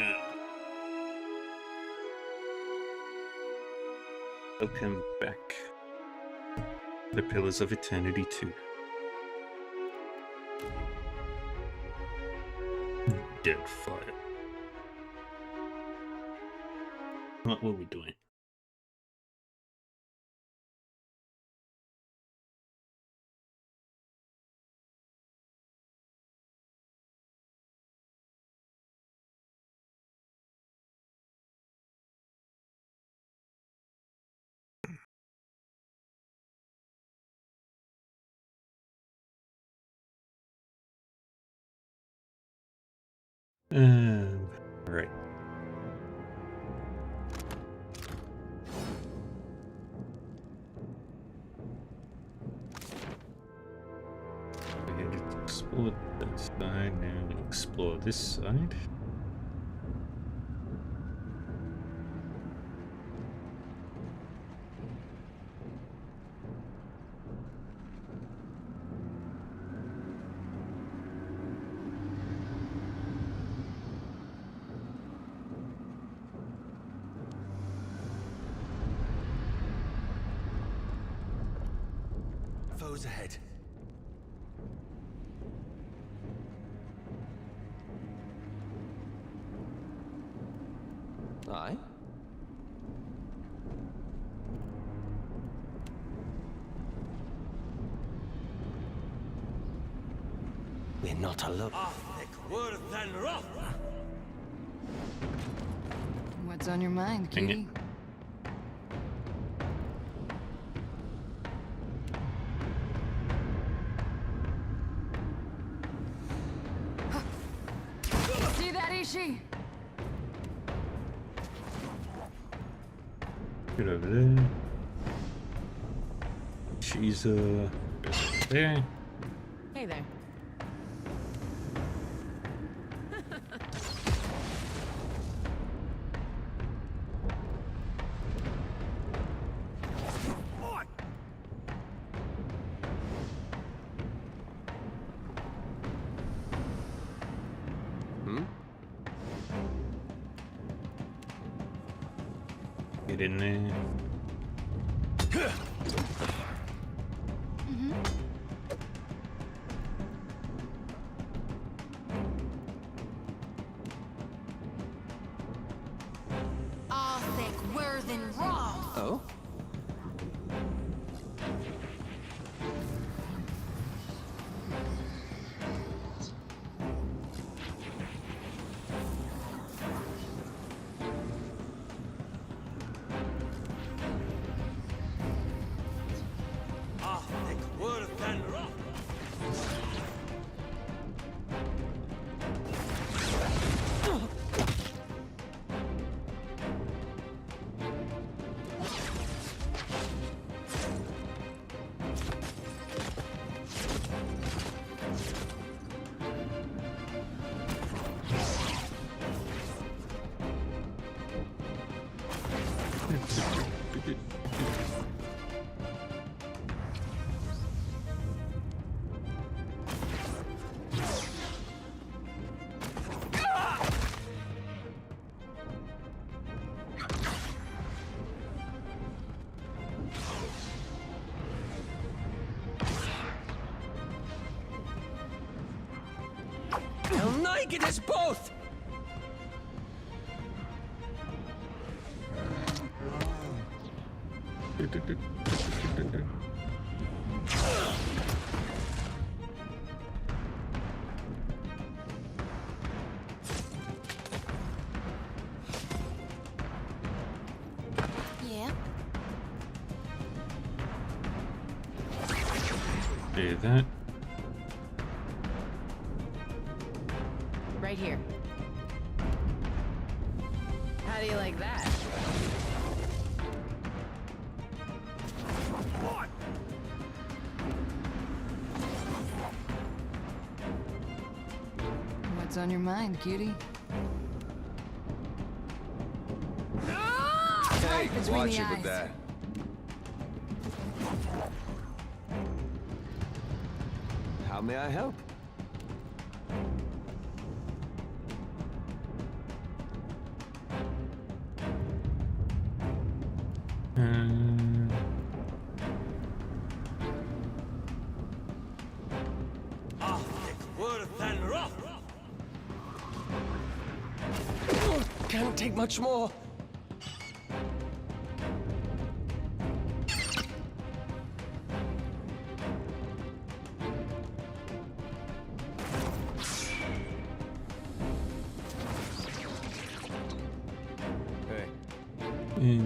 No. Welcome back. The Pillars of Eternity 2. Deadfire. What were we doing? Right. We had explored that side, now we explore this side. Foes ahead. Aye. We're not alone. What's on your mind, Dang it. cutie? See that, Ishi? Get over there. She's there. Hey there. Get in there. All thick, worth and raw. Oh? I'll naked us both! Yeah. Do that. Right here. How do you like that? What's on your mind, cutie? Hey, between watch the it with eyes. that. How may I help? Can't take much more. Hey.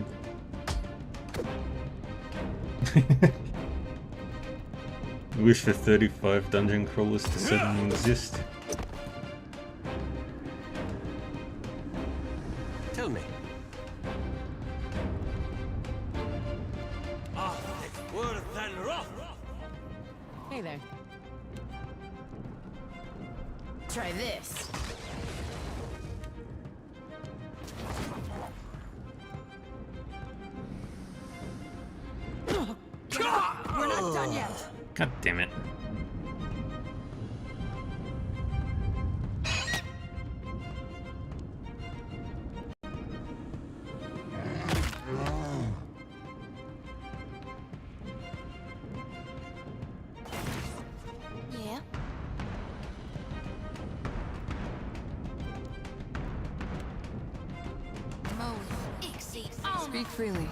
Wish the 35 dungeon crawlers to suddenly exist. Tell me. Hey there. Try this. We're not done yet. God damn it. Yeah. Move. Exceed. On. Speak freely.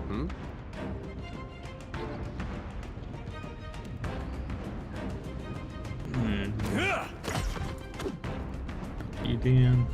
Hmm? You damn.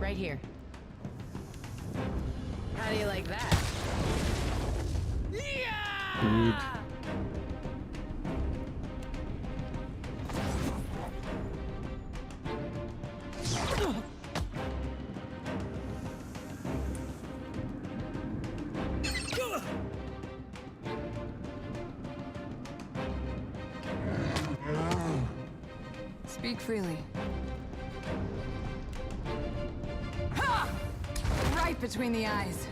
Right here. How do you like that? Good. Speak freely. Ha! Right between the eyes.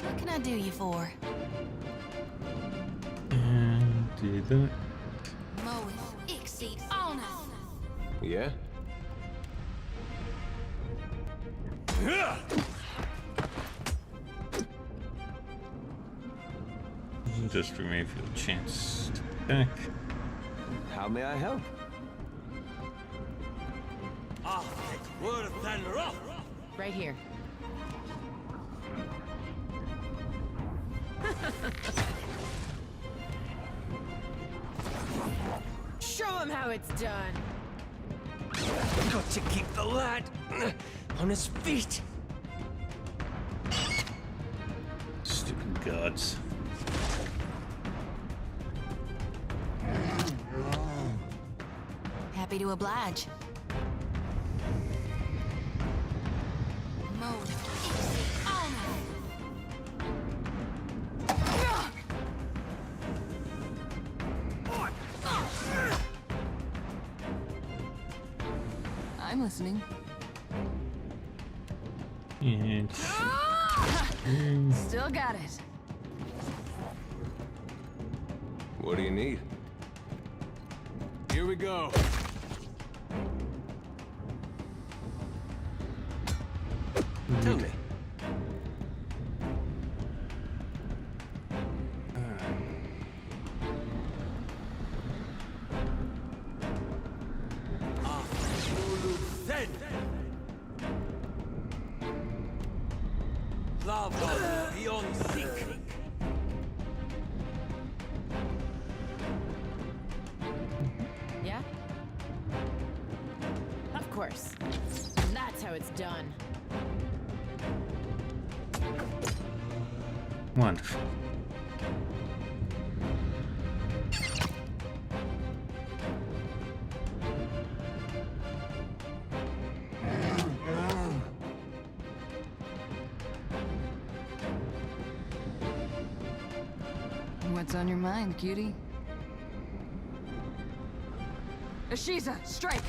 What can I do you for? And do that. Move. Exceed. On us. Yeah? Just remove your chance to attack. How may I help? Right here. Show him how it's done. Got to keep the lad on his feet. Stupid gods. Happy to oblige. Move. Exceed. On us. I'm listening. And Still got it. What do you need? Here we go. Tell me. Beyond seek. Yeah? Of course. That's how it's done. wonderful. What's on your mind, cutie? Ashiza, strike!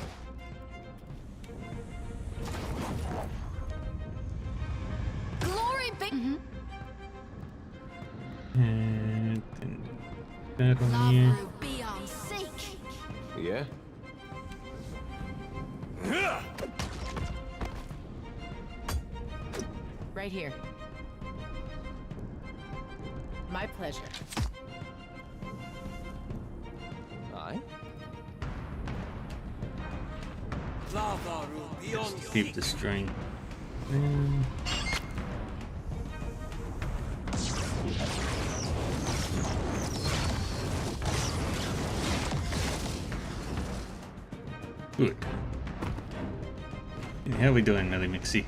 Glory be. And then back on here. Love be on seek. Yeah? Right here. My pleasure. Aye? Lava beyond Keep the string. And good. And how we doing, Melly Mixie?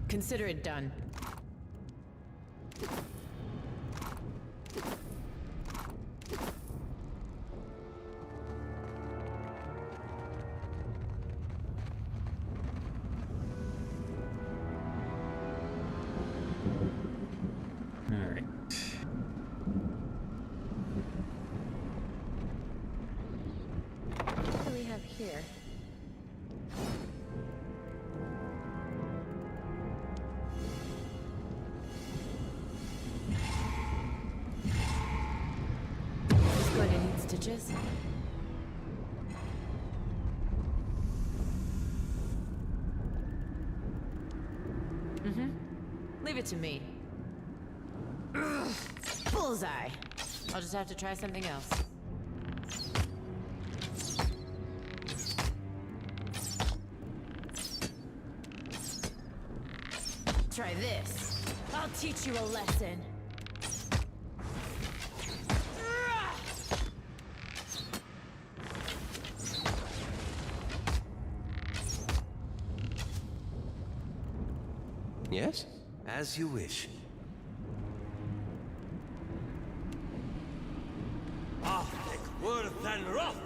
Consider it done. Alright. What do we have here? Is going to need stitches? Leave it to me. Bullseye. I'll just have to try something else. Try this. I'll teach you a lesson. Yes? As you wish. Worse than rough.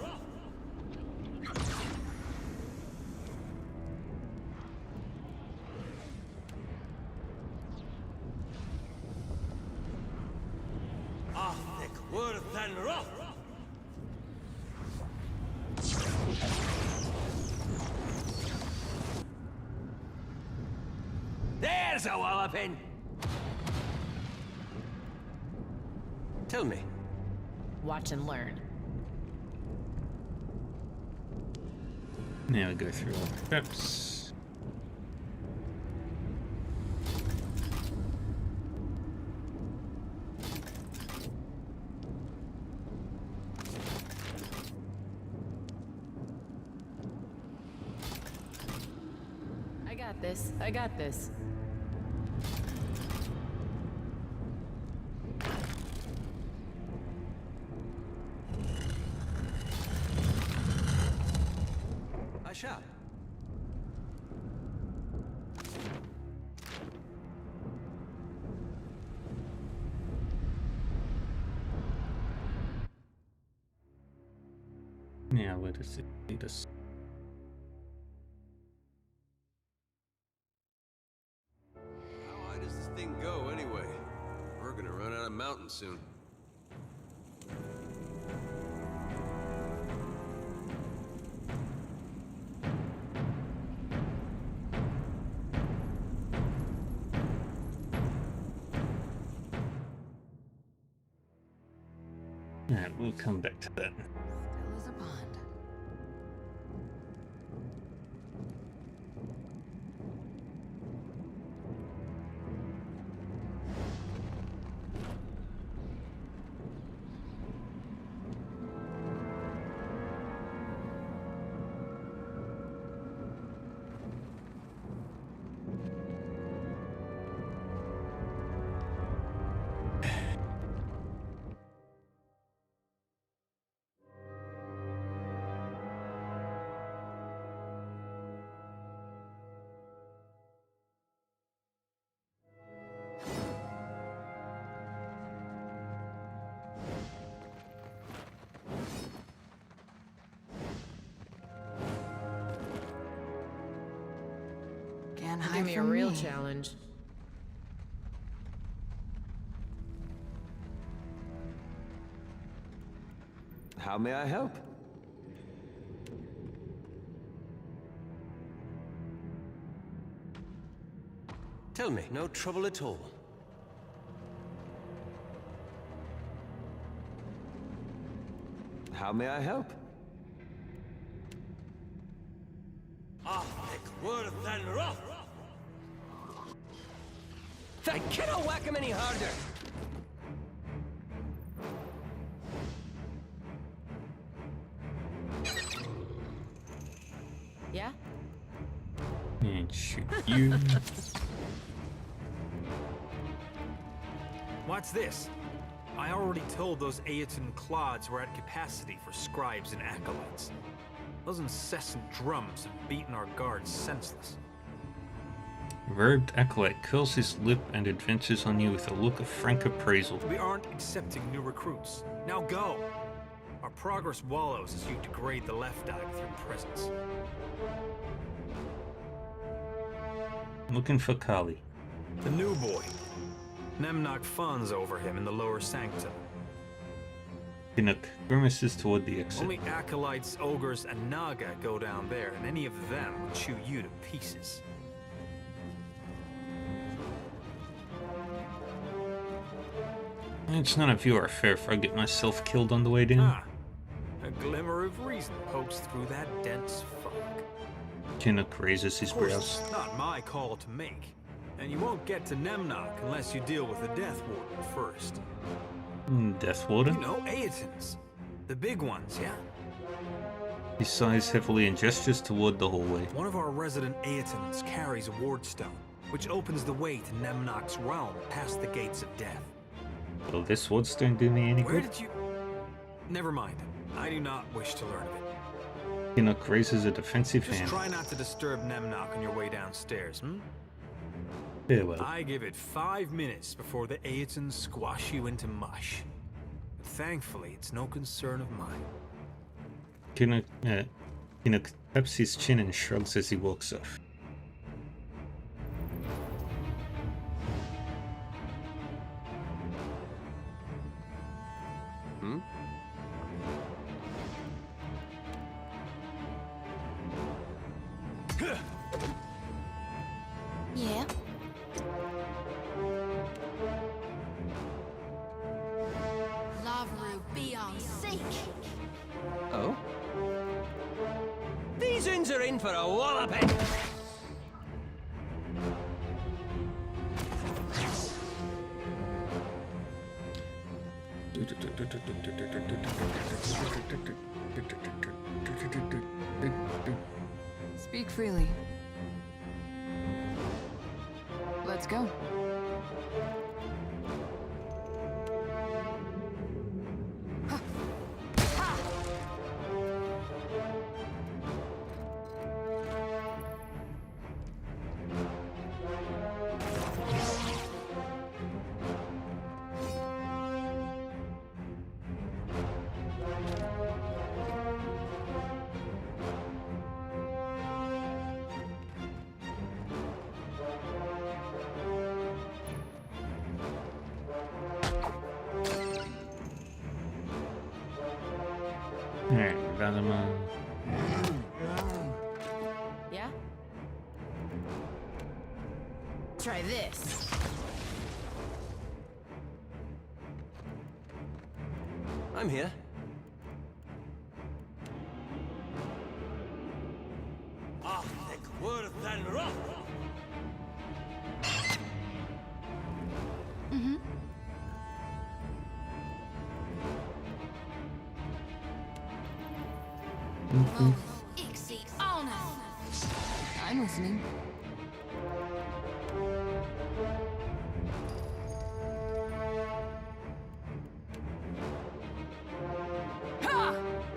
Worse than rough. There's a walloping. Tell me. Watch and learn. Now we go through all the traps. I got this. I got this. I shall. Now where does it lead us? How high does this thing go anyway? We're gonna run out of mountain soon. Alright, we'll come back to that. Still as a pond. can't hide Give me a from real me. challenge. How may I help? Tell me, no trouble at all. How may I help? Worse than rough. I cannot whack him any harder. Yeah? And shoot you. What's this? I already told those Aeton clods we're at capacity for scribes and acolytes. Those incessant drums have beaten our guards senseless. Verbed acolyte curls his lip and advances on you with a look of frank appraisal. We aren't accepting new recruits. Now go! Our progress wallows as you degrade the left eye with your presence. Looking for Kali. The new boy. Nemnok fawns over him in the lower sanctum. Kinnock grimaces toward the exit. Only acolytes, ogres, and Naga go down there, and any of them will chew you to pieces. It's none of your affair if I get myself killed on the way down. Ah, a glimmer of reason pokes through that dense fog. Kinnock raises his Of course, brows. it's not my call to make, and you won't get to Nemnok unless you deal with the Death Warden first. Death Warden? You know, Aetons. The big ones, yeah? He sighs heavily and gestures toward the hallway. One of our resident Aetons carries a wardstone, which opens the way to Nemnok's realm past the gates of death. Will this wardstone do me any Where good? did you... Never mind. I do not wish to learn of it. Kinnock raises a defensive Just hand. try not to disturb Nemnok on your way downstairs, hmm? Farewell. I give it 5 minutes before the Aetons squash you into mush. But thankfully, it's no concern of mine. Kinnock taps his chin and shrugs as he walks off. Yeah? Lavru be on seek. Oh? These uns are in for a walloping! Speak freely. Let's go. Alright, Valima. Yeah? Try this. I'm here. Worse than rough. Ixie honor. I'm listening.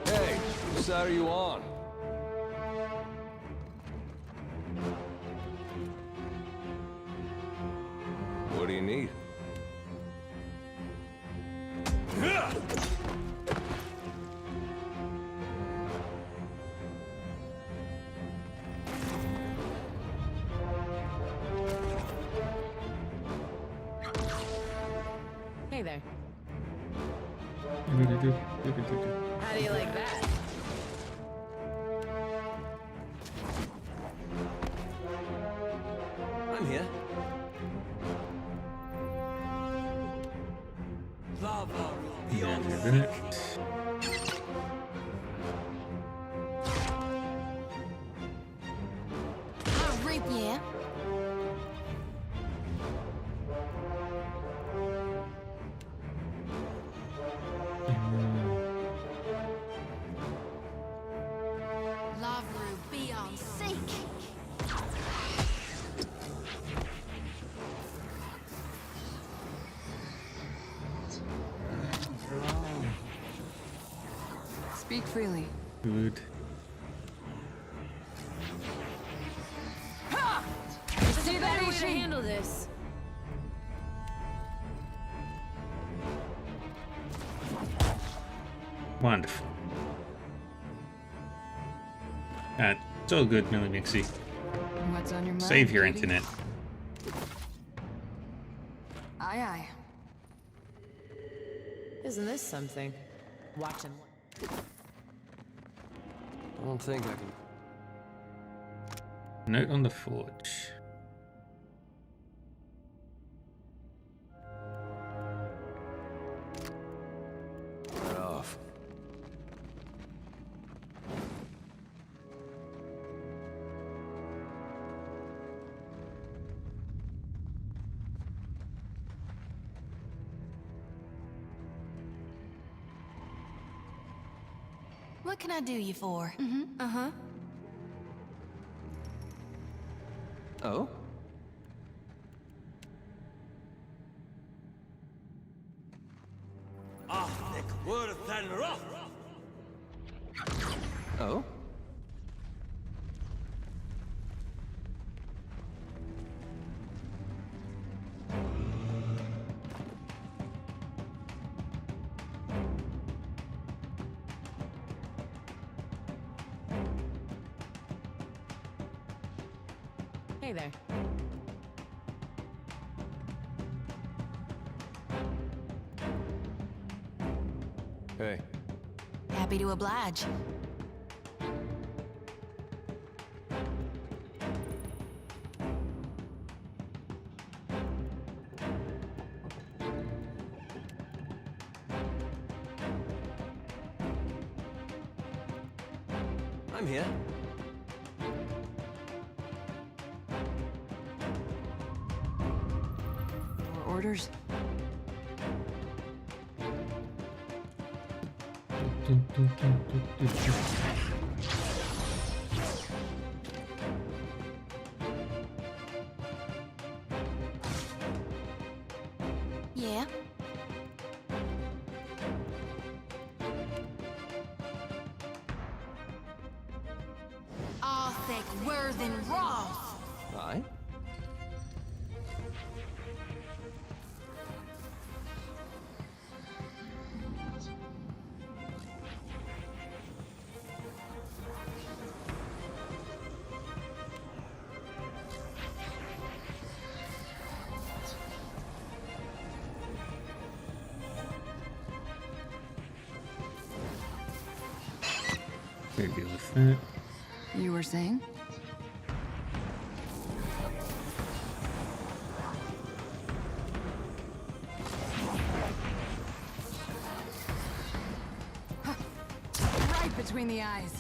Hey, whose side are you on? What do you need? Hey there. Do-do-do-do. How do you like that? I'm here. Lava will be on Do-do-do. I'll reap ya. Lava be on seek. Speak freely. Good. See that way to handle this. Wonderful. So good, Millie Mixie. What's on your mind? Save your Kitty? internet. Aye, aye. Isn't this something? Watch him. I don't think I can. Note on the forge. Right off. What can I do you for? Uh-huh. Oh? Oh? Hey there. Hey. Happy to oblige. I'm here. More orders? Yeah. All thick Worthen Roth. Aye? Maybe with that. You were saying? Huh. Right between the eyes.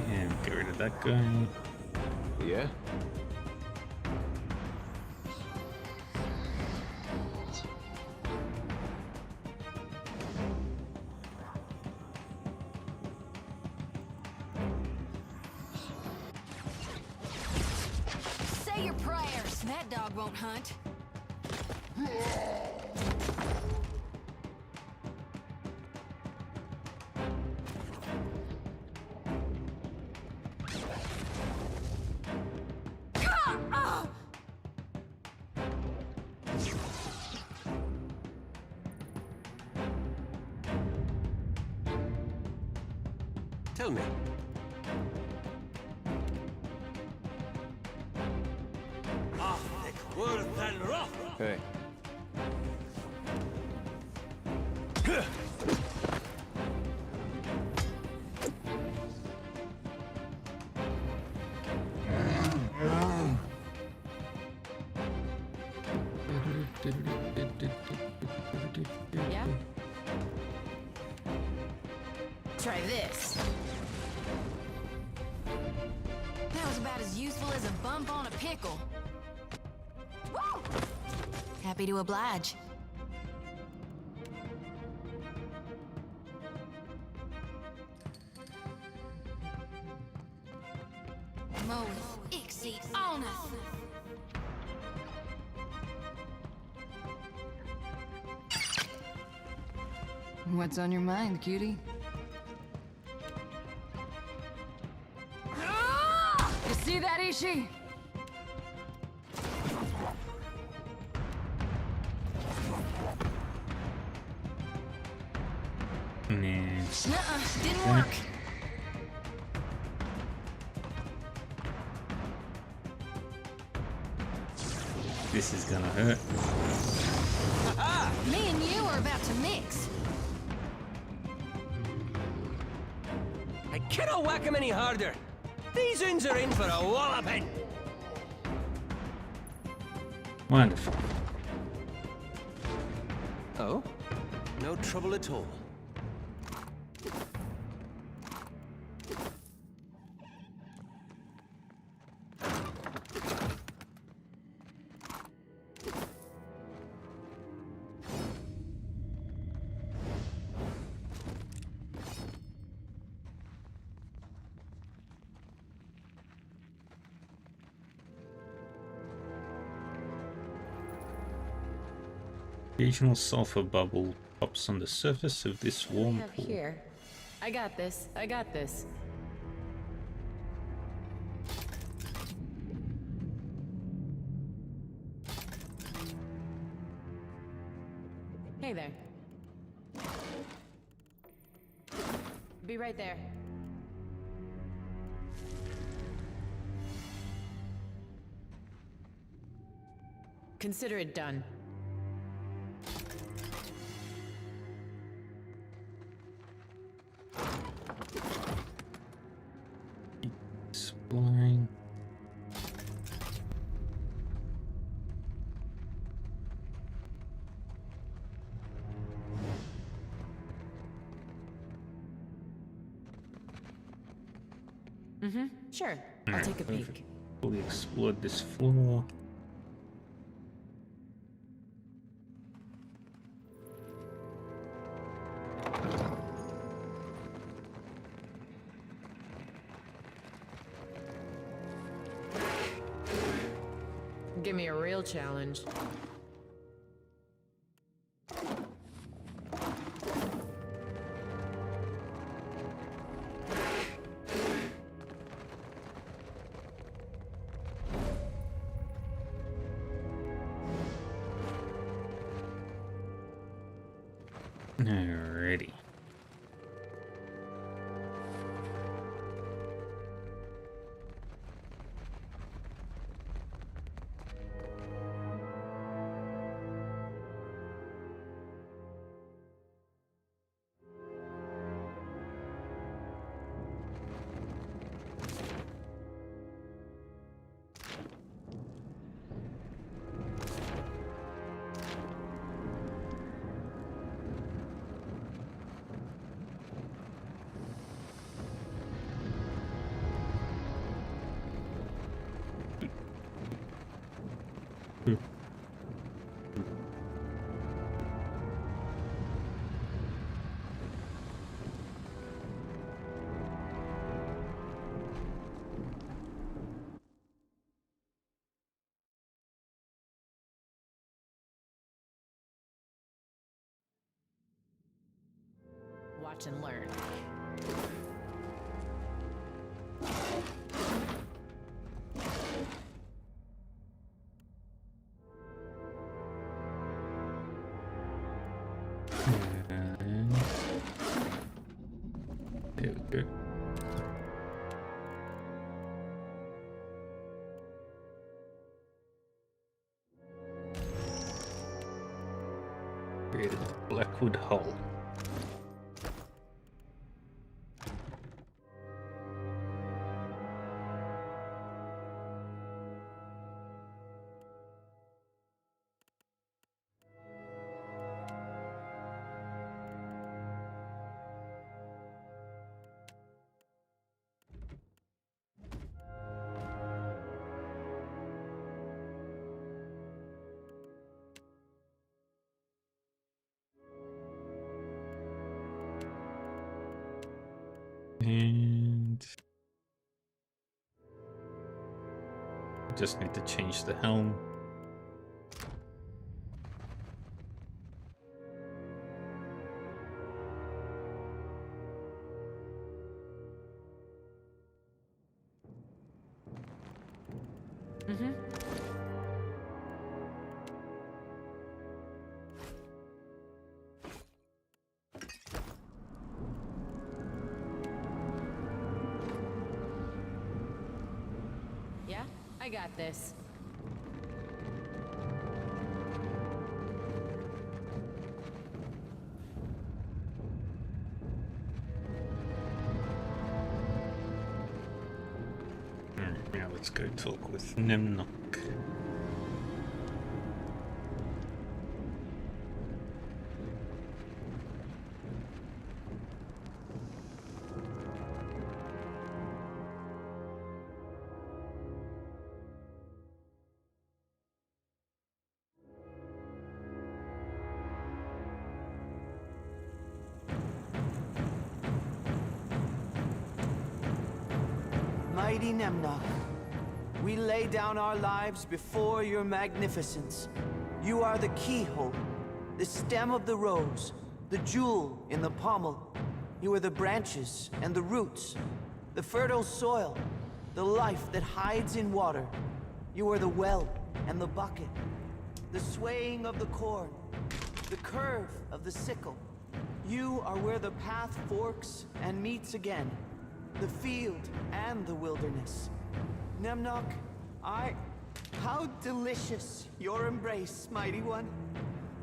And get rid of that guy. Yeah? Say your prayers. That dog won't hunt. Tell me. Hey. Yeah? Try this. That was about as useful as a bump on a pickle. Woo! Happy to oblige. Moeth, Ixie, Alnath. What's on your mind, cutie? You see that, Ishi? Nah. Nuh-uh, didn't work. This is gonna hurt. Me and you are about to mix. I cannot whack him any harder. These uns are in for a walloping. Wonderful. Oh? No trouble at all. Occasional sulfur bubble pops on the surface of this warm Have pool. here. I got this. I got this. Hey there. Be right there. Consider it done. Exploring. Sure. I'll take a peek. Fully explored this floor. Give me a real challenge. Alrighty. Watch and learn. There we go. Created the Blackwood Hull. And just need to change the helm. Yeah, I got this. Now let's go talk with Nemnock. Mighty Nemnock, we lay down our lives before your magnificence. You are the keyhole, the stem of the rose, the jewel in the pommel. You are the branches and the roots, the fertile soil, the life that hides in water. You are the well and the bucket, the swaying of the corn, the curve of the sickle. You are where the path forks and meets again, the field and the wilderness. Nemnock, how delicious your embrace, mighty one.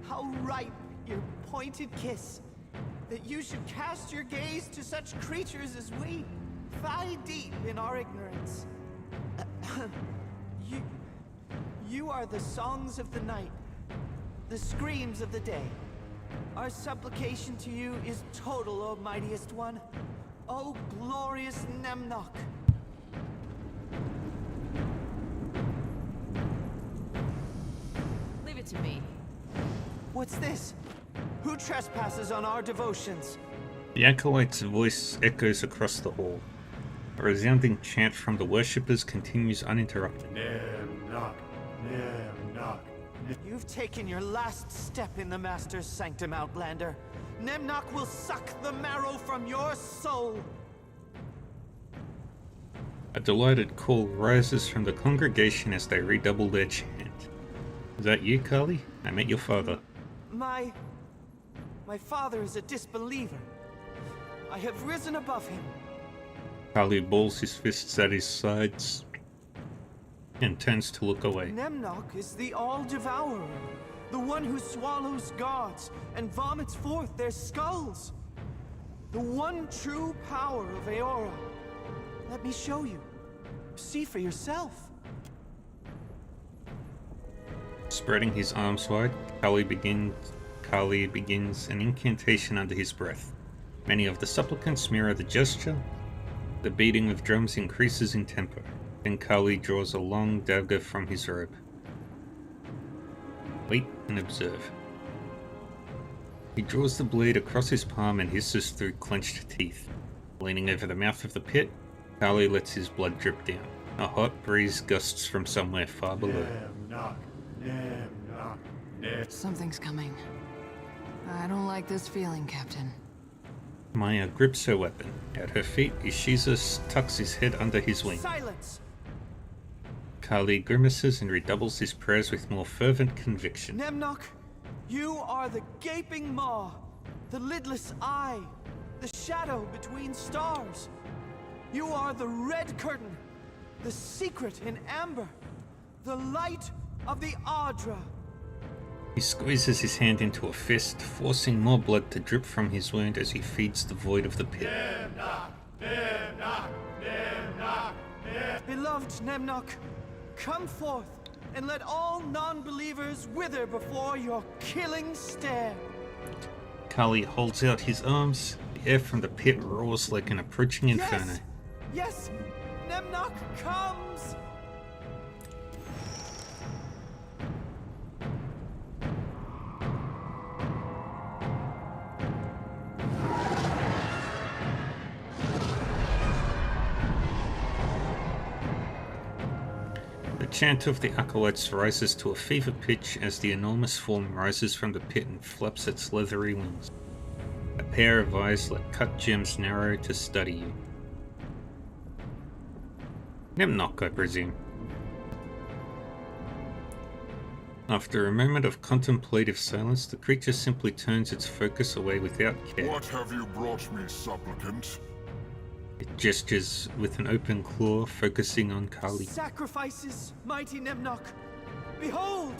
How ripe your pointed kiss, that you should cast your gaze to such creatures as we, thigh deep in our ignorance. You are the songs of the night, the screams of the day. Our supplication to you is total, O mightiest one. O glorious Nemnock. Leave it to me. What's this? Who trespasses on our devotions? The acolyte's voice echoes across the hall. A resounding chant from the worshippers continues uninterrupted. Nemnock, Nemnock. You've taken your last step in the Master's sanctum, Outlander. Nemnock will suck the marrow from your soul. A delighted call rises from the congregation as they redouble their chant. Is that you, Carly? I met your father. My father is a disbeliever. I have risen above him. Carly balls his fists at his sides and turns to look away. Nemnock is the all-devourer, the one who swallows gods and vomits forth their skulls. The one true power of Eora. Let me show you. See for yourself. Spreading his arms wide, Carly begins an incantation under his breath. Many of the supplicants mirror the gesture. The beating of drums increases in tempo. Then Carly draws a long dagger from his robe. Wait and observe. He draws the blade across his palm and hisses through clenched teeth. Leaning over the mouth of the pit, Carly lets his blood drip down. A hot breeze gusts from somewhere far below. Nemnock, Nemnock, Nemnock. Something's coming. I don't like this feeling, Captain. Maya grips her weapon. At her feet, Ishiza tucks his head under his wing. Silence! Carly grimaces and redoubles his prayers with more fervent conviction. Nemnock, you are the gaping maw, the lidless eye, the shadow between stars. You are the red curtain, the secret in amber, the light of the Adra. He squeezes his hand into a fist, forcing more blood to drip from his wound as he feeds the void of the pit. Beloved Nemnok, come forth and let all non-believers wither before your killing stare. Kali holds out his arms. The air from the pit roars like an approaching inferno. Yes! Nemnok comes! The chant of the acolytes rises to a fever pitch as the enormous form rises from the pit and flaps its leathery wings. A pair of eyes like cut gems narrow to study you. Nemnok, I presume. After a moment of contemplative silence, the creature simply turns its focus away without care. What have you brought me, supplicant? It gestures with an open claw, focusing on Kali. Sacrifices, mighty Nemnok! Behold!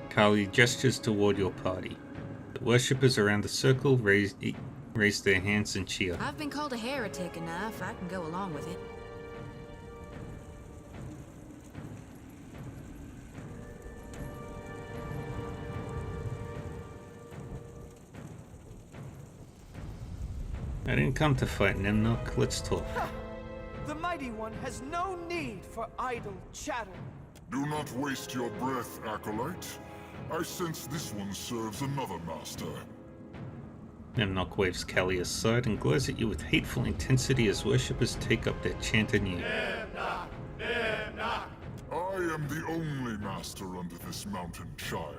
Kali gestures toward your party. The worshippers around the circle raise their hands and cheer. I've been called a heretic enough. I can go along with it. I didn't come to fight, Nemnok. Let's talk. The Mighty One has no need for idle chatter. Do not waste your breath, acolyte. I sense this one serves another master. Nemnok waves Kali aside and glares at you with hateful intensity as worshippers take up their chant anew. I am the only master under this mountain, child.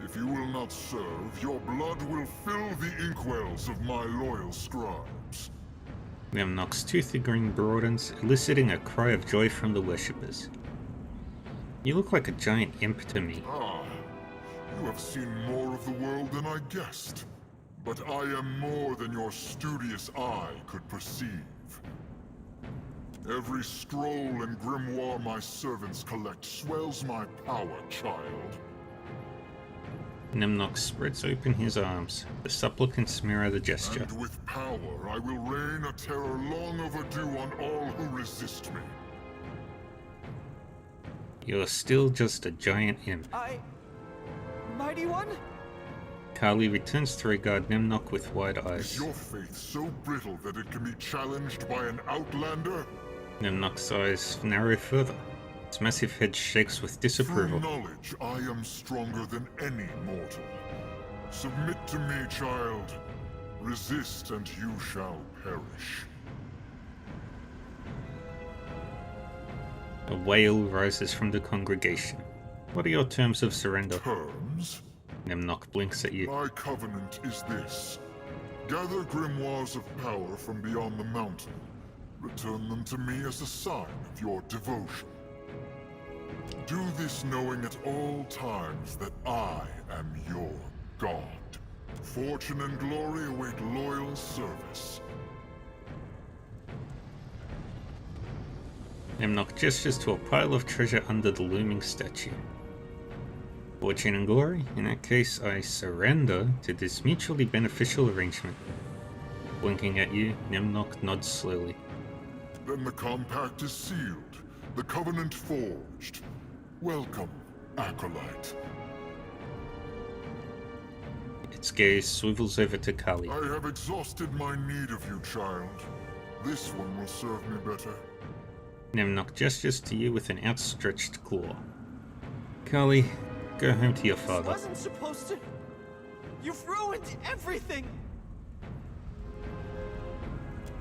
If you will not serve, your blood will fill the inkwells of my loyal scribes. Nemnok's toothy grin broadens, eliciting a cry of joy from the worshippers. You look like a giant imp to me. Ah, you have seen more of the world than I guessed. But I am more than your studious eye could perceive. Every scroll and grimoire my servants collect swells my power, child. Nemnok spreads open his arms. The supplicants mirror the gesture. And with power, I will rain a terror long overdue on all who resist me. You're still just a giant imp. Mighty One? Kali returns to regard Nemnok with wide eyes. Is your faith so brittle that it can be challenged by an outlander? Nemnok's eyes narrow further. Its massive head shakes with disapproval. Through knowledge, I am stronger than any mortal. Submit to me, child. Resist and you shall perish. A wail rises from the congregation. What are your terms of surrender? Terms? Nemnok blinks at you. My covenant is this. Gather grimoires of power from beyond the mountain. Return them to me as a sign of your devotion. Do this knowing at all times that I am your god. Fortune and glory await loyal service. Nemnok gestures to a pile of treasure under the looming statue. Fortune and glory? In that case, I surrender to this mutually beneficial arrangement. Blinking at you, Nemnok nods slowly. Then the compact is sealed, the covenant forged. Welcome, acolyte. Its gaze swivels over to Kali. I have exhausted my need of you, child. This one will serve me better. Nemnok gestures to you with an outstretched claw. Kali, go home to your father. This wasn't supposed to... You've ruined everything!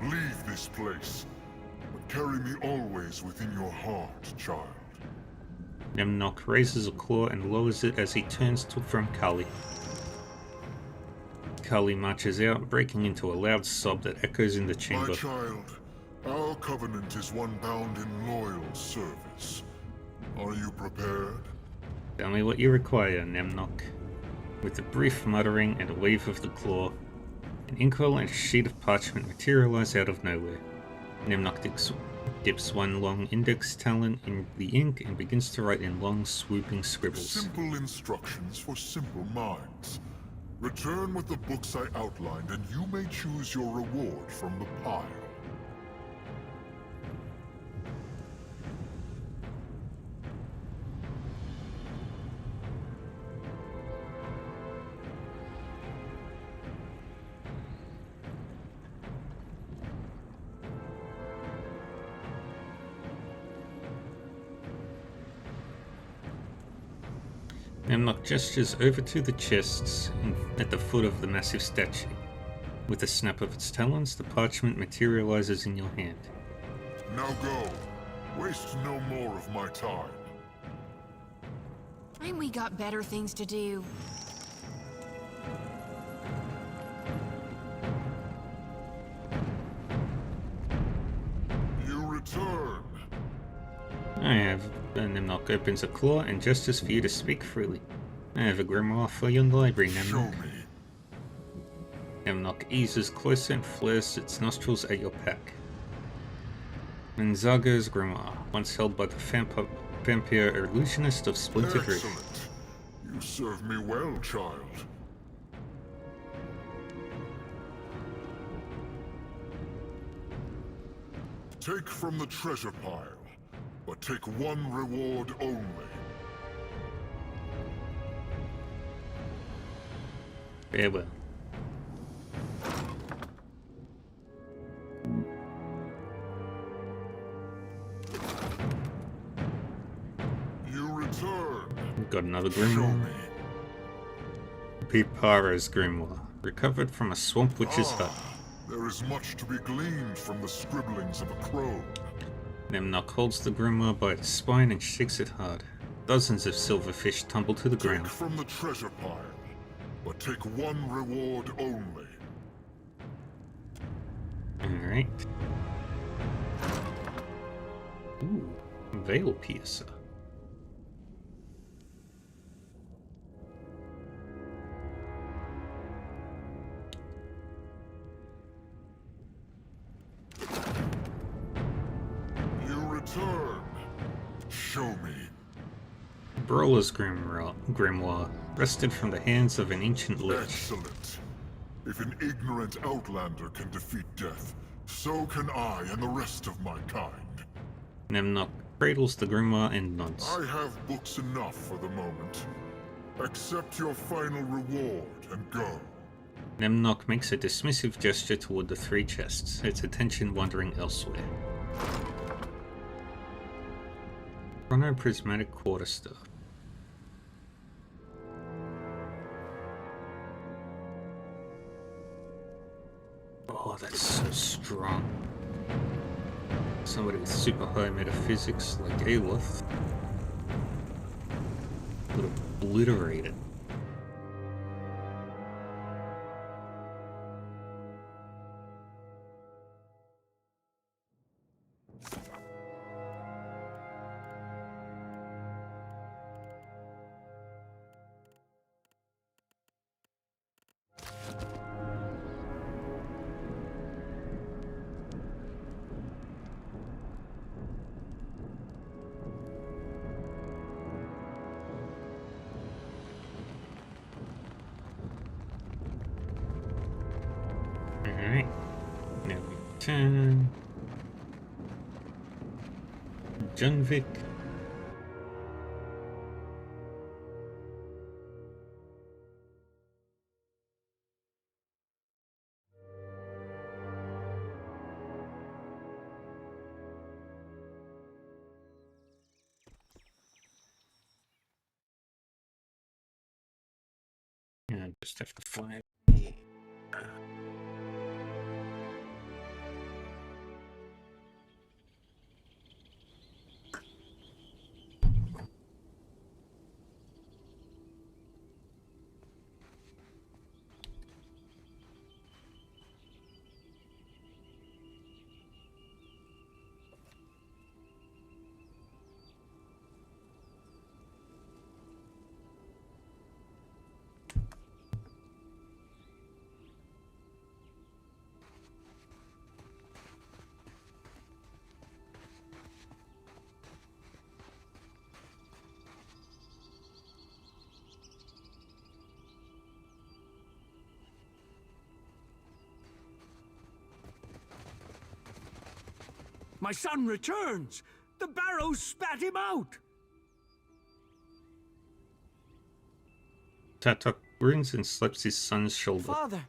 Leave this place, but carry me always within your heart, child. Nemnok raises a claw and lowers it as he turns from Kali. Kali marches out, breaking into a loud sob that echoes in the chamber. My child, our covenant is one bound in loyal service. Are you prepared? Tell me what you require, Nemnok. With a brief muttering and a wave of the claw, an inkwell and a sheet of parchment materialize out of nowhere. Nemnok dips one long index talon in the ink and begins to write in long, swooping scribbles. Simple instructions for simple minds. Return with the books I outlined, and you may choose your reward from the pile. Nemnock gestures over to the chests at the foot of the massive statue. With a snap of its talons, the parchment materializes in your hand. Now go. Waste no more of my time. Ain't we got better things to do? You return. Nemnock opens a claw and gestures for you to speak freely. I have a grimoire for your library, Show Nemnock. me. Nemnock eases closer and flares its nostrils at your pack. Menzago's grimoire, once held by the vampire illusionist of Splintered Ridge. Excellent. You serve me well, child. Take from the treasure pile, but take one reward only. Farewell. You return. Got another Show grimoire. me. Pipara's grimoire, recovered from a swamp witch's hut. There is much to be gleaned from the scribblings of a crone. Nemnock holds the grimoire by its spine and shakes it hard. Dozens of silverfish tumble to the Take ground. from the treasure pile, but take one reward only. Alright. Ooh, Veil Piercer. You return. Show me. Brawler's grimoire, wrested from the hands of an ancient lich. Excellent. If an ignorant outlander can defeat death, so can I and the rest of my kind. Nemnock cradles the grimoire and nods. I have books enough for the moment. Accept your final reward and go. Nemnock makes a dismissive gesture toward the three chests, its attention wandering elsewhere. Chronoprismatic quarterstaff. Oh, that's so strong. Somebody with super high metaphysics like Aloth would obliterate it. Alright. Now we turn. Junvik. Yeah, I just have to find. My son returns! The barrows spat him out! Tatok grins and slaps his son's shoulder. Father!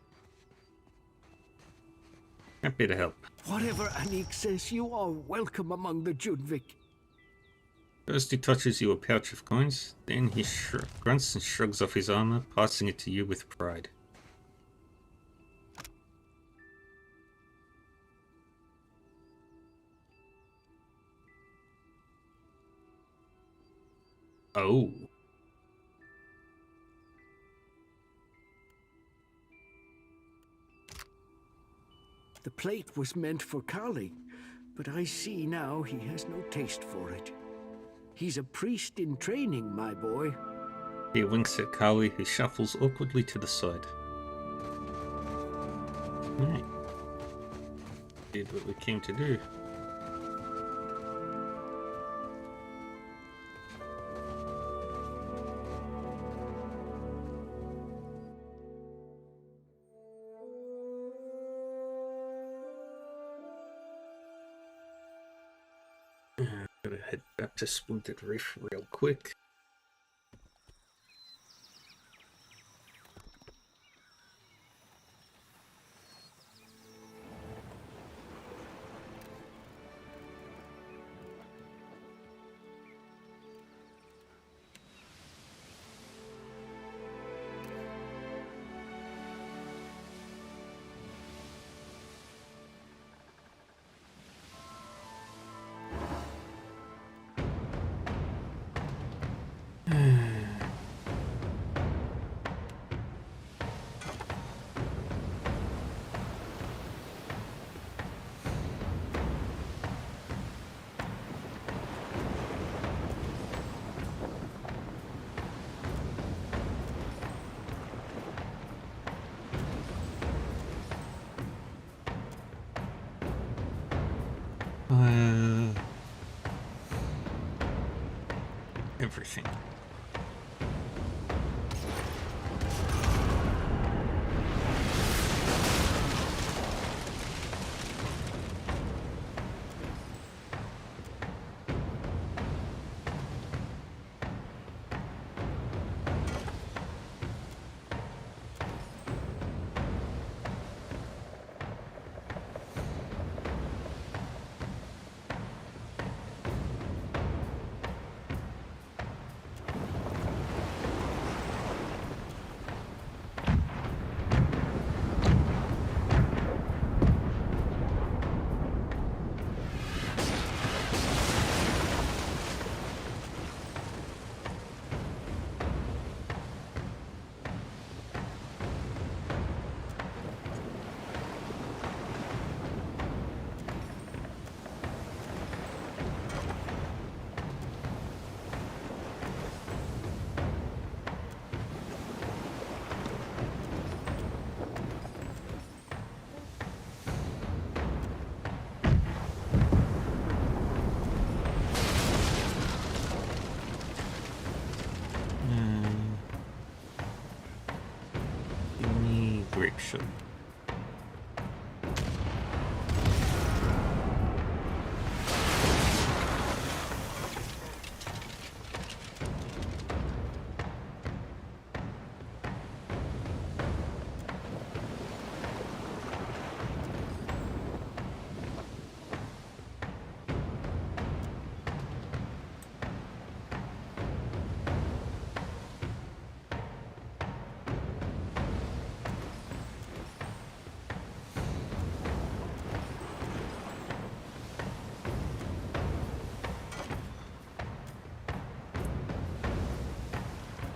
Happy to help. Whatever Anik says, you are welcome among the Judvik. First he touches you a pouch of coins, then he grunts and shrugs off his armor, passing it to you with pride. Oh. The plate was meant for Kali, but I see now he has no taste for it. He's a priest in training, my boy. He winks at Kali, who shuffles awkwardly to the side. Right. Did what we came to do. Gotta head back to Splintered Reef real quick. Everything. Grape.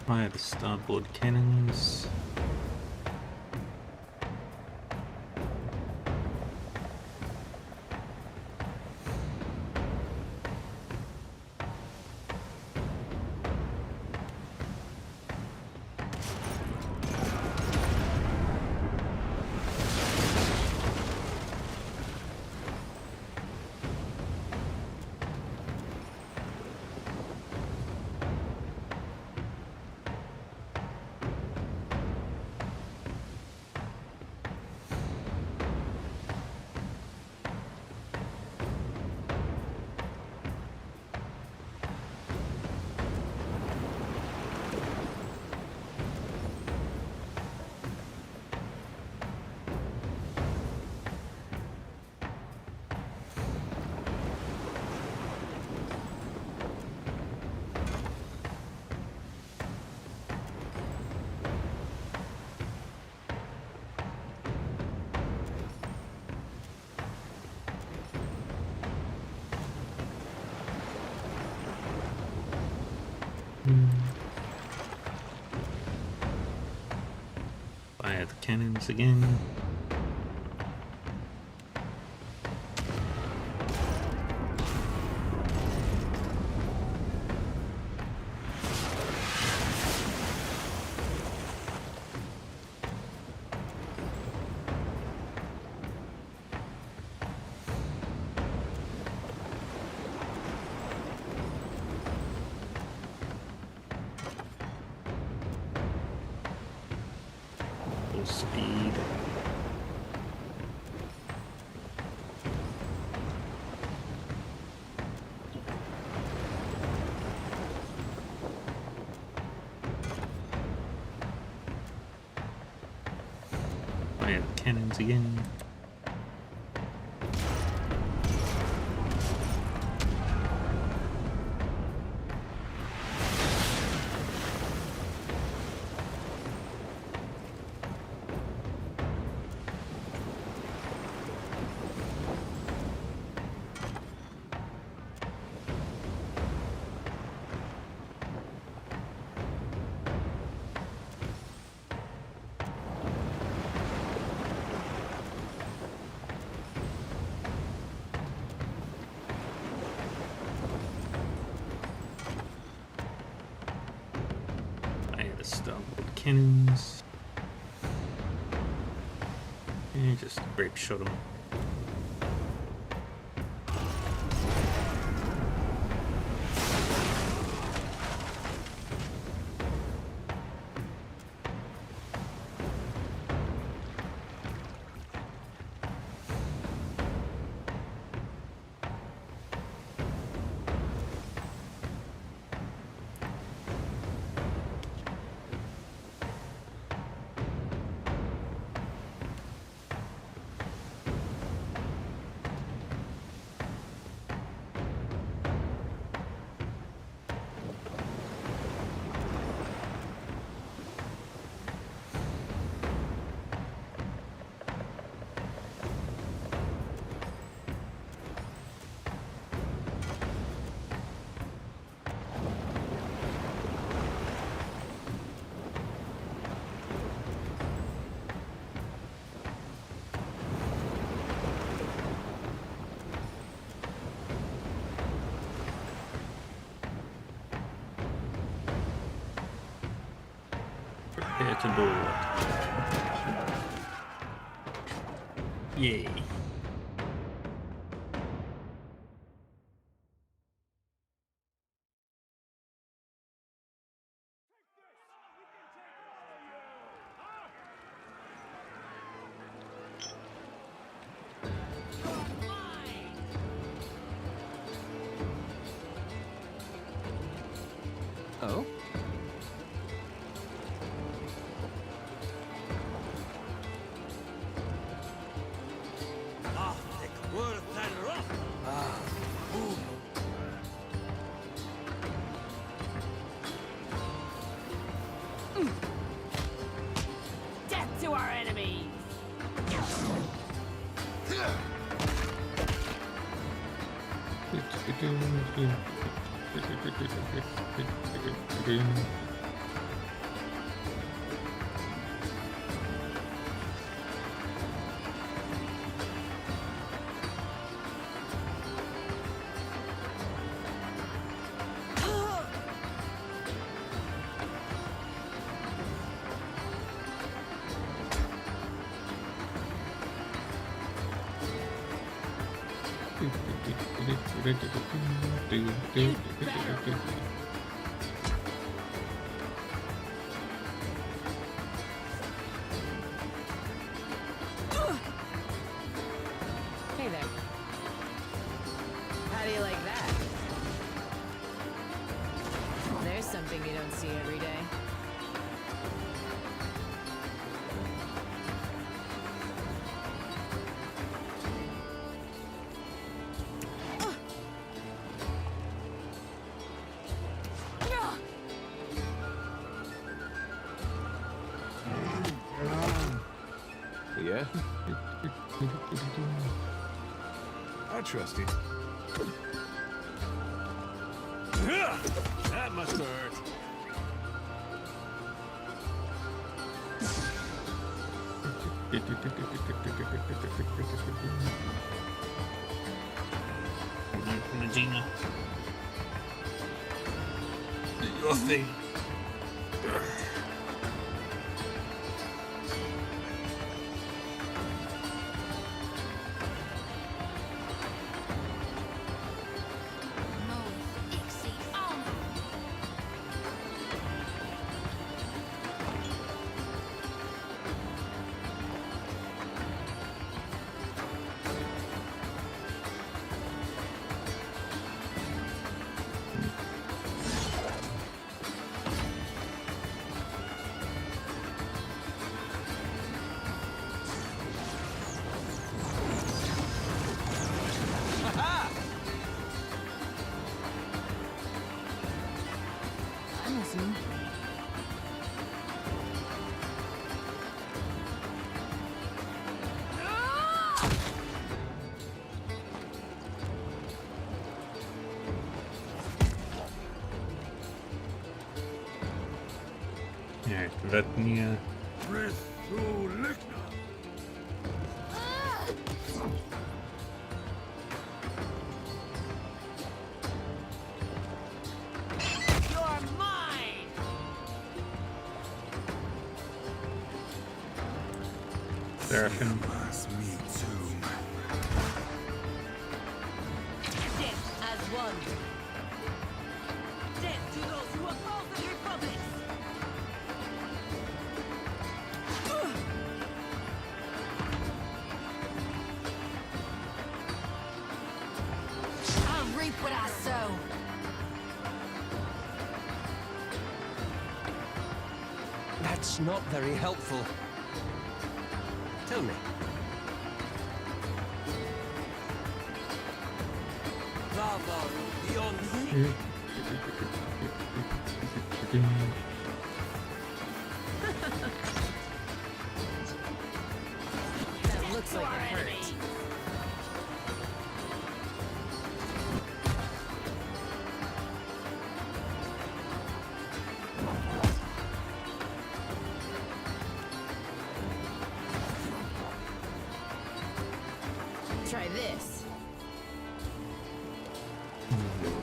Fire the starboard cannons. Fire the cannons again. Full speed. Fire the cannons again. Fire the starboard cannons. And just grape shot them. Prepare to board. Yay. Oh? Death to our enemies! Hey there. How do you like that? There's something you don't see every day. Yeah? I trust you. That must have hurt. Medina. Your thing. I'm listening. Yeah, Vetnia. You're mine! Seraphim. Death as one. Death to those who oppose the Republic! I reap what I sow. That's not very helpful. Tell me. Lava beyond That looks like it hurt. Try this.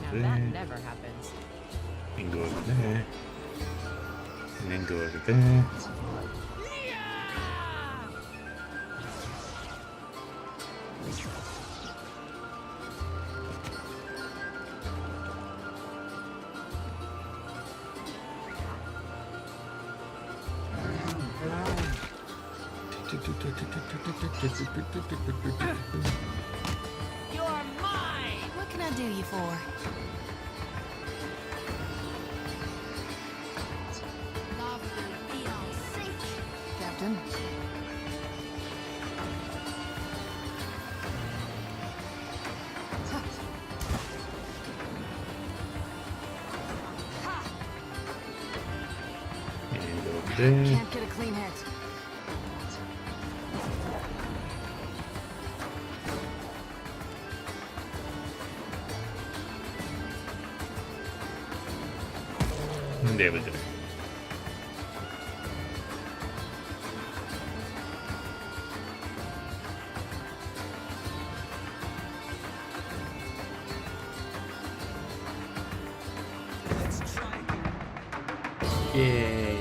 Now that never happens. And go over there. And then go over there. You're mine! What can I do you for? Love will be our sake. Captain. And go over there. Can't get a clean hit. And there we go. Let's try. Yay.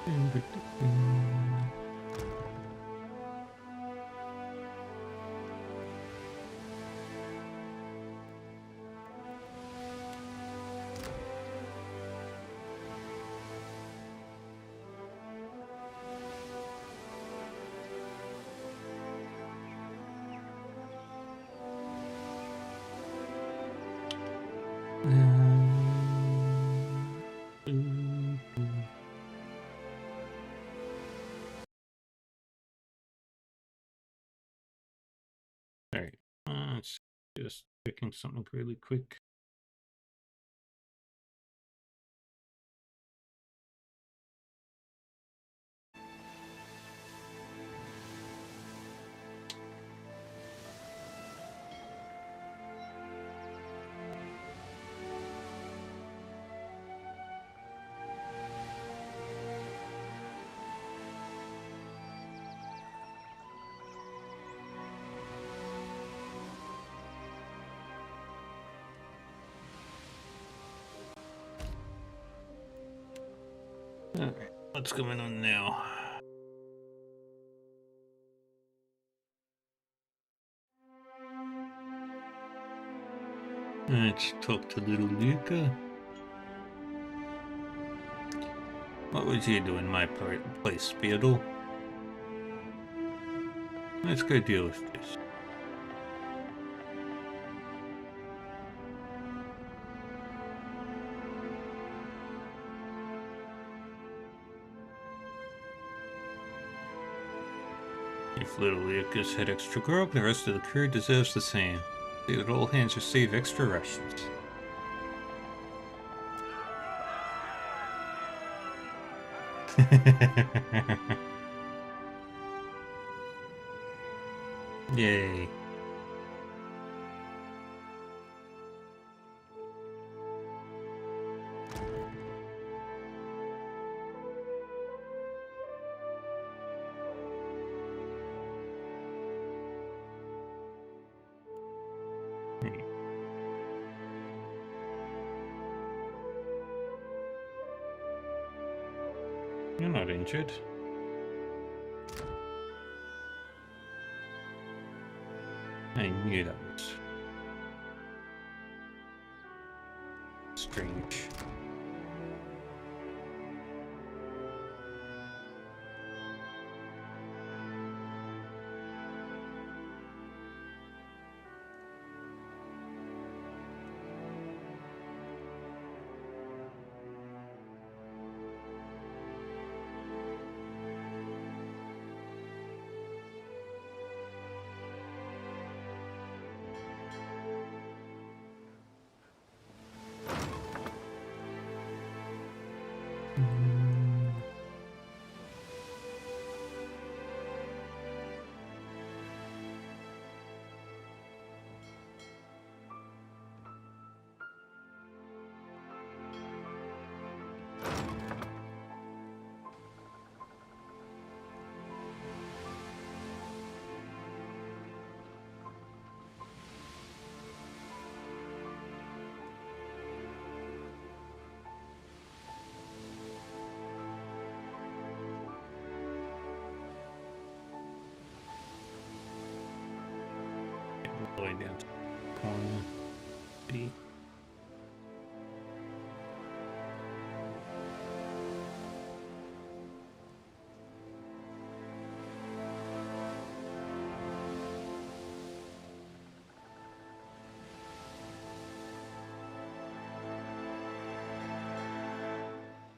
Alright, just checking something really quick. Alright, what's going on now? Let's talk to little Luca. What was you doing in my place, Beetle? Let's go deal with this. If little Lucas had extra grog, the rest of the crew deserves the same. See that all hands receive extra rations. Yay. You're not injured. I knew that was strange. All the way down to the corner. B.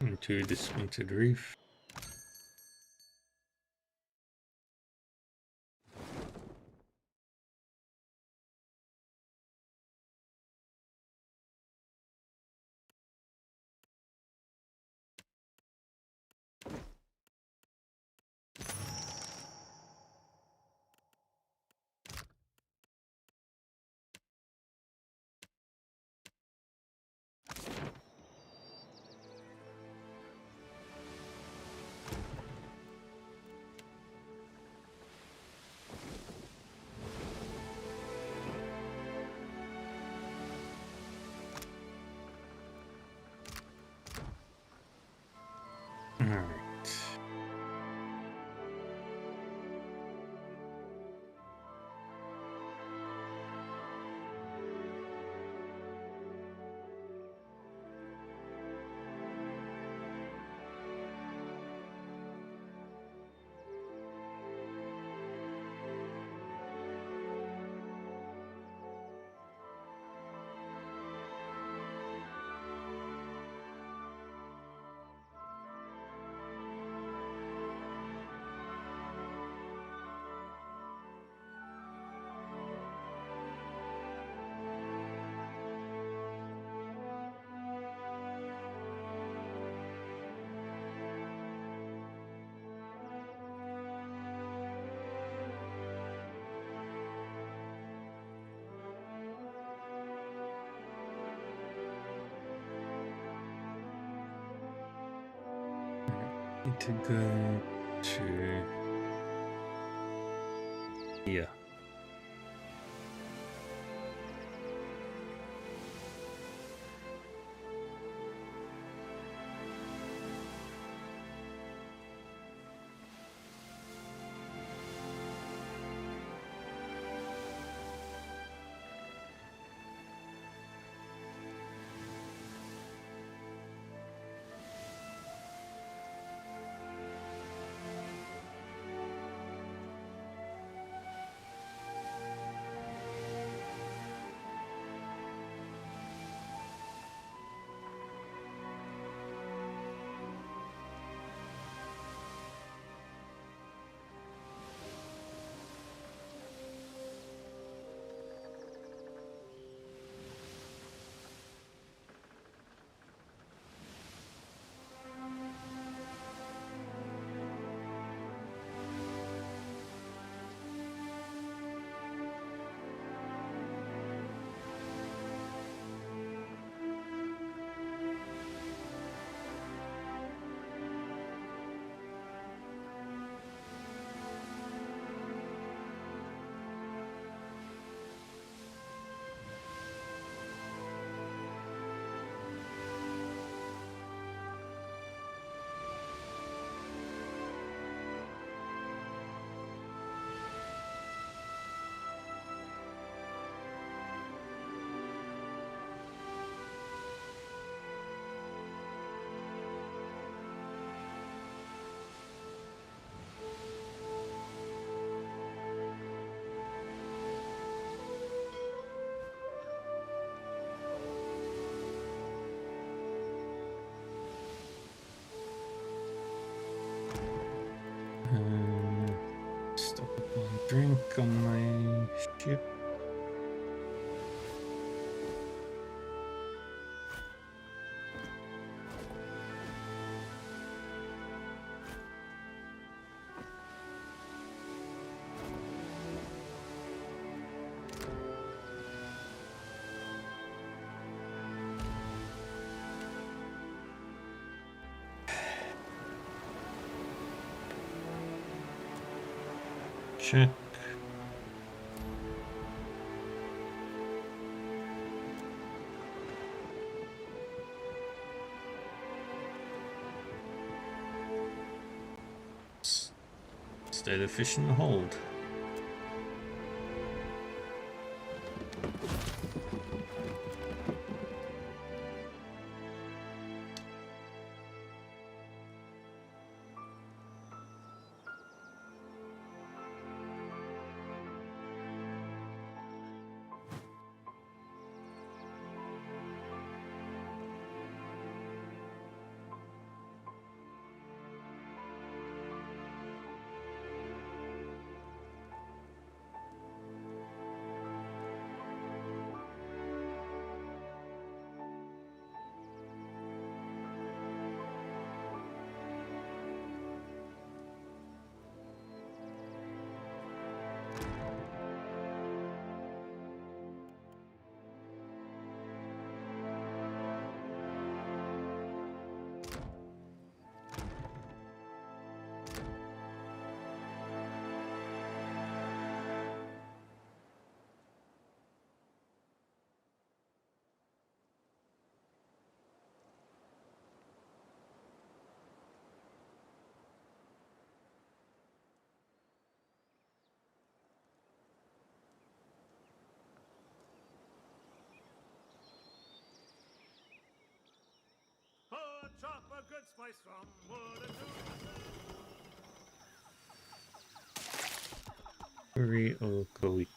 Into the splintered reef. Alright. need to go to here. Stop and drink on my ship. Check. Stay the fish in the hold. Chop a good slice from wood and Hurry or go eat.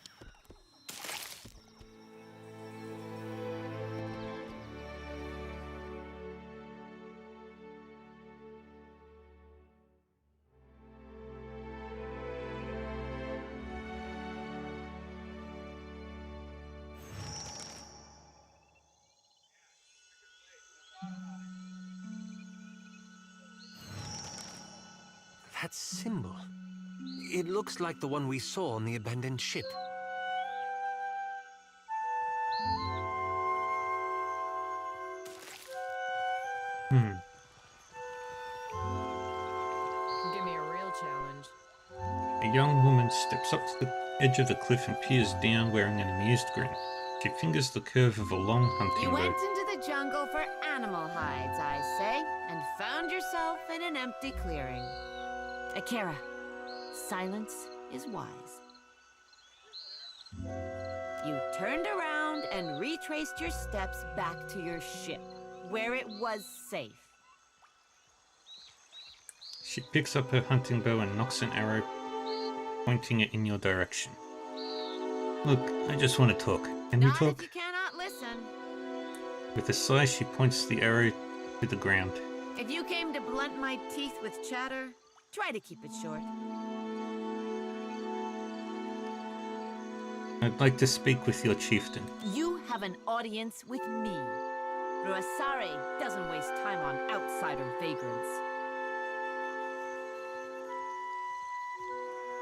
That symbol. It looks like the one we saw on the abandoned ship. A young woman steps up to the edge of the cliff and peers down wearing an amused grin. She fingers the curve of a long hunting You bow. went into the jungle for animal hides, I say, and found yourself in an empty clearing. Akira, silence is wise. You turned around and retraced your steps back to your ship, where it was safe. She picks up her hunting bow and knocks an arrow, pointing it in your direction. Look, I just want to talk. Can we Not talk? if you cannot listen. With a sigh, she points the arrow to the ground. If you came to blunt my teeth with chatter, try to keep it short. I'd like to speak with your chieftain. You have an audience with me. Ruasari doesn't waste time on outsider vagrants.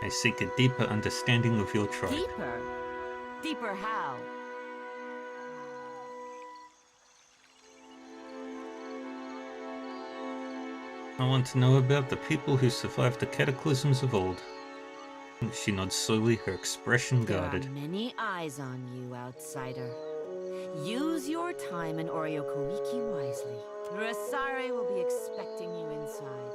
I seek a deeper understanding of your tribe. Deeper? Deeper how? I want to know about the people who survived the cataclysms of old. She nods slowly, her expression guarded. There are many eyes on you, outsider. Use your time in Oriokoiki wisely. Ruasari will be expecting you inside.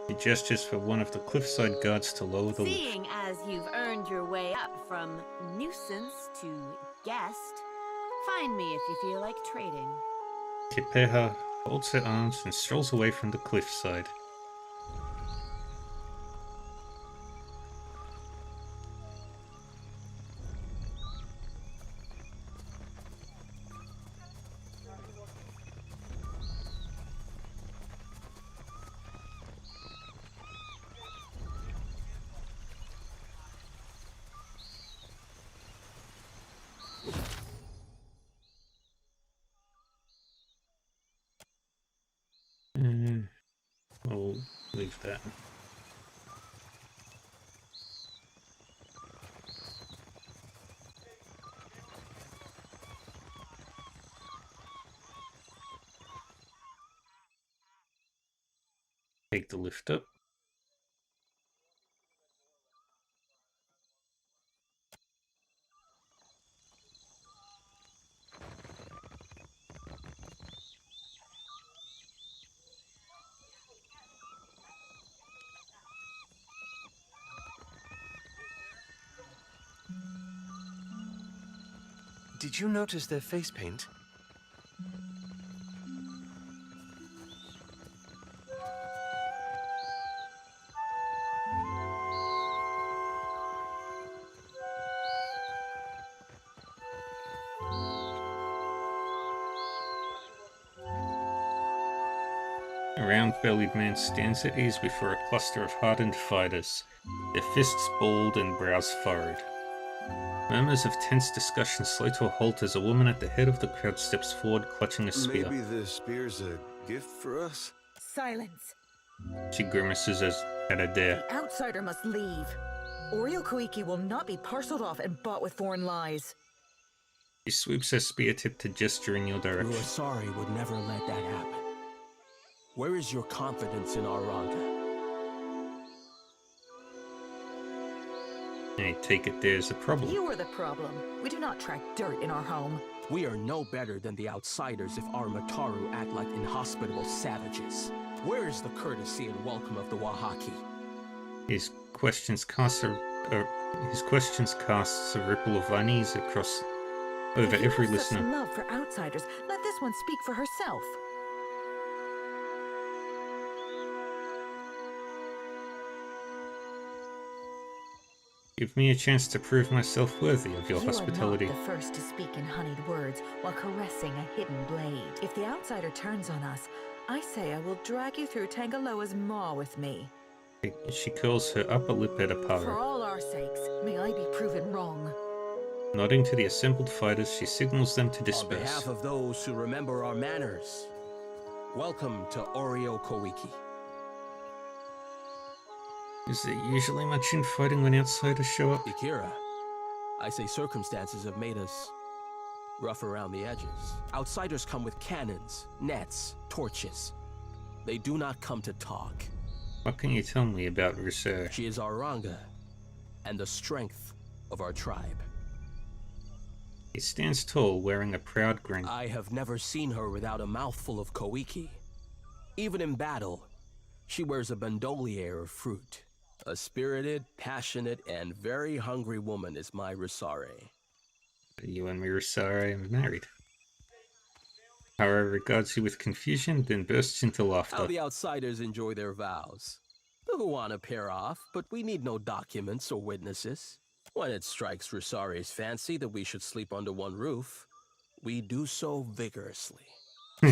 He gestures for one of the cliffside guards to lower the lift. Seeing as you've earned your way up from nuisance to guest, find me if you feel like trading. Kipeha folds her arms and strolls away from the cliffside. We'll leave that. Take the lift up. Did you notice their face paint? A round-bellied man stands at ease before a cluster of hardened fighters, their fists balled and brows furrowed. Murmurs of tense discussion slow to a halt as a woman at the head of the crowd steps forward, clutching a spear. Maybe the spear's a gift for us? Silence. She grimaces at a dare. The outsider must leave. Oriokoiki will not be parceled off and bought with foreign lies. She swoops her spear tip to gesture in your direction. Ruasari would never let that happen. Where is your confidence in Aranga? I take it there's a problem. You are the problem. We do not track dirt in our home. We are no better than the outsiders if our Mataru act like inhospitable savages. Where is the courtesy and welcome of the Wahaki? His questions casts a ripple of unease across over every listener. Such love for outsiders. Let this one speak for herself. Give me a chance to prove myself worthy of your hospitality. You are not the first to speak in honeyed words while caressing a hidden blade. If the outsider turns on us, I say I will drag you through Tangaloa's maw with me. She curls her upper lip at For Aparo. all our sakes, may I be proven wrong. Nodding to the assembled fighters, she signals them to disperse. On behalf of those who remember our manners, welcome to Oriokoiki. Is there usually much infighting when outsiders show up? Akira, I say circumstances have made us rough around the edges. Outsiders come with cannons, nets, torches. They do not come to talk. What can you tell me about Russer? She is Aranga, and the strength of our tribe. He stands tall, wearing a proud grin. I have never seen her without a mouthful of koiki. Even in battle, she wears a bandolier of fruit. A spirited, passionate, and very hungry woman is my Risare. You and Mirasare are married. Hara regards you with confusion, then bursts into laughter. How the outsiders enjoy their vows. The Huana pair off, but we need no documents or witnesses. When it strikes Risare's fancy that we should sleep under one roof, we do so vigorously.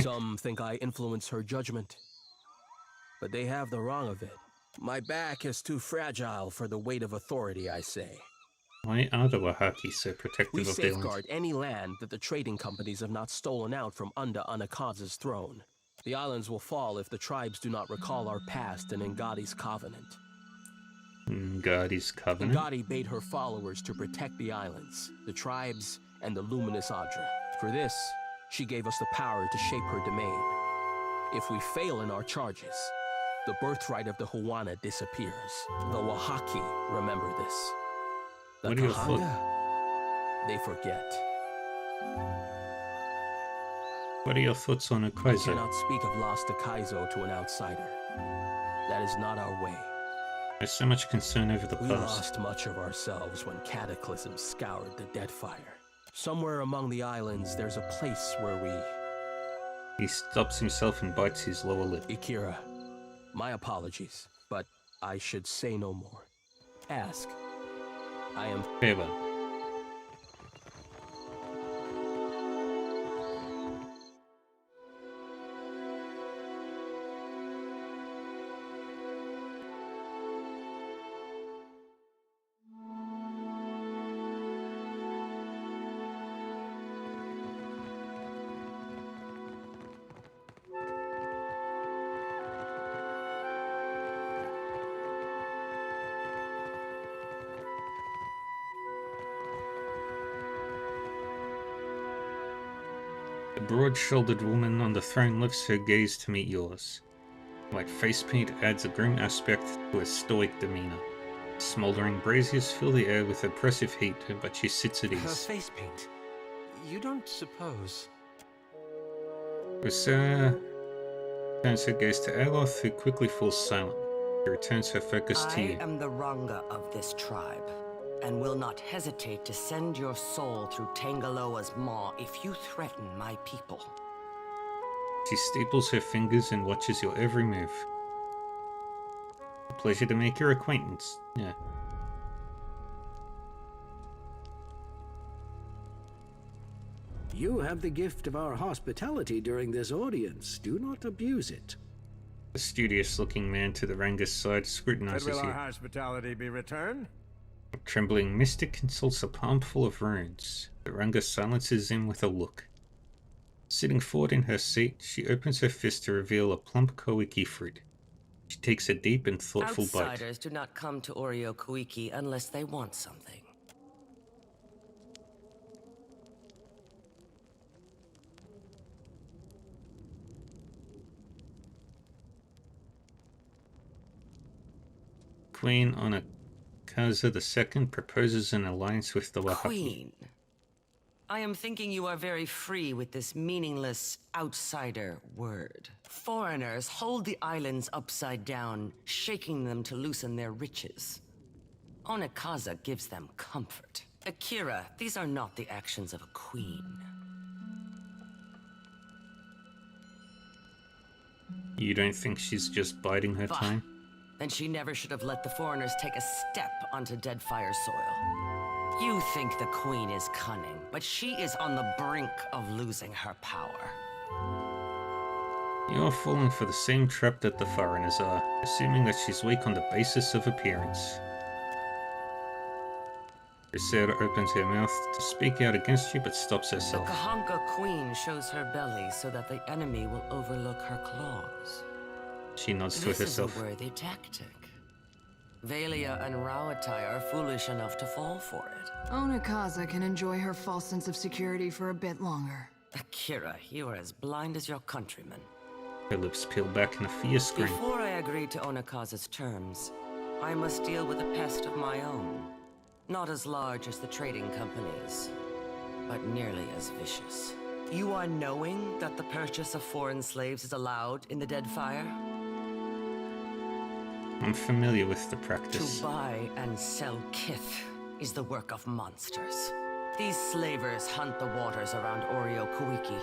Some think I influence her judgment, but they have the wrong of it. My back is too fragile for the weight of authority, I say. Why are the Wahaki so protective We of their land? safeguard any land that the trading companies have not stolen out from under Anakaza's throne. The islands will fall if the tribes do not recall our past and Ngadi's covenant. Ngadi's covenant? Ngadi bade her followers to protect the islands, the tribes, and the luminous Adra. For this, she gave us the power to shape her domain. If we fail in our charges, the birthright of the Huana disappears. The Wahaki remember this. The What are your Kahanga, they forget. What are your thoughts on I Ukaizo? cannot speak of Lost Akaizo to an outsider. That is not our way. There's so much concern over the We past. lost much of ourselves when Cataclysm scoured the Deadfire. Somewhere among the islands, there's a place where we... He stops himself and bites his lower lip. Ikira, my apologies, but I should say no more. Ask. I am... Farewell. The broad-shouldered woman on the throne lifts her gaze to meet yours. White face paint adds a grim aspect to her stoic demeanor. Smoldering braziers fill the air with oppressive heat, but she sits at Her ease. face paint. You don't suppose... Rosara turns her gaze to Aloth, who quickly falls silent. She returns her focus to you. I am the Ranga of this tribe, and will not hesitate to send your soul through Tangaloa's maw if you threaten my people. She staples her fingers and watches your every move. A pleasure to make your acquaintance. Yeah. You have the gift of our hospitality during this audience. Do not abuse it. The studious-looking man to the Ranga's side But scrutinizes will you. our hospitality be returned? A trembling mystic consults a palm full of runes. The Ranga silences him with a look. Sitting forward in her seat, she opens her fist to reveal a plump koiki fruit. She takes a deep and thoughtful bite. Outsiders do not come to Oreo Kuiki unless they want something. Queen Onakaza II proposes an alliance with the Wahaki. Queen, I am thinking you are very free with this meaningless outsider word. Foreigners hold the islands upside down, shaking them to loosen their riches. Onakaza gives them comfort. Akira, these are not the actions of a queen. You don't think she's just biding her Bah. time? Then she never should have let the foreigners take a step onto Deadfire soil. You think the queen is cunning, but she is on the brink of losing her power. You're falling for the same trap that the foreigners are, assuming that she's weak on the basis of appearance. Risera opens her mouth to speak out against you, but stops The herself. Kahanka queen shows her belly so that the enemy will overlook her claws. She nods to This herself. is a worthy tactic. Valia and Rawatai are foolish enough to fall for it. Onakaza can enjoy her false sense of security for a bit longer. Akira, you are as blind as your countrymen. Her lips peel back in a fierce grin. Before I agree to Onakaza's terms, I must deal with a pest of my own. Not as large as the trading companies, but nearly as vicious. You are knowing that the purchase of foreign slaves is allowed in the Deadfire? I'm familiar with the practice. To buy and sell kith is the work of monsters. These slavers hunt the waters around Oreo Kuiki.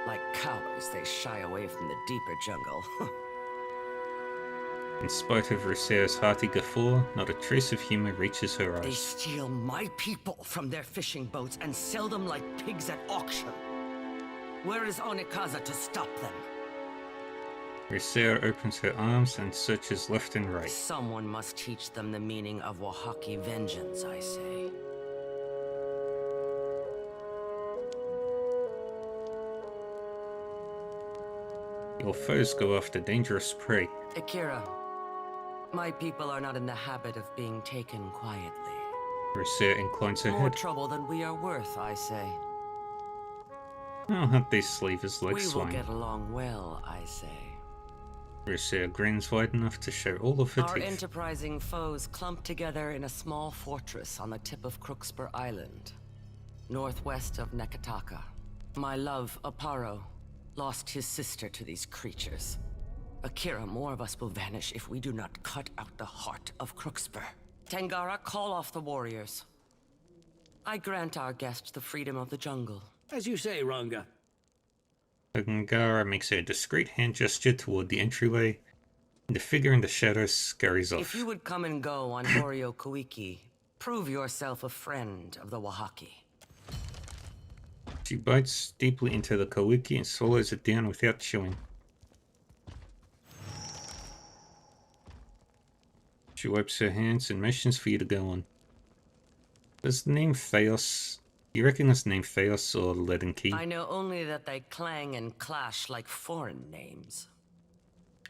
Like cowards, they shy away from the deeper jungle. In spite of Ruseo's hearty guffaw, not a trace of humor reaches her They eyes. steal my people from their fishing boats and sell them like pigs at auction. Where is Onikaza to stop them? Ruseo opens her arms and searches left and right. Someone must teach them the meaning of Wahaki vengeance, I say. Your foes go after dangerous prey. Akira, my people are not in the habit of being taken quietly. Ruseo inclines her More head. trouble than we are worth, I say. I'll hunt these slavers like We will swine. get along well, I say. Ruseo grins wide enough to show all of her Our teeth. enterprising foes clump together in a small fortress on the tip of Crookspur Island, northwest of Nekataka. My love, Aparo, lost his sister to these creatures. Akira, more of us will vanish if we do not cut out the heart of Crookspur. Tangara, call off the warriors. I grant our guest the freedom of the jungle. As you say, Ranga. Tangara makes a discreet hand gesture toward the entryway, and the figure in the shadows scurries off. If you would come and go on Oreo Kuiki, prove yourself a friend of the Wahaki. She bites deeply into the kawiki and swallows it down without chewing. She wipes her hands and motions for you to go on. Does the name Theos... You recognize the name Theos or Leaden Key? I know only that they clang and clash like foreign names.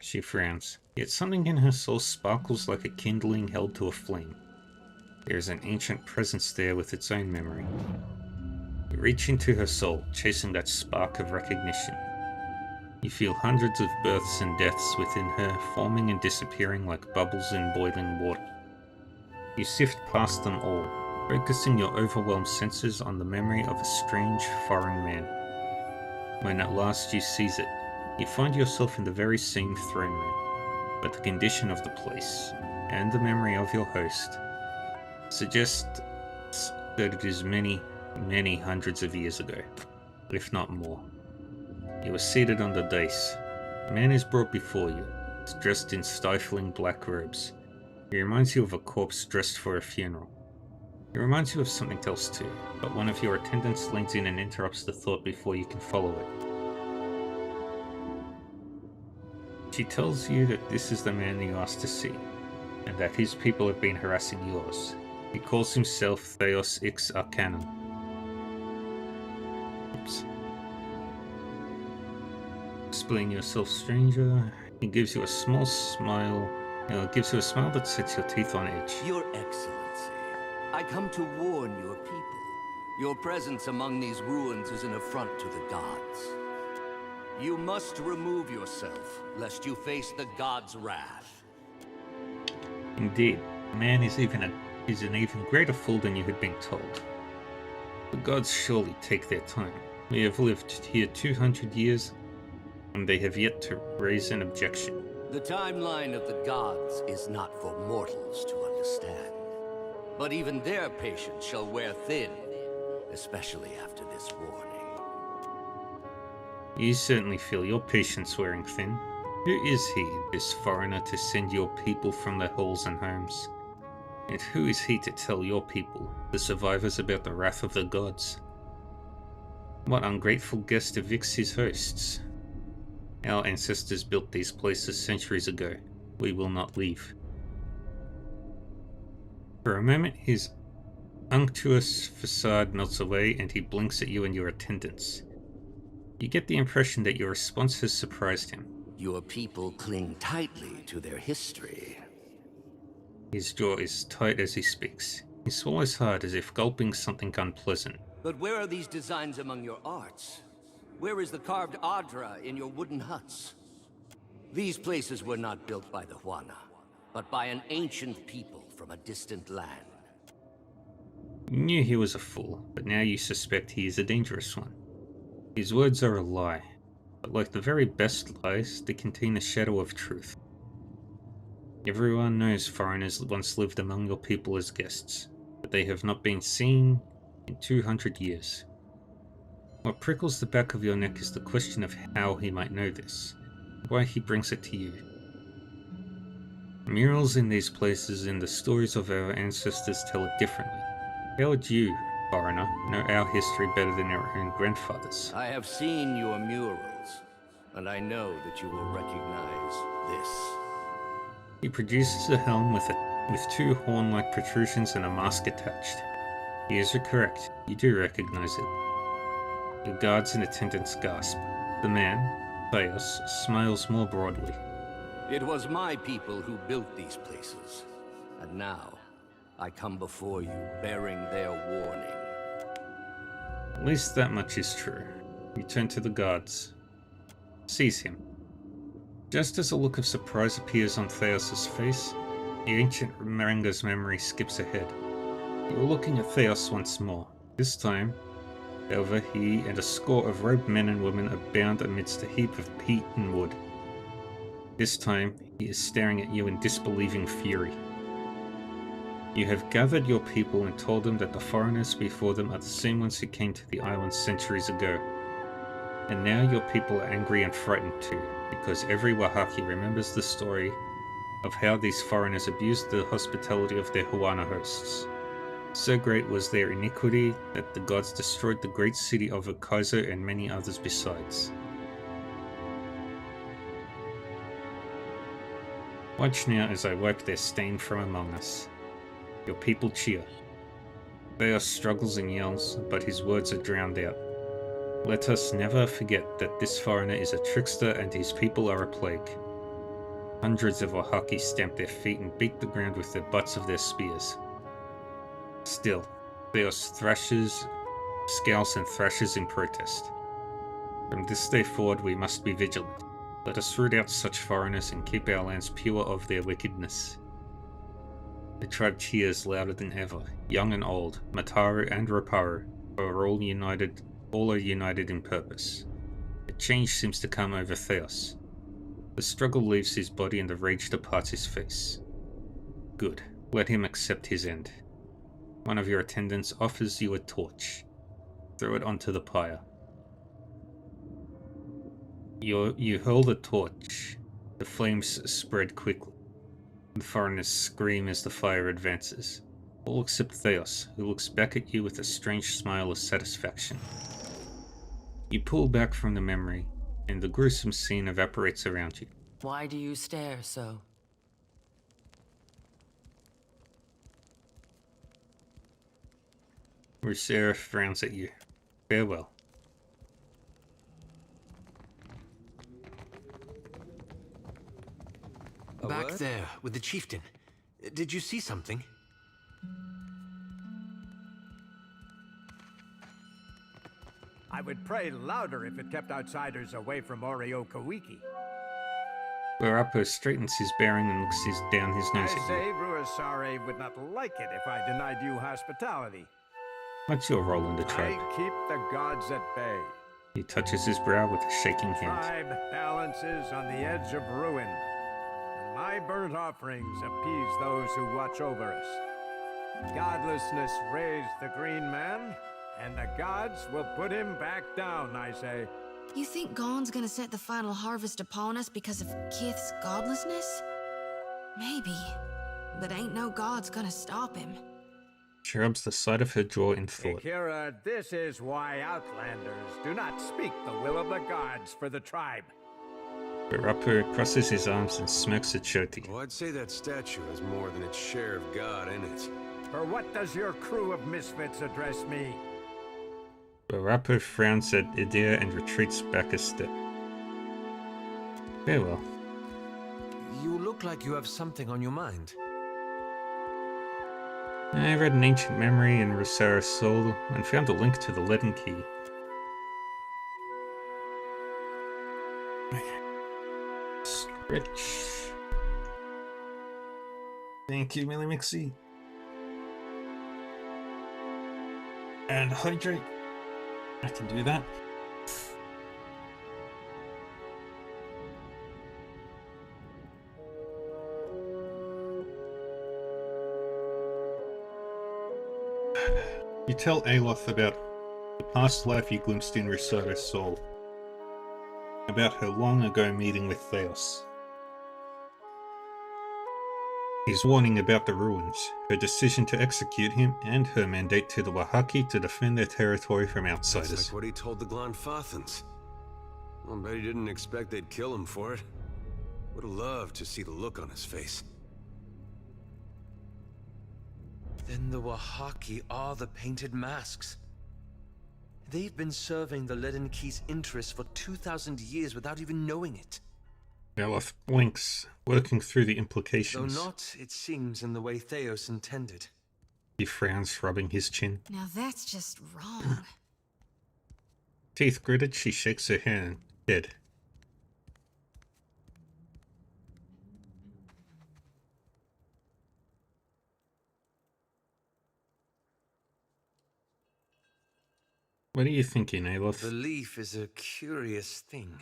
She frowns, yet something in her soul sparkles like a kindling held to a flame. There is an ancient presence there with its own memory. You reach into her soul, chasing that spark of recognition. You feel hundreds of births and deaths within her, forming and disappearing like bubbles in boiling water. You sift past them all, focusing your overwhelmed senses on the memory of a strange, foreign man. When at last you seize it, you find yourself in the very same throne room, but the condition of the place, and the memory of your host, suggests that it is many, many hundreds of years ago, if not more. You are seated on the dais. A man is brought before you. He's dressed in stifling black robes. He reminds you of a corpse dressed for a funeral. He reminds you of something else too, but one of your attendants leans in and interrupts the thought before you can follow it. She tells you that this is the man you asked to see, and that his people have been harassing yours. He calls himself Theos Ix Arcanum. Oops. Explain yourself, stranger. He gives you a small smile. Gives you a smile that sets your teeth on edge. Your Excellency, I come to warn your people. Your presence among these ruins is an affront to the gods. You must remove yourself, lest you face the gods' wrath. Indeed, man is an even greater fool than you had been told. The gods surely take their time. We have lived here 200 years, and they have yet to raise an objection. The timeline of the gods is not for mortals to understand. But even their patience shall wear thin, especially after this warning. You certainly feel your patience wearing thin. Who is he, this foreigner, to send your people from their halls and homes? And who is he to tell your people, the survivors, about the wrath of the gods? What ungrateful guest evicts his hosts? Our ancestors built these places centuries ago. We will not leave. For a moment, his unctuous facade melts away and he blinks at you and your attendants. You get the impression that your response has surprised him. Your people cling tightly to their history. His jaw is tight as he speaks. He swallows hard as if gulping something unpleasant. But where are these designs among your arts? Where is the carved Adra in your wooden huts? These places were not built by the Huana, but by an ancient people from a distant land. You knew he was a fool, but now you suspect he is a dangerous one. His words are a lie, but like the very best lies, they contain a shadow of truth. Everyone knows foreigners once lived among your people as guests, but they have not been seen in 200 years. What prickles the back of your neck is the question of how he might know this, why he brings it to you. Murals in these places and the stories of our ancestors tell it differently. How would you, foreigner, know our history better than our own grandfathers? I have seen your murals, and I know that you will recognize this. He produces a helm with two horn-like protrusions and a mask attached. He is correct. You do recognize it. The guards in attendance gasp. The man, Theos, smiles more broadly. It was my people who built these places, and now I come before you bearing their warning. At least that much is true. You turn to the guards. Seize him. Just as a look of surprise appears on Theos' face, the ancient Marenga's memory skips ahead. You are looking at Theos once more. This time, however, he and a score of robed men and women are bound amidst a heap of peat and wood. This time, he is staring at you in disbelieving fury. You have gathered your people and told them that the foreigners before them are the same ones who came to the island centuries ago. And now your people are angry and frightened too, because every Wahaki remembers the story of how these foreigners abused the hospitality of their Huana hosts. So great was their iniquity that the gods destroyed the great city of Okaizo and many others besides. Watch now as I wipe their stain from among us. Your people cheer. Theos struggles and yells, but his words are drowned out. Let us never forget that this foreigner is a trickster and his people are a plague. Hundreds of Wahaki stamp their feet and beat the ground with the butts of their spears. Still, Theos scowls and thrashes in protest. From this day forward we must be vigilant. Let us root out such foreigners and keep our lands pure of their wickedness. The tribe cheers louder than ever. Young and old, Mataru and Roparu are all united in purpose. A change seems to come over Theos. The struggle leaves his body and the rage departs his face. Good. Let him accept his end. One of your attendants offers you a torch. Throw it onto the pyre. You hurl the torch. The flames spread quickly. The foreigners scream as the fire advances. All except Theos, who looks back at you with a strange smile of satisfaction. You pull back from the memory, and the gruesome scene evaporates around you. Why do you stare so? Rusera frowns at you. Farewell. Back there, with the chieftain. Did you see something? I would pray louder if it kept outsiders away from Oreo-Kawiki. Warapo straightens his bearing and looks down his nose I at say you. Ruasare would not like it if I denied you hospitality. What's your role in the tribe? I keep the gods at bay. He touches his brow with a shaking hand. Tribe balances on the edge of ruin. And my burnt offerings appease those who watch over us. Godlessness raised the green man, and the gods will put him back down, I say. You think Gon's gonna set the final harvest upon us because of Kith's godlessness? Maybe. But ain't no god's gonna stop him. She rubs the side of her jaw in thought. Akira, this is why Outlanders do not speak the will of the gods for the tribe. Warapo crosses his arms and smirks at Shoti. Oh, I'd say that statue has more than its share of God in it. For what does your crew of misfits address me? Warapo frowns at Idea and retreats back a step. Farewell. You look like you have something on your mind. I read an ancient memory in Rusara's soul and found a link to the leaden key. Stretch. Thank you, Millie Mixie. And hydrate. I can do that. You tell Aloth about the past life you glimpsed in Risato's soul. About her long ago meeting with Theos. His warning about the ruins, her decision to execute him, and her mandate to the Wahaki to defend their territory from outsiders. That's like what he told the Glanfathans. I'll bet he didn't expect they'd kill him for it. Would have loved to see the look on his face. Then the Wahaki are the painted masks. They've been serving the Leaden Key's interests for 2,000 years without even knowing it. Aloth blinks, working through the implications. Though not, it seems, in the way Theos intended. He frowns, rubbing his chin. Now that's just wrong. Teeth gritted, she shakes her head. What are you thinking, Aloth? Belief is a curious thing.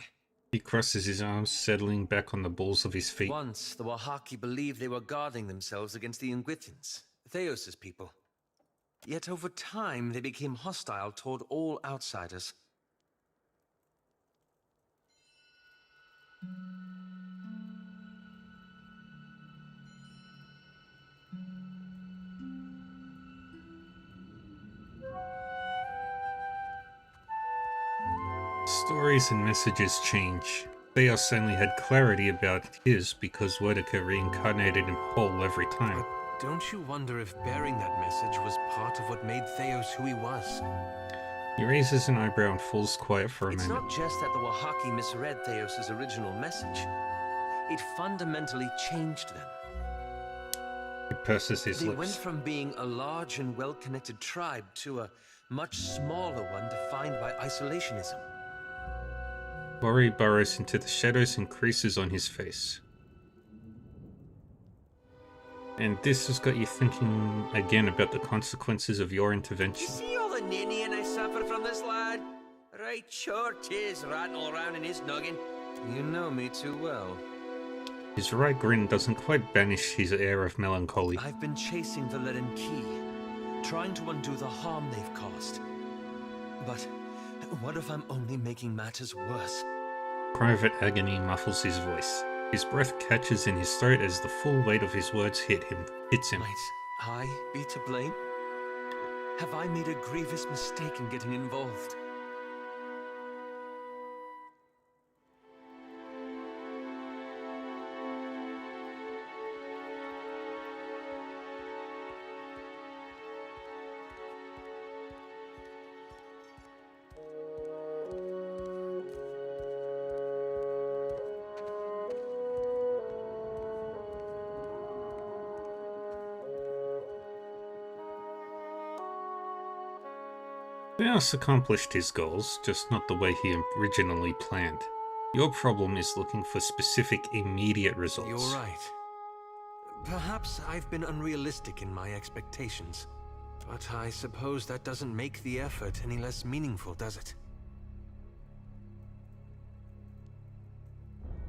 He crosses his arms, settling back on the balls of his feet. Once, the Wahaki believed they were guarding themselves against the Ingwithans, Theos' people. Yet over time, they became hostile toward all outsiders. Stories and messages change. Theos only had clarity about his because Werdica reincarnated him whole every time. Don't you wonder if bearing that message was part of what made Theos who he was? He raises an eyebrow and falls quiet for a It's moment. not just that the Wahaki misread Theos' original message. It fundamentally changed them. He purses his They lips. went from being a large and well-connected tribe to a much smaller one defined by isolationism. Worry burrows into the shadows and creases on his face. And this has got you thinking again about the consequences of your intervention. See all the ninnying I suffer from this lad? Right sure 'tis ratting around in his noggin. You know me too well. His right grin doesn't quite banish his air of melancholy. I've been chasing the Leaden Key, trying to undo the harm they've caused. But what if I'm only making matters worse? Private agony muffles his voice. His breath catches in his throat as the full weight of his words hits him. Might I be to blame? Have I made a grievous mistake in getting involved? Theos accomplished his goals, just not the way he originally planned. Your problem is looking for specific, immediate results. You're right. Perhaps I've been unrealistic in my expectations. But I suppose that doesn't make the effort any less meaningful, does it?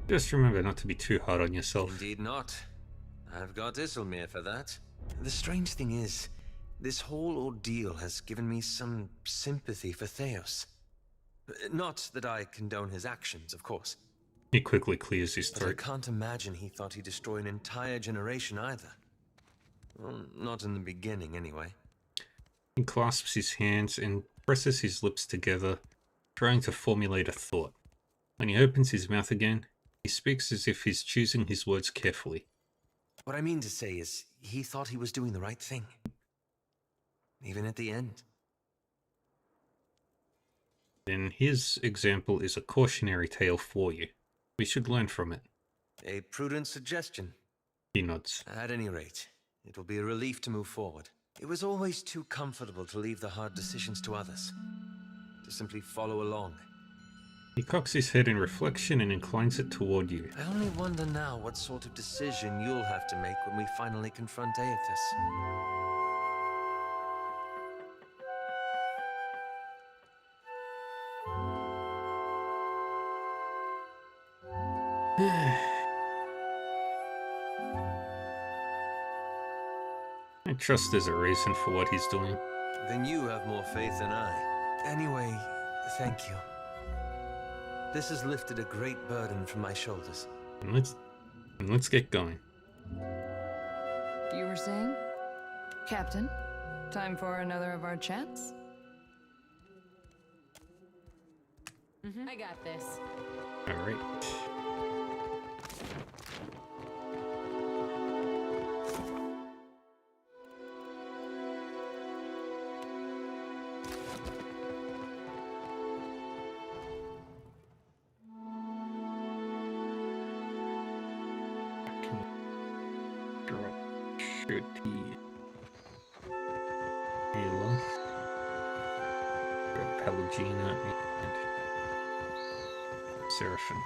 Just remember not to be too hard on yourself. Indeed not. I've got Isilmir for that. The strange thing is, this whole ordeal has given me some sympathy for Theos. Not that I condone his actions, of course. He quickly clears his But I throat. can't imagine he thought he'd destroy an entire generation either. Well, not in the beginning, anyway. He clasps his hands and presses his lips together, trying to formulate a thought. When he opens his mouth again, he speaks as if he's choosing his words carefully. What I mean to say is, he thought he was doing the right thing. Even at the end. Then his example is a cautionary tale for you. We should learn from it. A prudent suggestion. He nods. At any rate, it will be a relief to move forward. It was always too comfortable to leave the hard decisions to others. To simply follow along. He cocks his head in reflection and inclines it toward you. I only wonder now what sort of decision you'll have to make when we finally confront Aethys. I trust there's a reason for what he's doing. Then you have more faith than I. Anyway, thank you. This has lifted a great burden from my shoulders. Let's get going. You were saying? Captain, time for another of our chats? I got this. All right. Ayla, Pelagina, and Seraphim.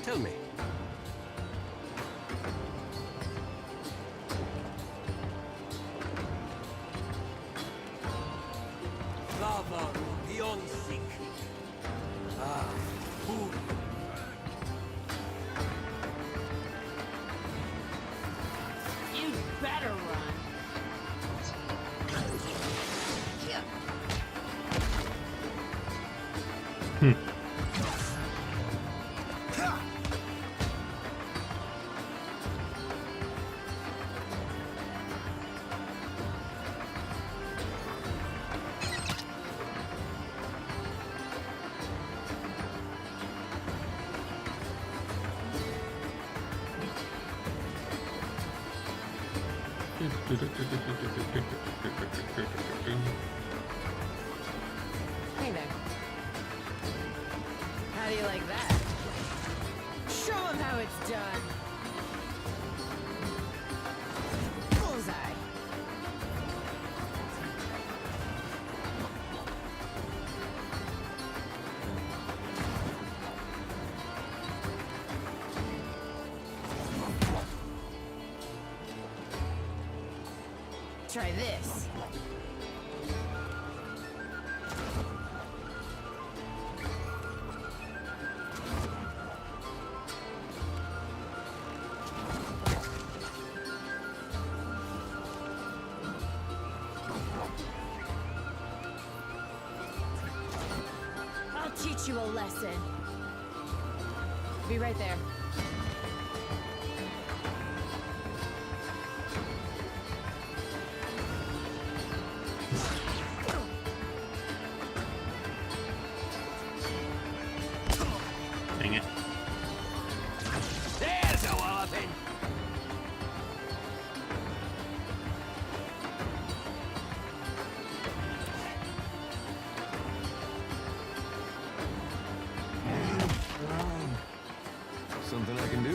Tell me. Lava beyond sink. Ah, food. You'd better run. Hey there. How do you like that? Show them how it's done. Bullseye. Try this. I'll teach you a lesson. Be right there.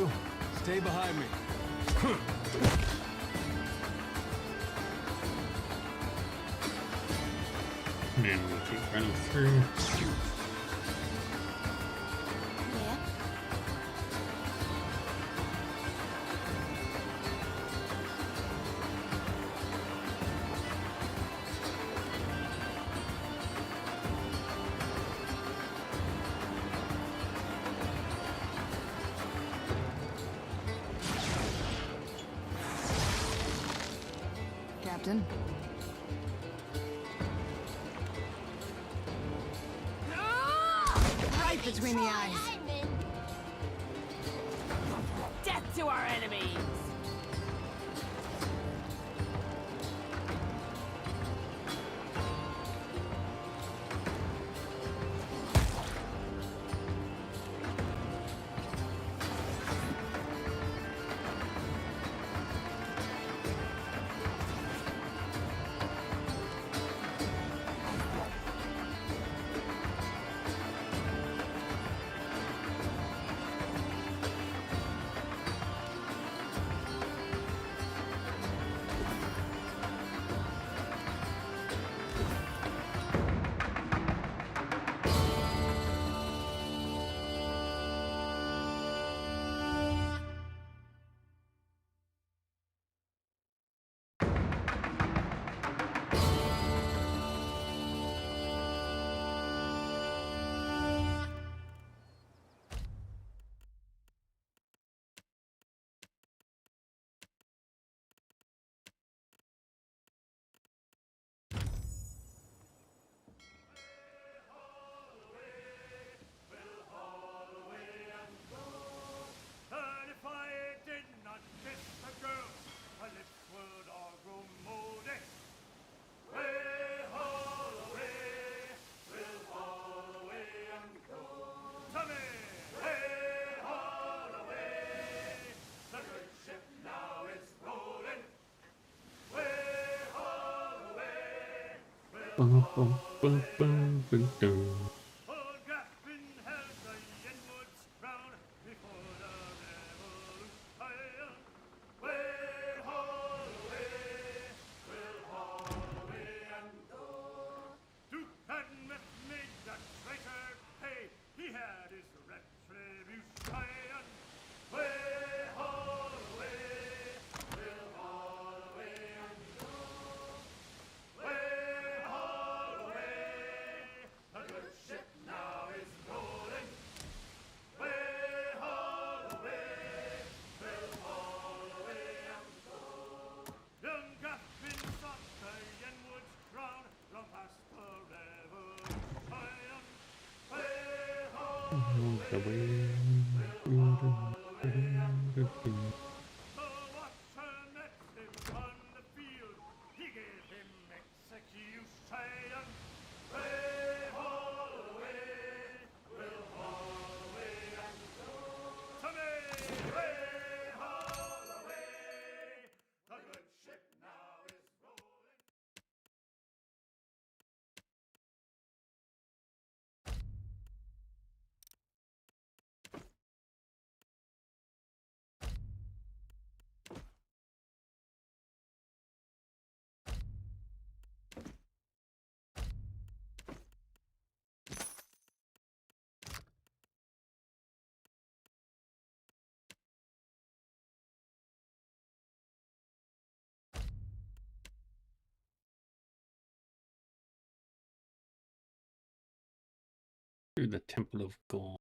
you. Stay behind me. And we keep running through. Yeah. Captain? Right between the eyes. Death to our enemies! Bum, bum, bum, bum, bum, dum. Through the Temple of God.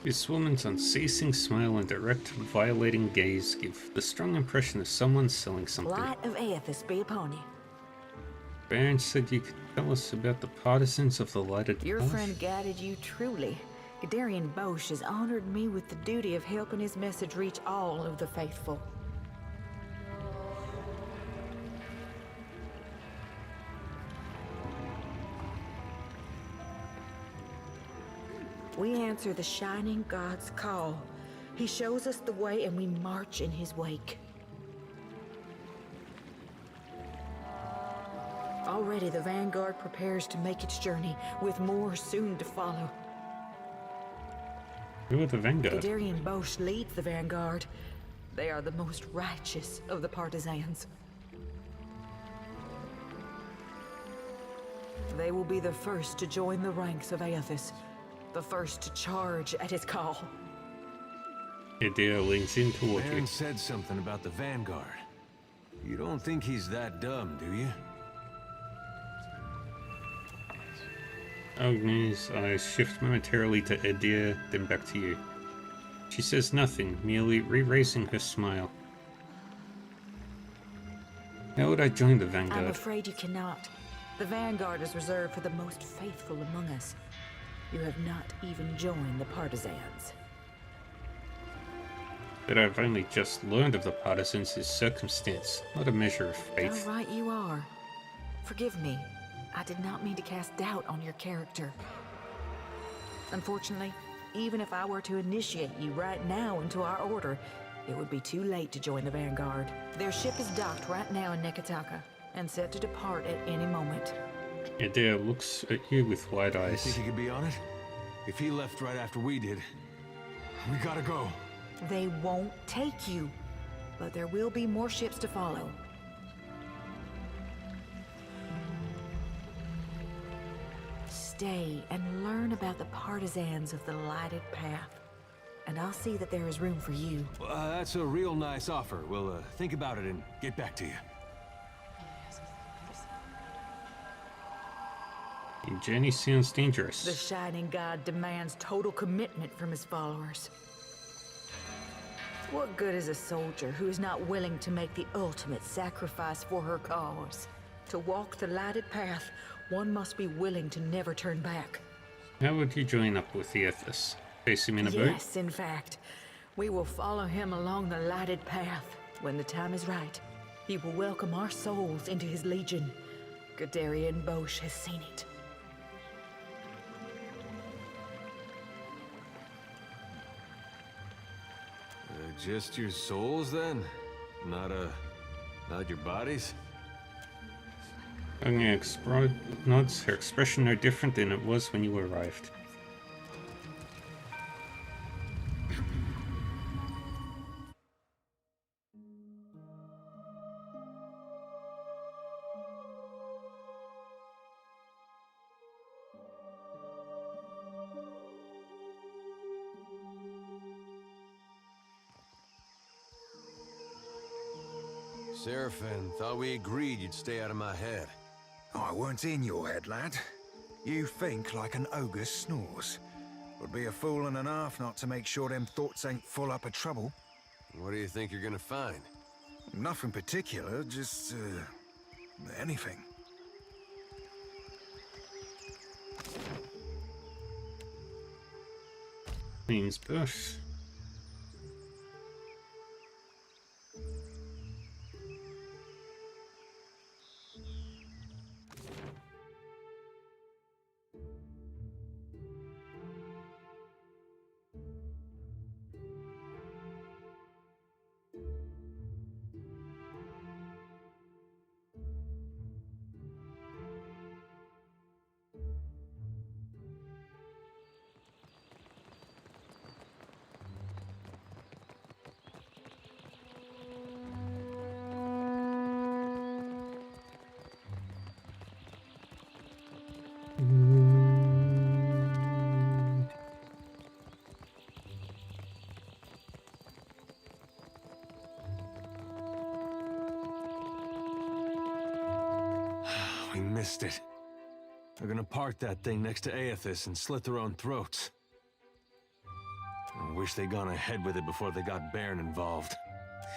This woman's unceasing smile and direct, violating gaze give the strong impression of someone selling something. Light of Aethys be upon you. Baron said you could tell us about the partisans of the lighted Your path. friend guided you truly. Gadarian Bosch has honored me with the duty of helping his message reach all of the faithful. We answer the Shining God's call. He shows us the way and we march in his wake. Already the Vanguard prepares to make its journey, with more soon to follow. Who are the Vanguard? Gadarian Bosch leads the Vanguard. They are the most righteous of the partisans. They will be the first to join the ranks of Aethys, the first to charge at his call. Idea leans in toward you. Baron said something about the Vanguard. You don't think he's that dumb, do you? Agni's eyes shift momentarily to Edir, then back to you. She says nothing, merely re-raising her smile. How would I join the Vanguard? I'm afraid you cannot. The Vanguard is reserved for the most faithful among us. You have not even joined the partisans. That I've only just learned of the partisans is circumstance, not a measure of faith. All right, you are. Forgive me. I did not mean to cast doubt on your character. Unfortunately, even if I were to initiate you right now into our order, it would be too late to join the Vanguard. Their ship is docked right now in Nekataka, and set to depart at any moment. Edir looks at you with wide You eyes. think he could be on it? If he left right after we did, we gotta go. They won't take you, but there will be more ships to follow. Stay and learn about the partisans of the lighted path, and I'll see that there is room for you. That's a real nice offer. We'll think about it and get back to you. Your journey sounds dangerous. The Shining God demands total commitment from his followers. What good is a soldier who is not willing to make the ultimate sacrifice for her cause? To walk the lighted path, one must be willing to never turn back. How would you join up with the Aethys? Face him in a boat? Yes, in fact. We will follow him along the lighted path. When the time is right, he will welcome our souls into his legion. Gadarian Bosch has seen it. Just your souls, then? Not your bodies? Agni nods, her expression no different than it was when you arrived. Seraphim, thought we agreed you'd stay out of my head. I weren't in your head, lad. You think like an ogre snores. Would be a fool and a half not to make sure them thoughts ain't full up of trouble. What do you think you're gonna find? Nothing particular, just, anything. Means Bush. We missed it. They're gonna park that thing next to Aethys and slit their own throats. I wish they'd gone ahead with it before they got Baron involved.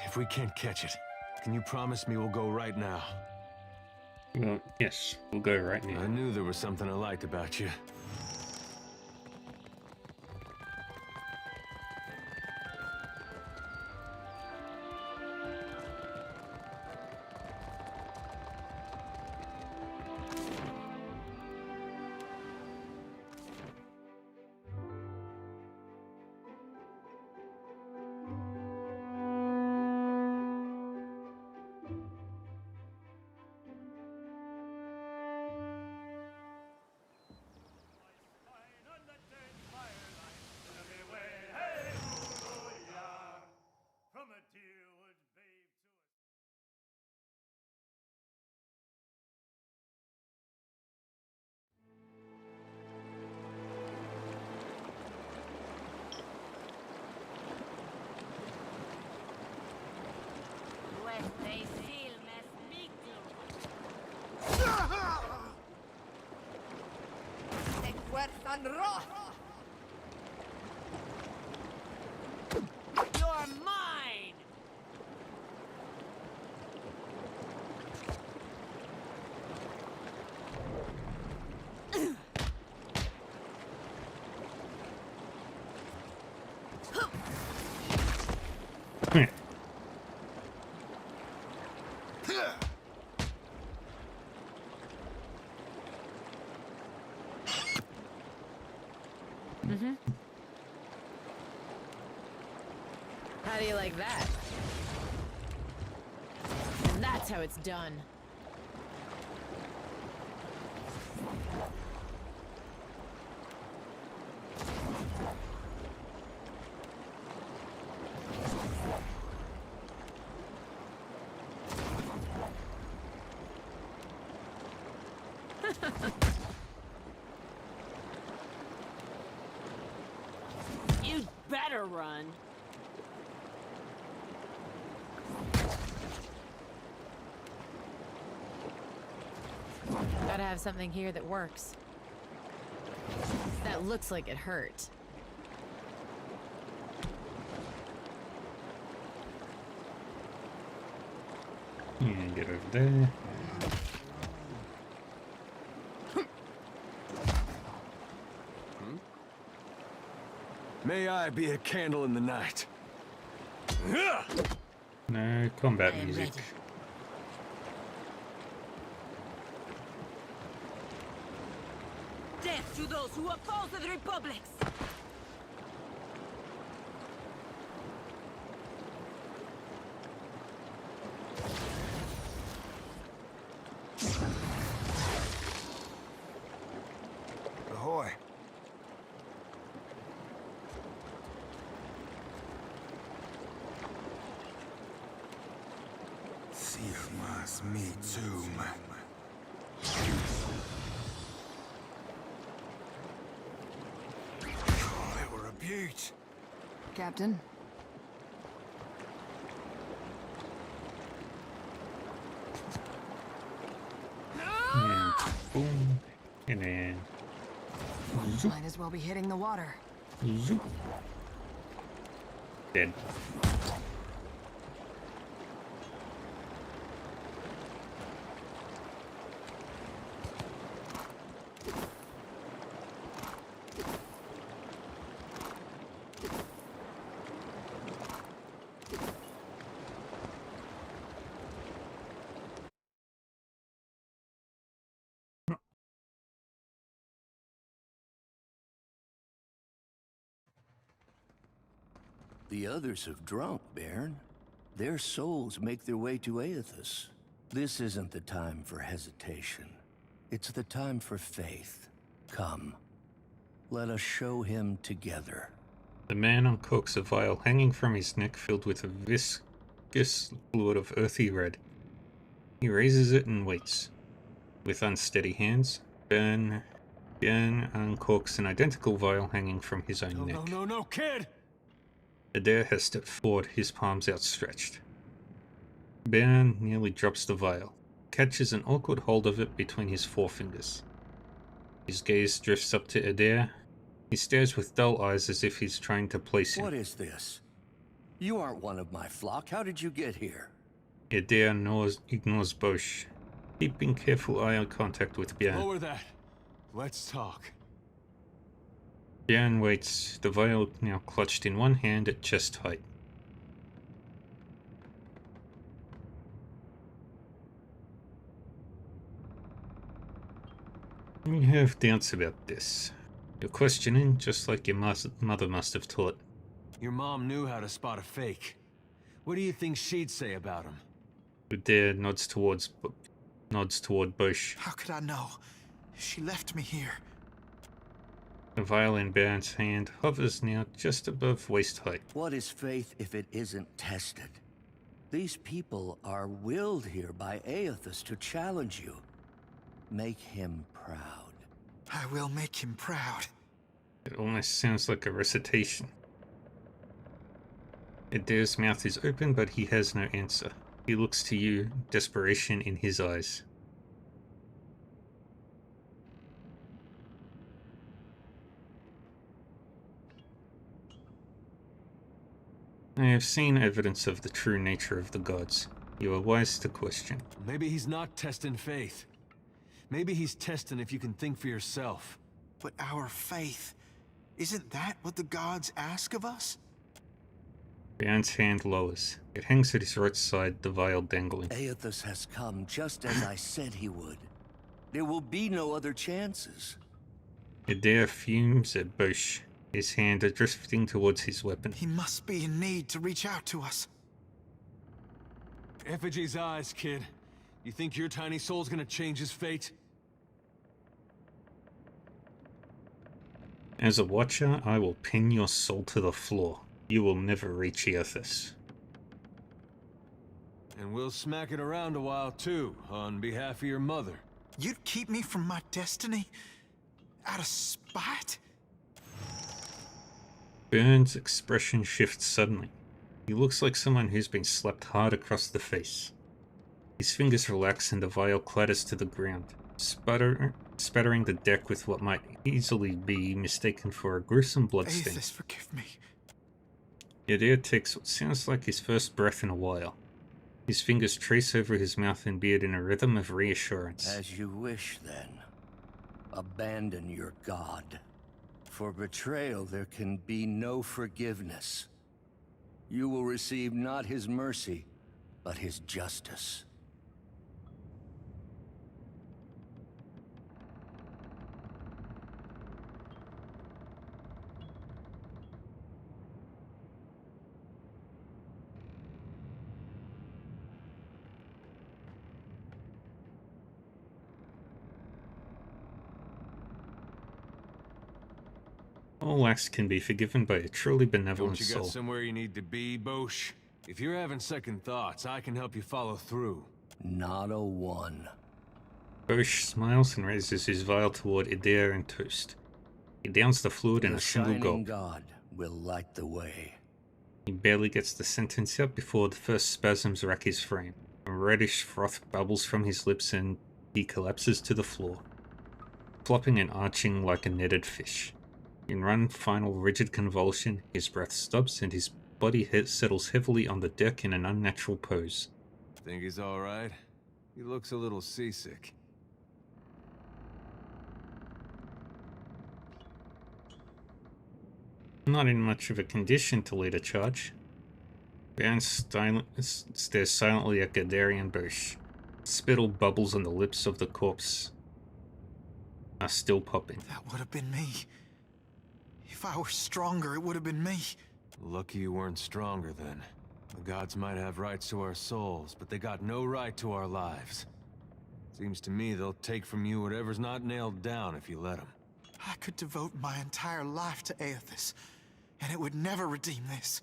If we can't catch it, can you promise me we'll go right now? Well, yes, we'll go right now. I knew there was something I liked about you. You're mine! Mm-hmm. How do you like that? And that's how it's done. You'd better run. Gotta have something here that works. That looks like it hurt. Yeah, get over there. May I be a candle in the night. No combat music. Death to those who oppose the Republics! Ahoy. Siamas me too, man. Oh, they were a beaut. Captain? And boom. And then zoop, Might as well be hitting the water. zoop. Dead. The others have drunk, Baron. Their souls make their way to Aethys. This isn't the time for hesitation. It's the time for faith. Come. Let us show him together. The man uncorks a vial hanging from his neck filled with a viscous fluid of earthy red. He raises it and waits. With unsteady hands, Bern uncorks an identical vial hanging from his own neck. No, kid! Adair has stepped forward, his palms outstretched. Bern nearly drops the vial, catches an awkward hold of it between his forefingers. His gaze drifts up to Adair, He stares with dull eyes as if he's trying to place him. What is this? You aren't one of my flock. How did you get here? Adair ignores Bosch, keeping careful eye contact with Bjorn. Lower that. Let's talk. Bjorn waits, the vial now clutched in one hand at chest height. You have doubts about this. You're questioning, just like your mother must have taught. Your mom knew how to spot a fake. What do you think she'd say about him? Adair nods toward Bosch. How could I know? She left me here. The vial in Bjorn's hand hovers now just above waist height. What is faith if it isn't tested? These people are willed here by Aethys to challenge you. Make him proud. I will make him proud. It almost sounds like a recitation. Adair's mouth is open, but he has no answer. He looks to you, desperation in his eyes. I have seen evidence of the true nature of the gods. You are wise to question. Maybe he's not testing faith. Maybe he's testing if you can think for yourself. But our faith, isn't that what the gods ask of us? Bjorn's hand lowers. It hangs at his right side, the vial dangling. Aethys has come just as I said he would. There will be no other chances. Adair fumes at Bosch, his hand drifting towards his weapon. He must be in need to reach out to us. Effigy's eyes, kid. You think your tiny soul's gonna change his fate? As a watcher, I will pin your soul to the floor. You will never reach Aethys. And we'll smack it around a while too, on behalf of your mother. You'd keep me from my destiny? Out of spite? Bjorn's expression shifts suddenly. He looks like someone who's been slapped hard across the face. His fingers relax and the vial clatters to the ground, spattering the deck with what might easily be mistaken for a gruesome bloodstain. Aethys, forgive me. Adair takes what sounds like his first breath in a while. His fingers trace over his mouth and beard in a rhythm of reassurance. As you wish, then. Abandon your god. For betrayal there can be no forgiveness. You will receive not his mercy, but his justice. All acts can be forgiven by a truly benevolent Don't you soul. got somewhere you need to be, Bosch? If you're having second thoughts, I can help you follow through. Not a one. Bosch smiles and raises his vial toward Adair and Toast. He downs the fluid in a single gulp. God will light the way. He barely gets the sentence out before the first spasms rack his frame. A reddish froth bubbles from his lips and he collapses to the floor, flopping and arching like a netted fish. In one final rigid convulsion, his breath stops and his body settles heavily on the deck in an unnatural pose. Think he's alright? He looks a little seasick. Not in much of a condition to lead a charge. Bjorn stares silently at Gadarian Bosch. Spittle bubbles on the lips of the corpse are still popping. That would have been me. If I were stronger, it would have been me. Lucky you weren't stronger then. The gods might have rights to our souls, but they got no right to our lives. Seems to me they'll take from you whatever's not nailed down if you let them. I could devote my entire life to Aethys, and it would never redeem this.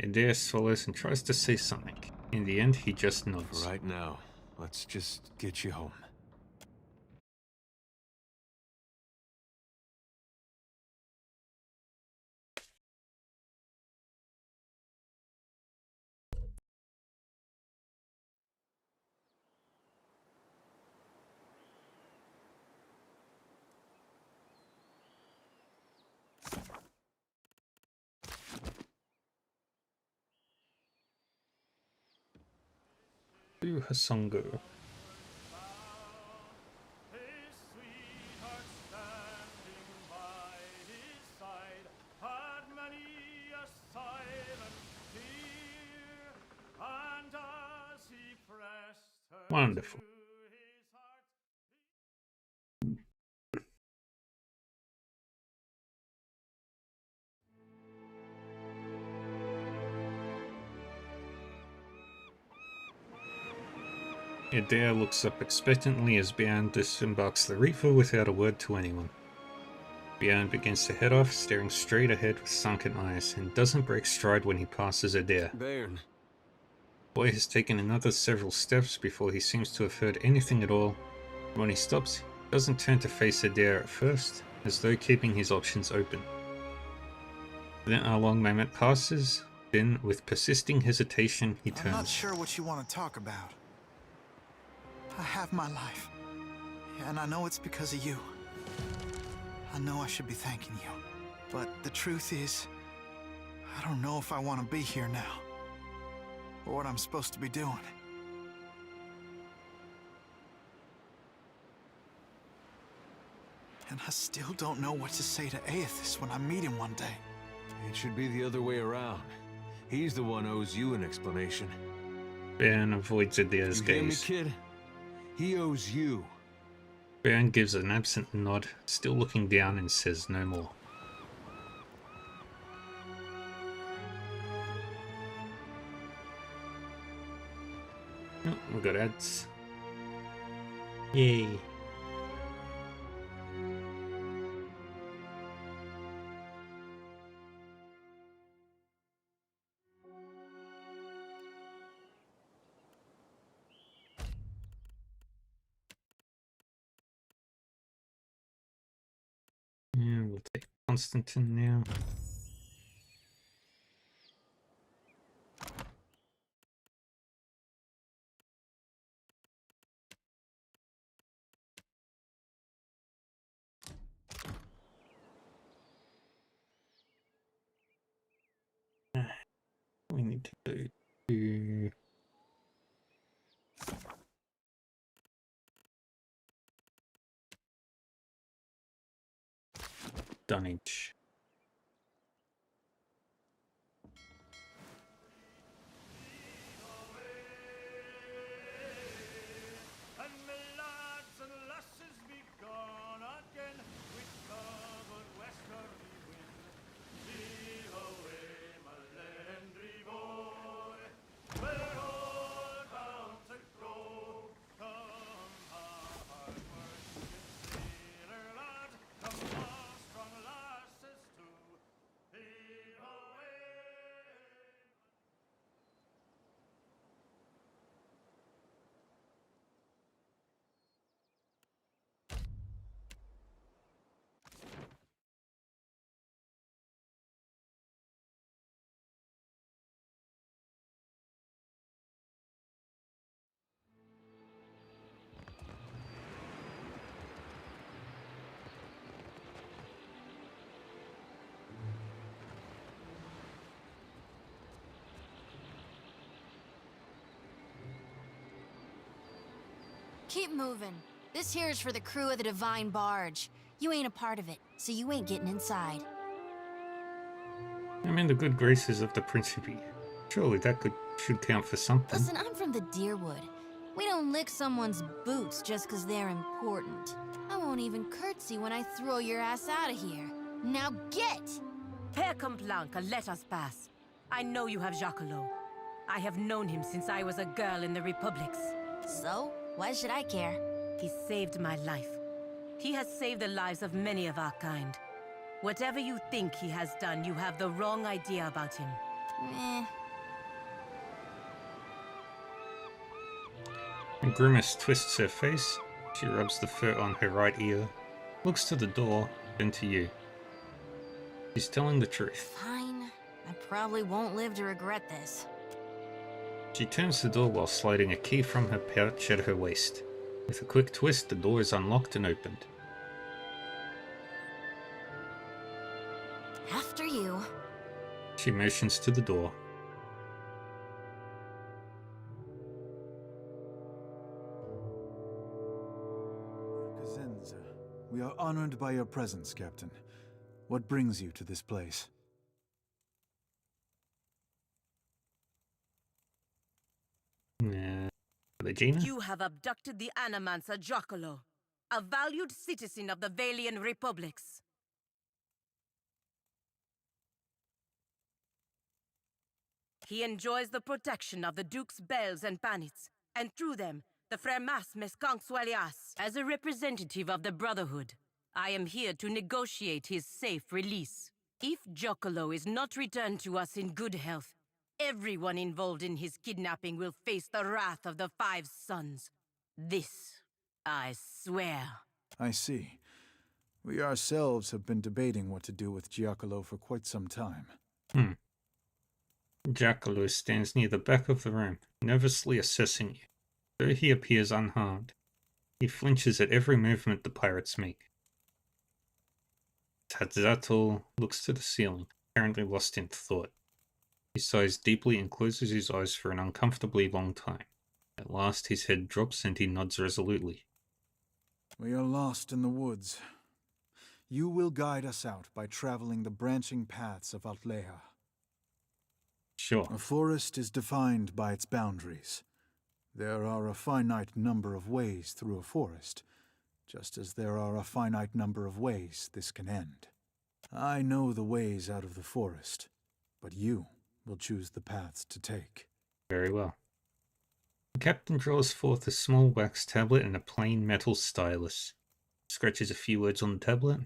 Adair swallows and tries to say something. In the end, he just nods. For right now, let's just get you home. to Hasongo. Wonderful. Adair looks up expectantly as Bjorn disembarks the Reaper without a word to anyone. Bjorn begins to head off, staring straight ahead with sunken eyes, and doesn't break stride when he passes Adair. Bairn. The boy has taken another several steps before he seems to have heard anything at all. And when he stops, he doesn't turn to face Adair at first, as though keeping his options open. Then a long moment passes, then with persisting hesitation he turns. I'm not sure what you want to talk about. I have my life, and I know it's because of you. I know I should be thanking you, but the truth is, I don't know if I want to be here now, or what I'm supposed to be doing. And I still don't know what to say to Aethys when I meet him one day. It should be the other way around. He's the one who owes you an explanation. Bjorn avoids Adair's You hear me, gaze. kid? He owes you. Bjorn gives an absent nod, still looking down, and says no more. Oh, we got ads. Yay. Yeah, we'll take Constantine now. We need to go to Dunwich. Keep moving. This here is for the crew of the Divine Barge. You ain't a part of it, so you ain't getting inside. I'm in the good graces of the Principe. Surely that should count for something. Listen, I'm from the Deerwood. We don't lick someone's boots just 'cause they're important. I won't even curtsy when I throw your ass out of here. Now get! Père Complanca, let us pass. I know you have Jacquelot. I have known him since I was a girl in the Republics. So? Why should I care? He saved my life. He has saved the lives of many of our kind. Whatever you think he has done, you have the wrong idea about him. And Grimace twists her face. She rubs the fur on her right ear, looks to the door, then to you. She's telling the truth. Fine. I probably won't live to regret this. She turns the door while sliding a key from her pouch at her waist. With a quick twist, the door is unlocked and opened. After you. She motions to the door. Zenza, we are honored by your presence, Captain. What brings you to this place? Regina? You have abducted the Animancer Giacomo, a valued citizen of the Valian Republics. He enjoys the protection of the Duke's bells and bannets, and through them, the Fremas Mesconsuelias. As a representative of the Brotherhood, I am here to negotiate his safe release. If Giacomo is not returned to us in good health, everyone involved in his kidnapping will face the wrath of the Five Sons. This, I swear. I see. We ourselves have been debating what to do with Giacomo for quite some time. Giacomo stands near the back of the room, nervously assessing you. Though he appears unharmed, he flinches at every movement the pirates make. Tadzatl looks to the ceiling, apparently lost in thought. He sighs deeply and closes his eyes for an uncomfortably long time. At last his head drops and he nods resolutely. We are lost in the woods. You will guide us out by traveling the branching paths of Altleha. Sure. A forest is defined by its boundaries. There are a finite number of ways through a forest, just as there are a finite number of ways this can end. I know the ways out of the forest, but you will choose the paths to take. Very well. The captain draws forth a small wax tablet and a plain metal stylus, scratches a few words on the tablet,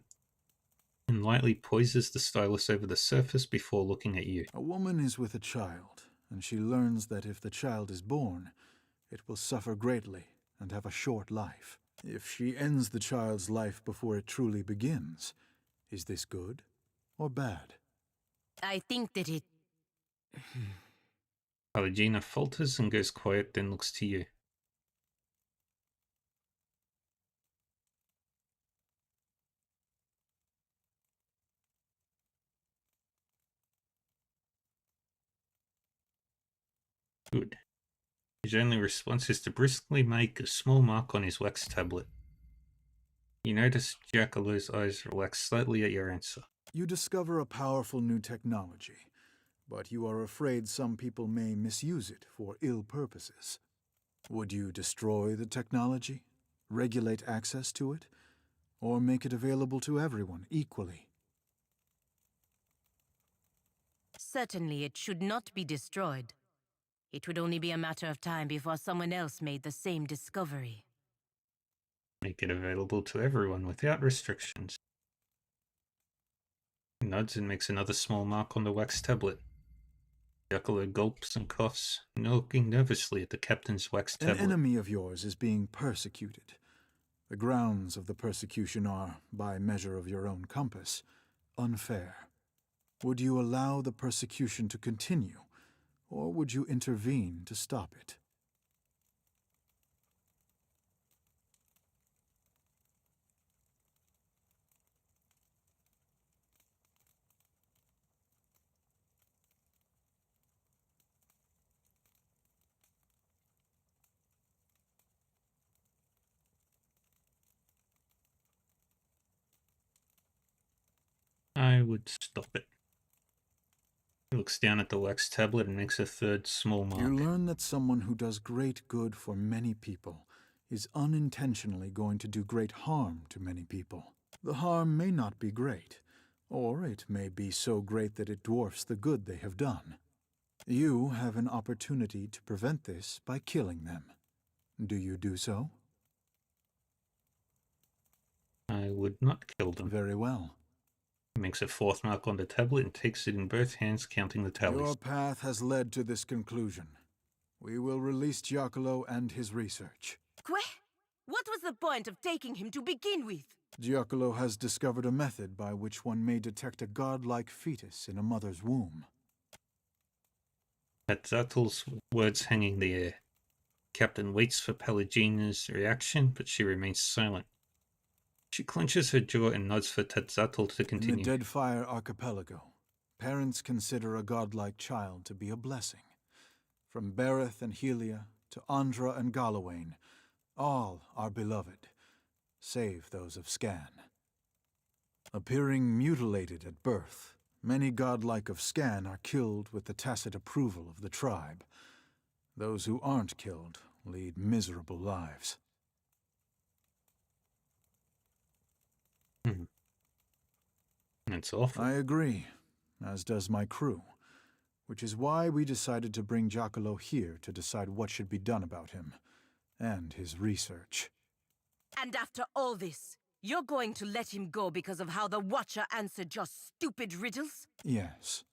and lightly poises the stylus over the surface before looking at you. A woman is with a child, and she learns that if the child is born, it will suffer greatly and have a short life. If she ends the child's life before it truly begins, is this good or bad? I think that it... Regina falters and goes quiet, then looks to you. Good. His only response is to briskly make a small mark on his wax tablet. You notice Giacomo's eyes relax slightly at your answer. You discover a powerful new technology, but you are afraid some people may misuse it for ill purposes. Would you destroy the technology, regulate access to it, or make it available to everyone equally? Certainly it should not be destroyed. It would only be a matter of time before someone else made the same discovery. Make it available to everyone without restrictions. He nods and makes another small mark on the wax tablet. Giacomo gulps and coughs, looking nervously at the captain's wax tablet. An enemy of yours is being persecuted. The grounds of the persecution are, by measure of your own compass, unfair. Would you allow the persecution to continue, or would you intervene to stop it? I would stop it. He looks down at the wax tablet and makes a third small mark. You learn that someone who does great good for many people is unintentionally going to do great harm to many people. The harm may not be great, or it may be so great that it dwarfs the good they have done. You have an opportunity to prevent this by killing them. Do you do so? I would not kill them. Very well. He makes a fourth mark on the tablet and takes it in both hands, counting the tallies. Your path has led to this conclusion. We will release Giacomo and his research. What was the point of taking him to begin with? Giacomo has discovered a method by which one may detect a godlike fetus in a mother's womb. Zattl's words hanging in the air. Captain waits for Pelagina's reaction, but she remains silent. She clenches her jaw and nods for Tetzatl to continue. In the Deadfire archipelago, parents consider a godlike child to be a blessing. From Bereth and Helia to Andra and Galawain, all are beloved, save those of Scan. Appearing mutilated at birth, many godlike of Scan are killed with the tacit approval of the tribe. Those who aren't killed lead miserable lives. That's awful. I agree, as does my crew, which is why we decided to bring Giacomo here to decide what should be done about him, and his research. And after all this, you're going to let him go because of how the Watcher answered your stupid riddles? Yes.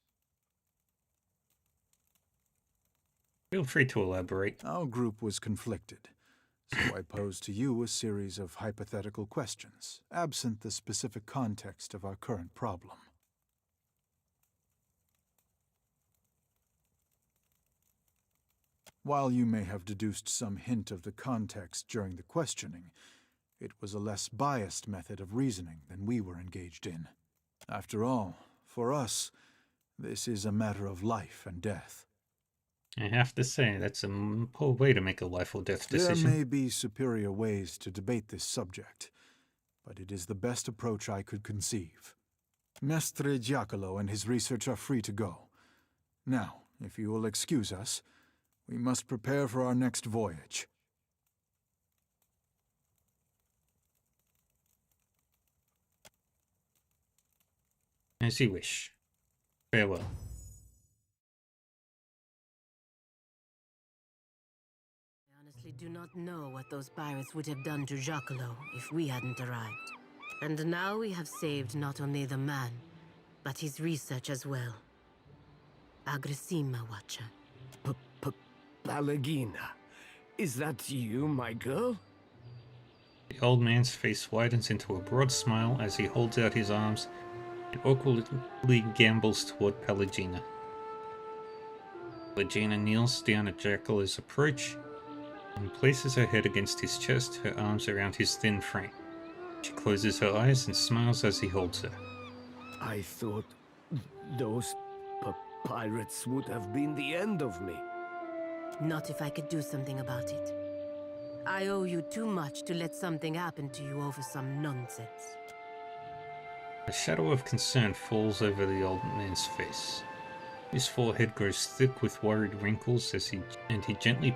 Feel free to elaborate. Our group was conflicted, so I posed to you a series of hypothetical questions, absent the specific context of our current problem. While you may have deduced some hint of the context during the questioning, it was a less biased method of reasoning than we were engaged in. After all, for us, this is a matter of life and death. I have to say, that's a poor way to make a life or death decision. There may be superior ways to debate this subject, but it is the best approach I could conceive. Mestre Giacomo and his research are free to go. Now, if you will excuse us, we must prepare for our next voyage. As you wish. Farewell. I honestly do not know what those pirates would have done to Giacomo if we hadn't arrived. And now we have saved not only the man, but his research as well. Agressima, Watcher. Pallegina, is that you, my girl? The old man's face widens into a broad smile as he holds out his arms and awkwardly gambles toward Pallegina. Pallegina kneels down at Giacomo's approach and places her head against his chest, her arms around his thin frame. She closes her eyes and smiles as he holds her. I thought those pirates would have been the end of me. Not if I could do something about it. I owe you too much to let something happen to you over some nonsense. A shadow of concern falls over the old man's face. His forehead grows thick with worried wrinkles as he gently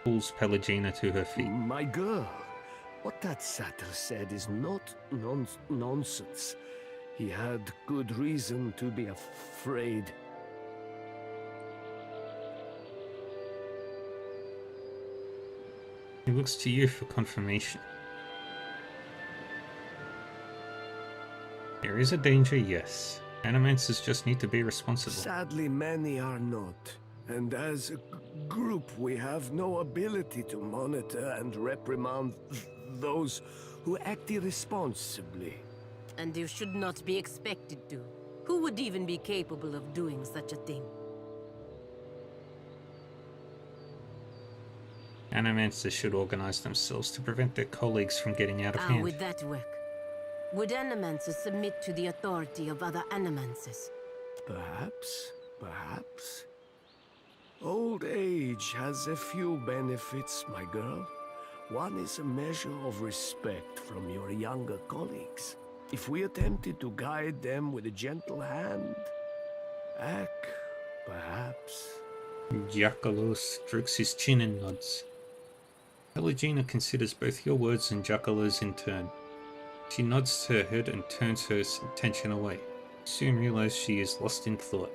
pulls Pallegina to her feet. My girl, what that satyr said is not nonsense. He had good reason to be afraid. He looks to you for confirmation. There is a danger, yes. Animancers just need to be responsible. Sadly, many are not. And as a group, we have no ability to monitor and reprimand those who act irresponsibly. And you should not be expected to. Who would even be capable of doing such a thing? Animancers should organize themselves to prevent their colleagues from getting out of hand. How would that work? Would animancers submit to the authority of other animancers? Perhaps. Old age has a few benefits, my girl. One is a measure of respect from your younger colleagues. If we attempted to guide them with a gentle hand, perhaps. Giacomo strokes his chin and nods. Pallegina considers both your words and Giacomo's in turn. She nods her head and turns her attention away. Soon realizes she is lost in thought.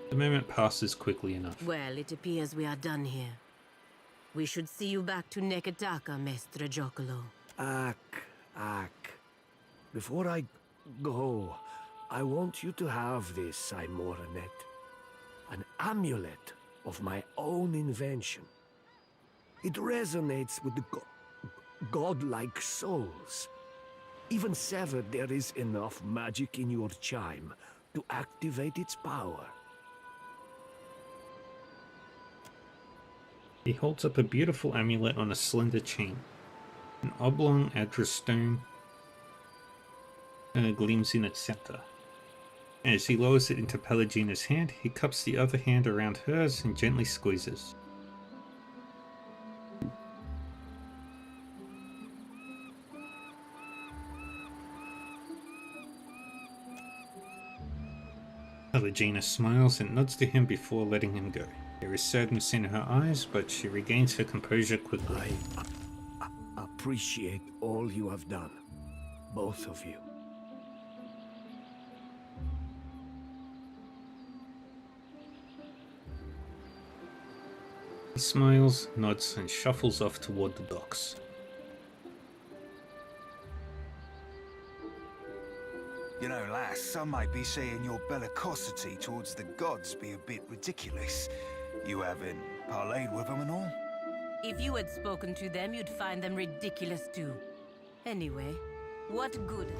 The moment passes quickly enough. Well, it appears we are done here. We should see you back to Neketaka, Mestre Giacomo. Before I go, I want you to have this, Aimoranet. An amulet of my own invention. It resonates with the godlike souls. Even severed, there is enough magic in your chime to activate its power. He holds up a beautiful amulet on a slender chain. An oblong address stone gleams in its center. As he lowers it into Pallegina's hand, he cups the other hand around hers and gently squeezes. Regina smiles and nods to him before letting him go. There is sadness in her eyes, but she regains her composure quickly. I appreciate all you have done, both of you. He smiles, nods, and shuffles off toward the docks. You know, lass, some might be saying your bellicosity towards the gods be a bit ridiculous. You haven't parlayed with them and all? If you had spoken to them, you'd find them ridiculous too. Anyway, what good?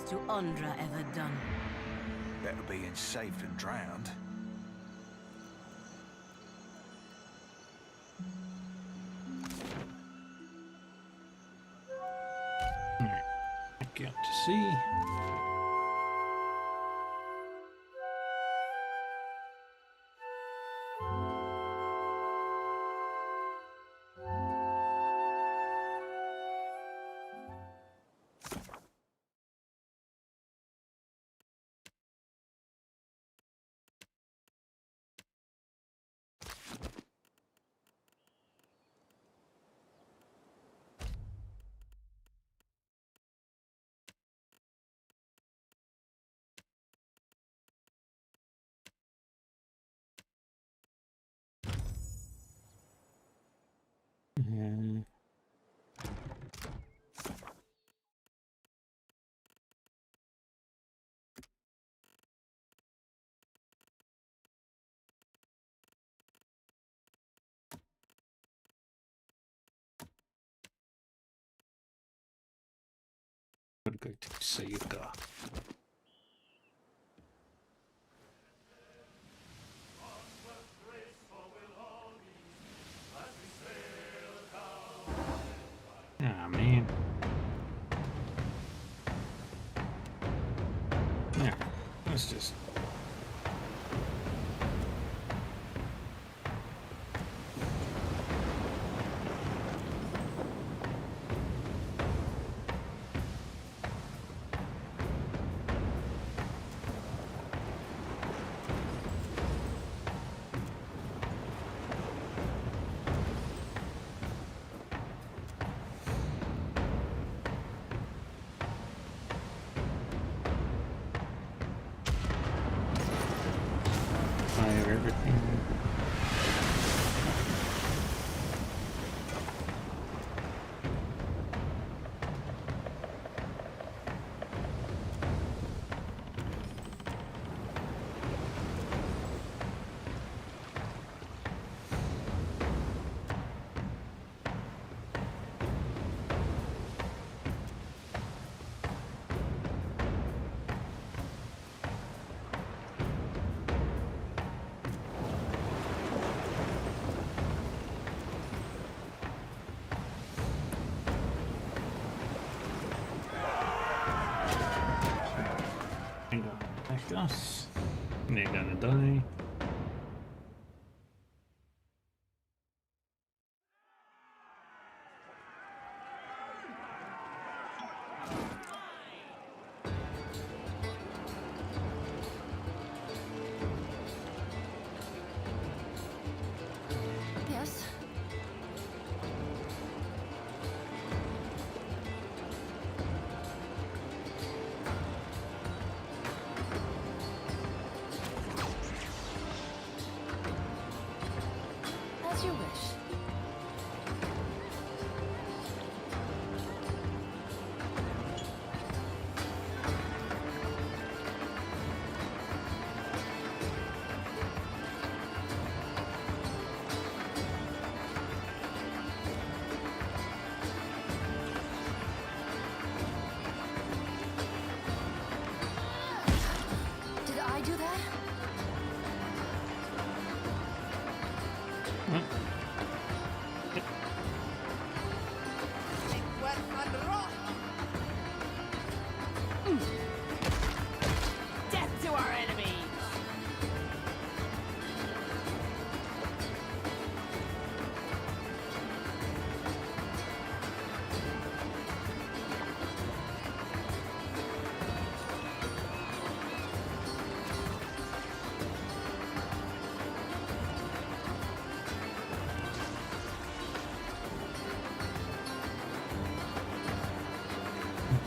To Undra ever done? Better being safe than drowned. Back out to sea. go to Sayuka. Ah, man. Yeah, let's just... fire everything. Hang on, back us. They're gonna die. Yes? As you wish. Did I do that? Death to our enemies!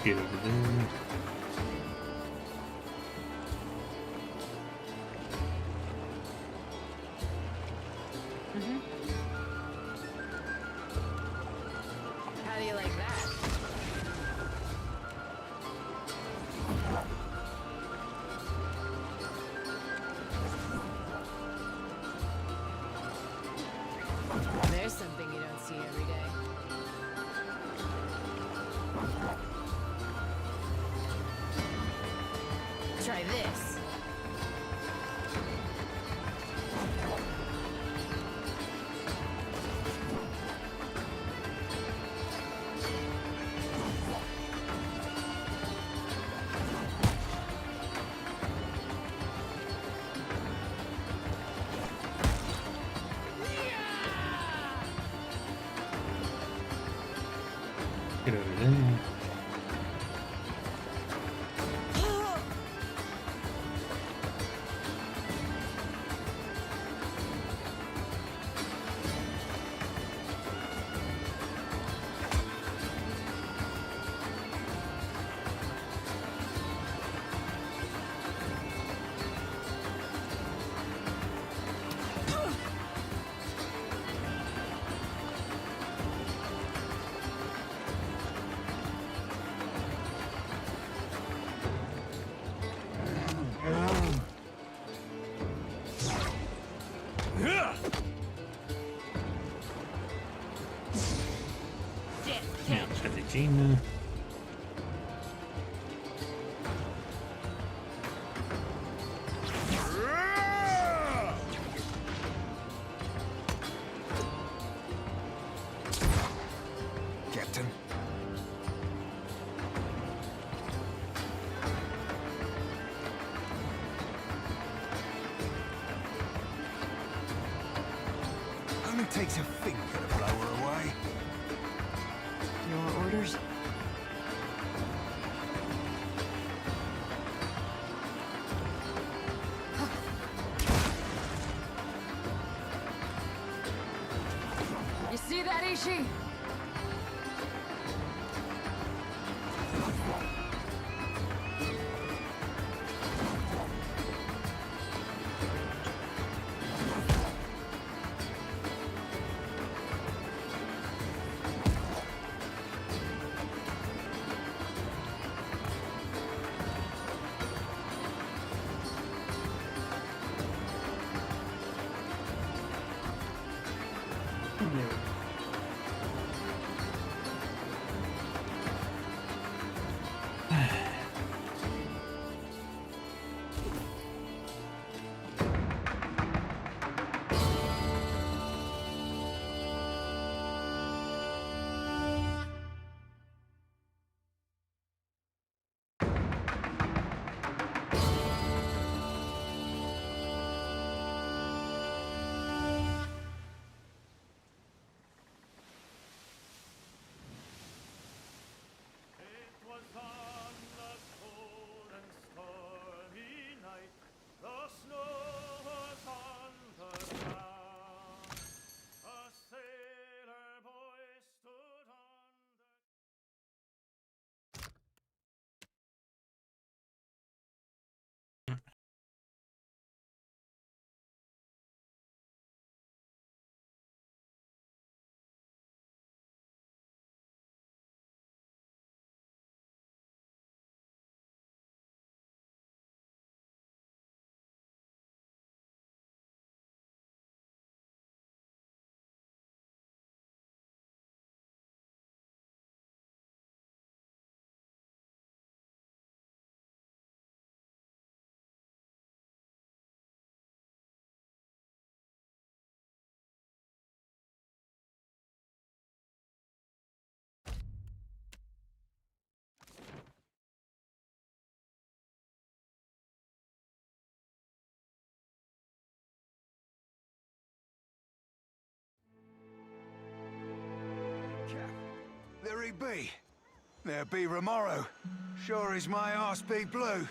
Get over there. How do you like that? There's something you don't see every day. Try this. Get over there. Yeah, try the Gina. It takes a finger to blow her away. Your orders? You see that, Ishi? There he be. There be Romaro. Sure as my arse be blue.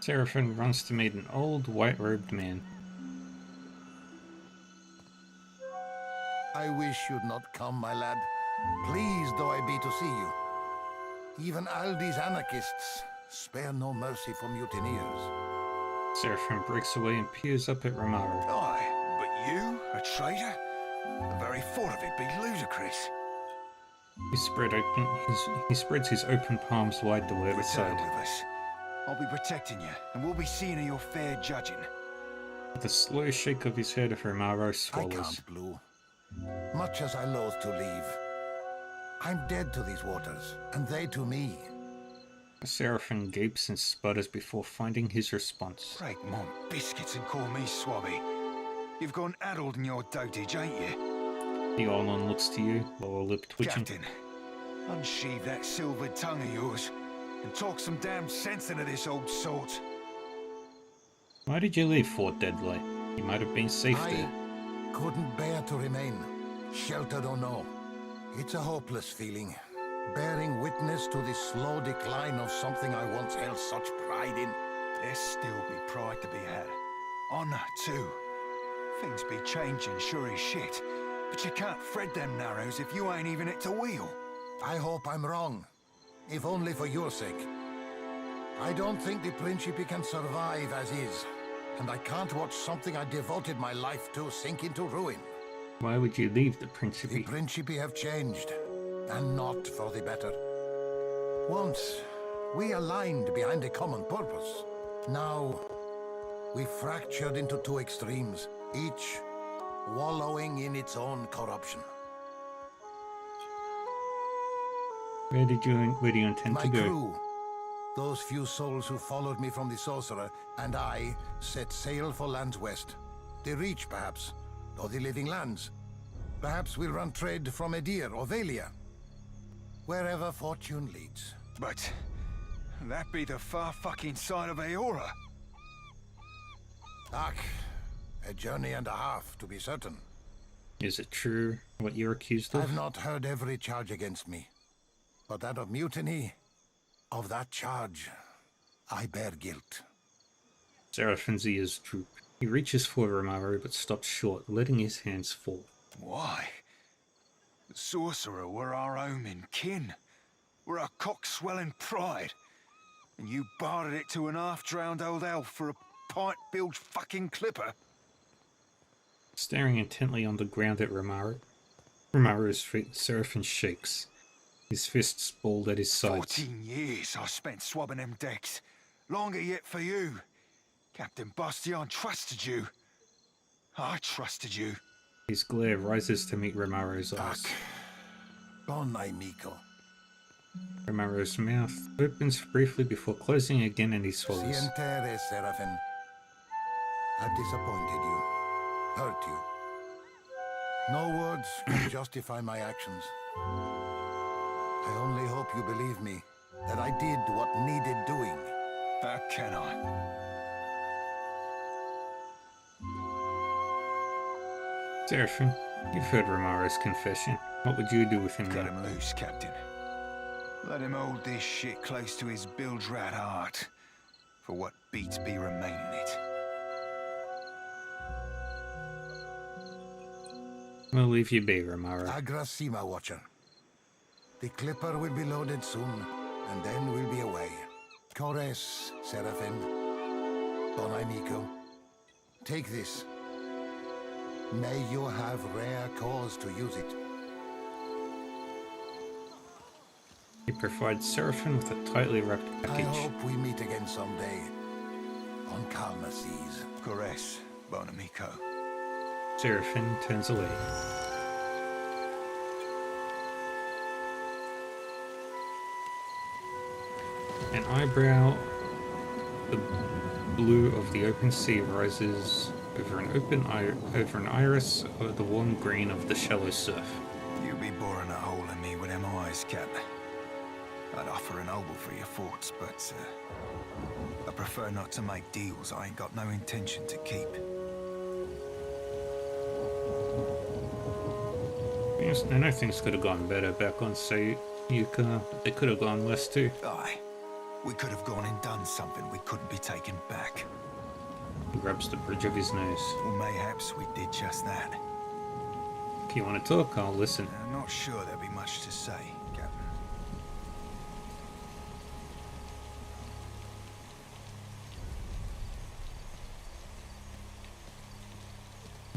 Seraphim runs to meet an old, white-robed man. I wish you'd not come, my lad. Pleased though I be to see you. Even Aldi's anarchists spare no mercy for mutineers. Seraphim breaks away and peers up at Romaro. Aye, but you, a traitor? The very thought of it be ludicrous. He spreads his open palms wide to word aside. With us. I'll be protecting you, and we'll be seeing of your fair judging. With a slow shake of his head, Romaro swallows. I can't, Blue. Much as I loathe to leave, I'm dead to these waters, and they to me. The Seraphim gapes and sputters before finding his response. Break my biscuits and call me Swabby. You've gone addled in your dotage, ain't you? The Orlon looks to you, lower lip twitching. Captain, unsheathe that silvered tongue of yours, and talk some damn sense into this old sort. Why did you leave Fort Deadlight? You might have been safe there. I couldn't bear to remain, sheltered or no. It's a hopeless feeling, bearing witness to the slow decline of something I once held such pride in. There still be pride to be had. Honor, too. Things be changing, sure as shit. But you can't thread them narrows if you ain't even at the wheel. I hope I'm wrong, if only for your sake. I don't think the Principe can survive as is, and I can't watch something I devoted my life to sink into ruin. Why would you leave the Principe? The Principe have changed, and not for the better. Once, we aligned behind a common purpose. Now, we fractured into two extremes, each wallowing in its own corruption. Where do you intend to go? My crew, those few souls who followed me from the Sorcerer, and I set sail for lands west. The Reach, perhaps, or the Living Lands. Perhaps we'll run trade from Edir or Valia. Wherever fortune leads. But that be the far fucking side of Aora. A journey and a half, to be certain. Is it true what you're accused of? I've not heard every charge against me, but that of mutiny, of that charge, I bear guilt. Seraphin's ears droop. He reaches for Romaru but stops short, letting his hands fall. Why? The sorcerer were our home and kin. We're our cock-swelling pride. And you bartered it to an half-drowned old elf for a pint-bilged fucking clipper? Staring intently on the ground at Romaru's feet, Seraphin shakes. His fists balled at his sides. 14 years I spent swabbing them decks. Longer yet for you. Captain Bastion trusted you. I trusted you. His glare rises to meet Romaru's eyes. Bon amico. Romaru's mouth opens briefly before closing again and he swallows. Sientere, Seraphin. I've disappointed you. Hurt you. No words can justify my actions. I only hope you believe me, that I did what needed doing. How can I? Seraphin, you've heard Romaru's confession. What would you do with him Cut now? him loose, Captain. Let him hold this shit close to his bilge rat heart, for what beats be remaining it. We'll leave you be, Romaru. Agrasima, Watcher. The clipper will be loaded soon, and then we'll be away. Cores, Seraphin. Bon amico. Take this. May you have rare cause to use it. He provides Seraphin with a tightly wrapped I package. hope we meet again someday. On calmer seas. Cores, bon amico. Seraphin turns away. An eyebrow, the blue of the open sea rises over an iris of the warm green of the shallow surf. You be boring a hole in me with them eyes, Cap. I'd offer an oboe for your thoughts, but I prefer not to make deals I ain't got no intention to keep. Yes, I know things could have gone better back on Sayuka, but they could have gone worse too. Aye. We could have gone and done something we couldn't be taken back. He rubs the bridge of his nose. Or mayhaps we did just that. If you want to talk, I'll listen. I'm not sure there'll be much to say, Captain.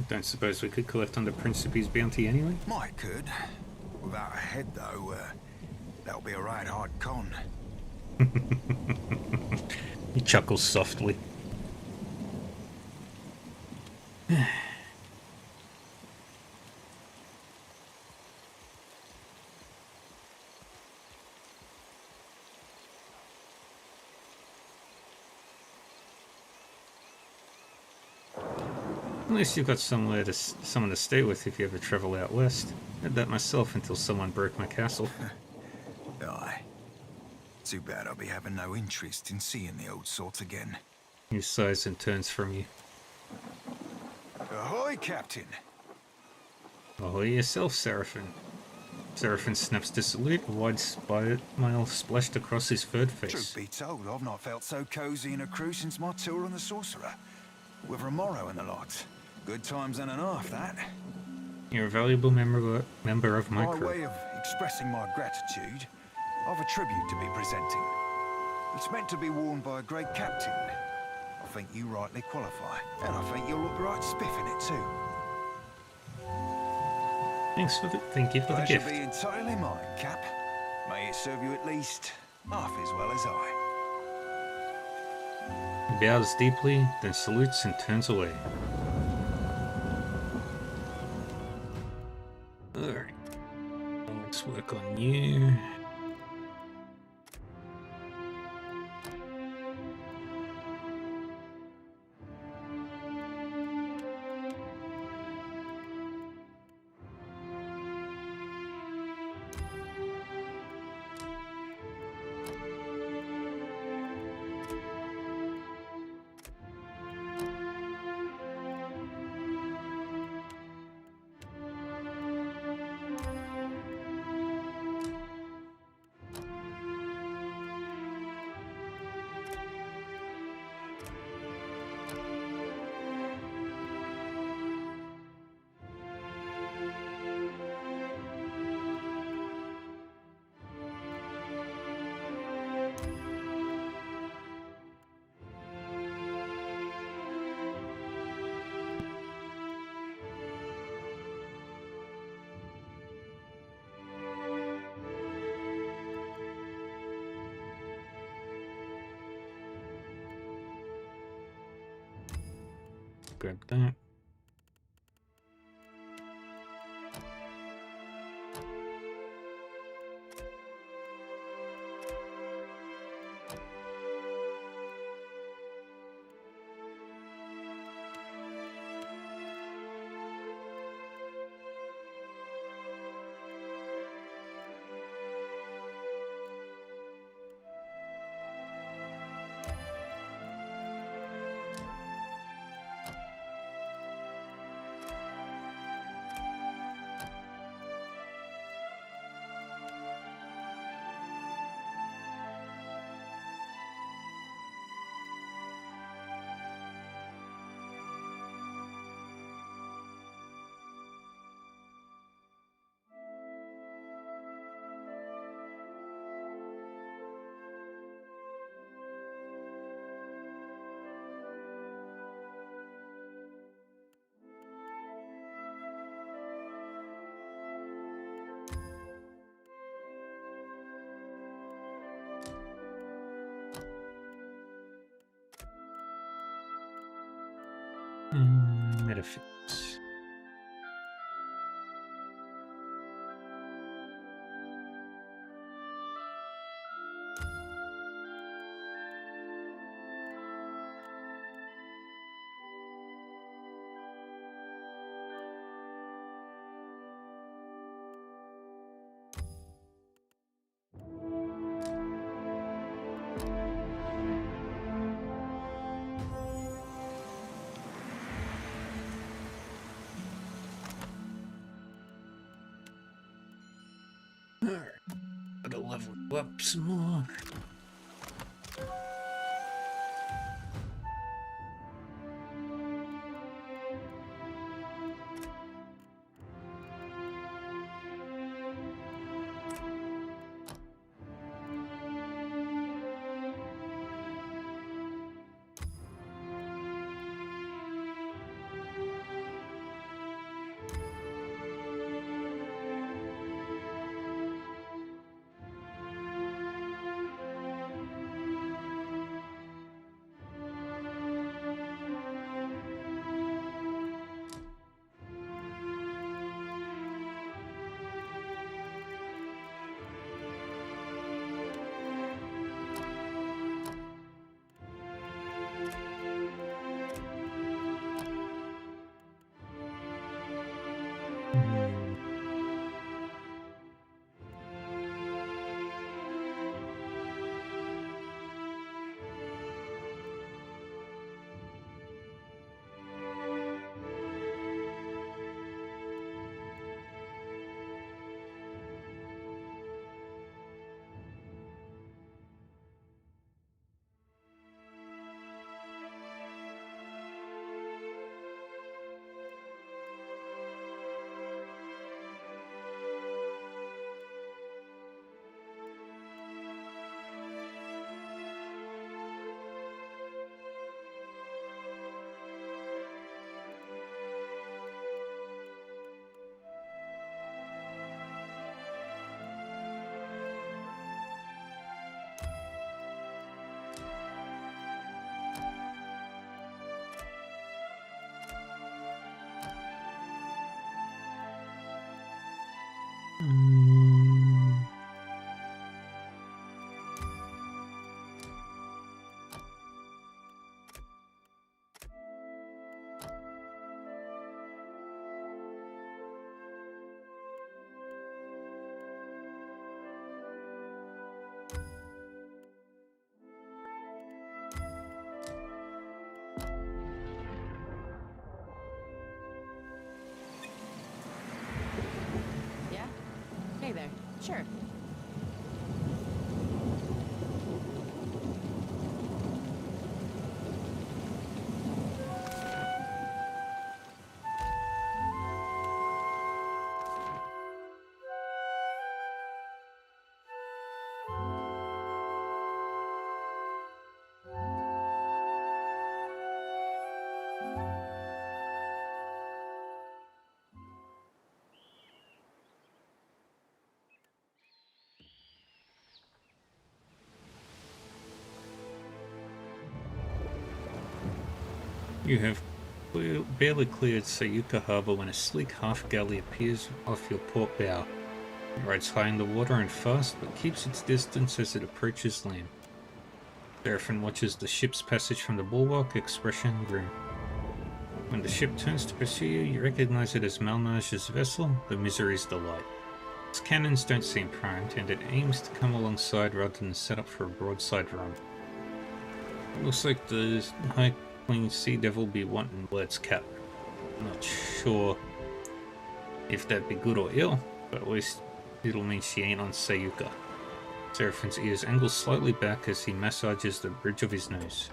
Don't suppose we could collect on the Principe's bounty anyway? Might could. Without a head, though, that'll be a right hard con. He chuckles softly. At least you've got someone to stay with if you ever travel out west. I had that myself until someone broke my castle. Aye. Too bad I'll be having no interest in seeing the old sort again. He sighs and turns from you. Ahoy, Captain! Ahoy yourself, Seraphin. Seraphin snaps to salute, a wide smile splashed across his furred face. Truth be told, I've not felt so cozy in a crew since my tour on the Sorcerer. With Romero and the lot. Good times and a half, that. You're a valuable member of my crew. By way of expressing my gratitude, I've a tribute to be presenting. It's meant to be worn by a great captain. I think you rightly qualify, and I think you'll look right spiff in it too. Thank you for the gift. Pleasure be entirely mine, Cap. May it serve you at least half as well as I. He bows deeply, then salutes and turns away. Alright. Let's work on you. grab that. Metaphysics. Alright, gotta level up some more. Hey there. Sure. You have barely cleared Sayuka Harbor when a sleek half-galley appears off your port bow. It rides high in the water and fast, but keeps its distance as it approaches land. Seraphin watches the ship's passage from the bulwark, expression grim. When the ship turns to pursue you, you recognize it as Malnage's vessel, the Misery's Delight. Its cannons don't seem primed, and it aims to come alongside rather than set up for a broadside run. It looks like the High Queen Sea Devil be wanting Word's cap. I'm not sure if that'd be good or ill, but at least it'll mean she ain't on Sayuka. Seraphin's ears angle slightly back as he massages the bridge of his nose.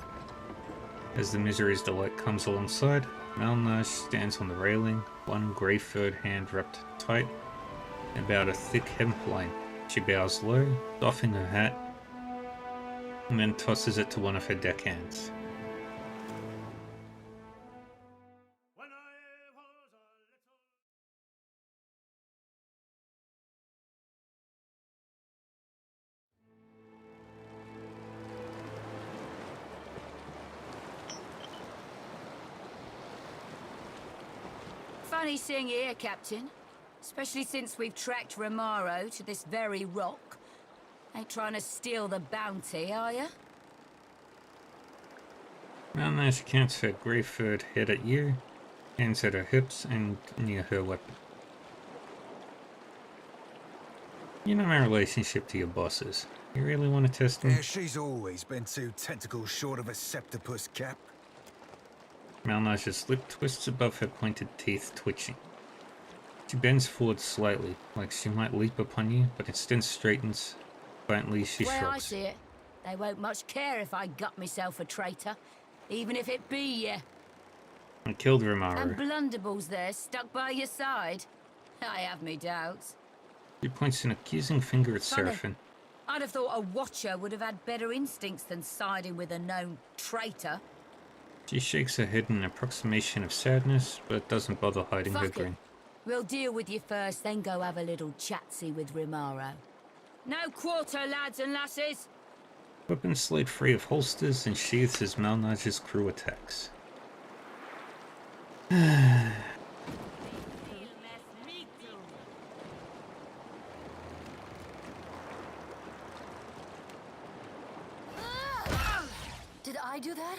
As the Misery's Delight comes alongside, Malnage stands on the railing, one grey-furred hand wrapped tight about a thick hemp line. She bows low, doffing her hat, and then tosses it to one of her deckhands. Funny seeing you here, Captain. Especially since we've tracked Romaro to this very rock. Ain't trying to steal the bounty, are you? Malnage counts her grey-furred head at you, hands at her hips, and near her weapon. You know my relationship to your bosses. You really want to test me? Yeah, she's always been 2 tentacles short of a septopus, Cap. Malnage's lip twists above her pointed teeth, twitching. She bends forward slightly, like she might leap upon you, but instead straightens. Quietly, she Well, I shrugs. see it. They won't much care if I gut myself a traitor, even if it be you. I killed Romaro. And Blunderballs there, stuck by your side. I have me doubts. She points an accusing finger at Funny. Seraphin. I'd have thought a watcher would have had better instincts than siding with a known traitor. She shakes her head in an approximation of sadness, but doesn't bother hiding her Fuck it. grin. We'll deal with you first, then go have a little chatsy with Romaro. No quarter, lads and lasses! Weapons slide free of holsters and sheaths as Malnage's crew attacks. Did I do that?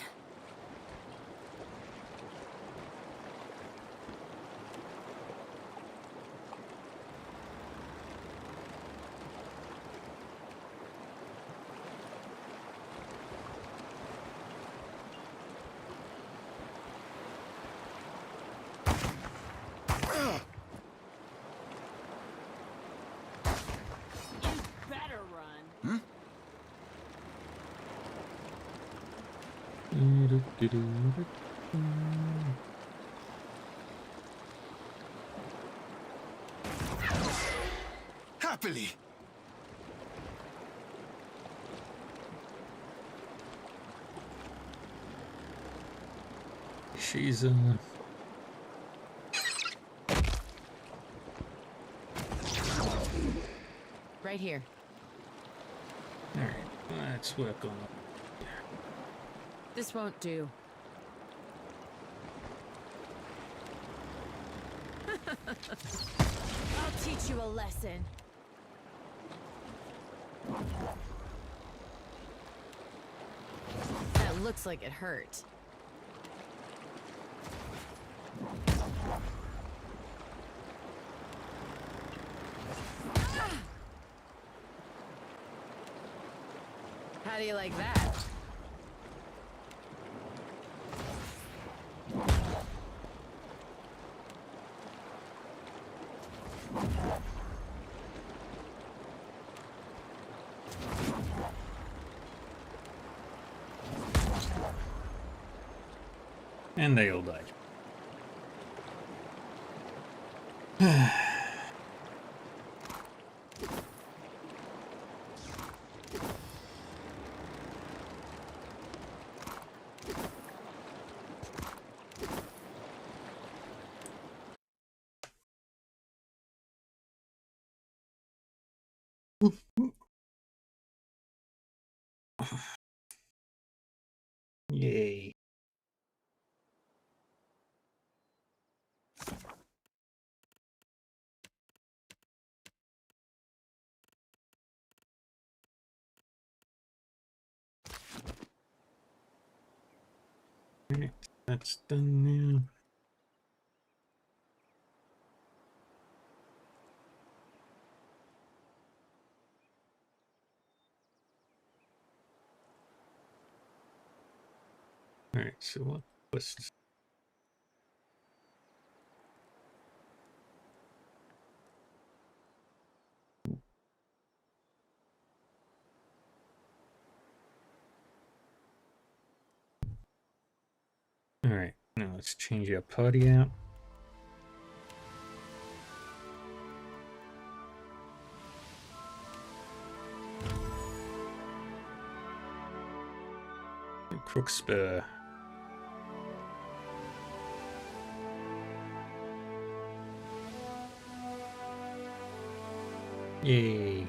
Happily. She's Right here. Alright, let's work on it. This won't do. I'll teach you a lesson. That looks like it hurt. How do you like that? And they all died. Yay. that's done now. Alright, so what lists? Alright, now let's change our party out. Crookspur. Yay.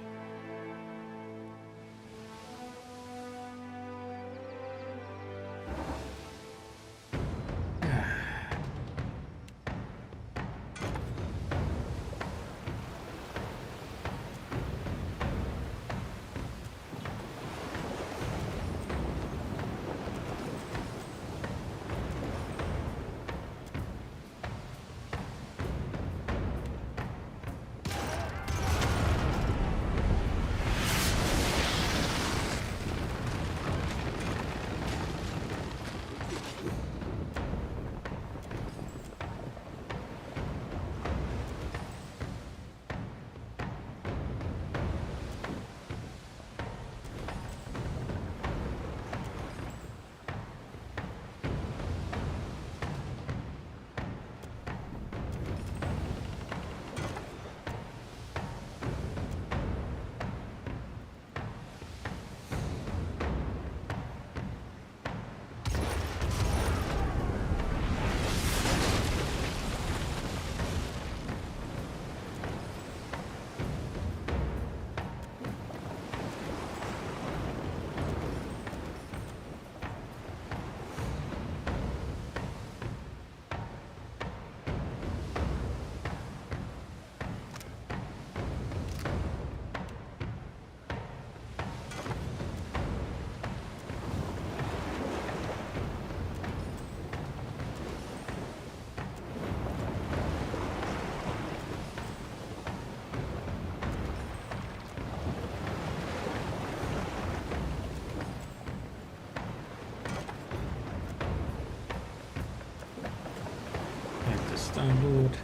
Starboard.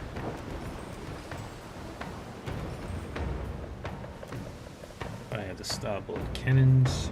Fire the starboard cannons.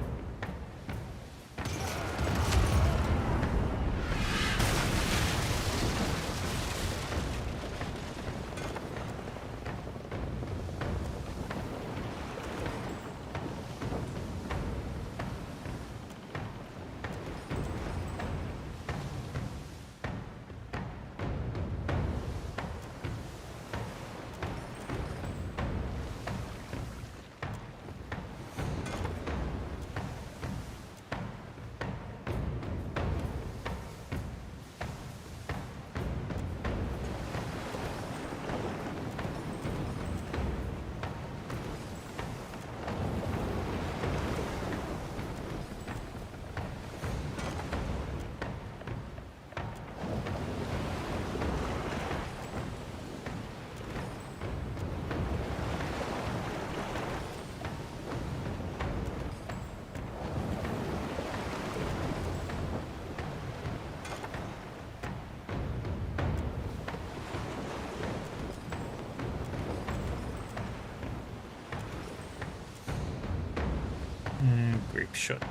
Grape shot.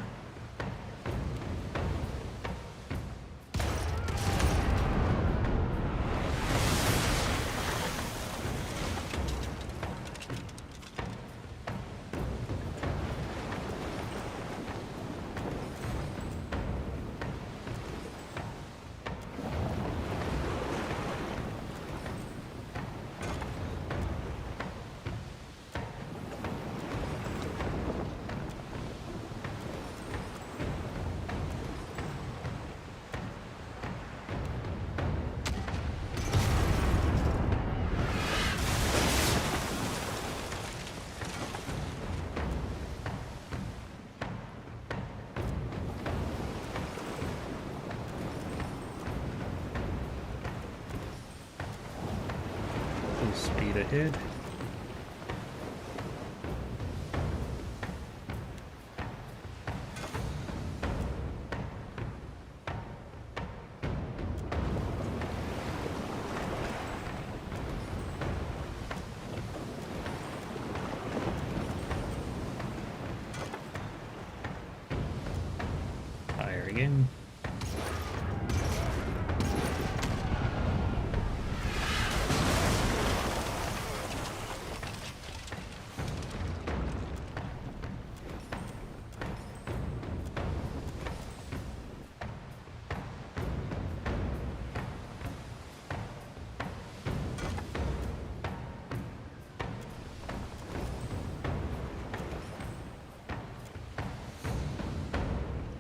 Full speed ahead. Fire again.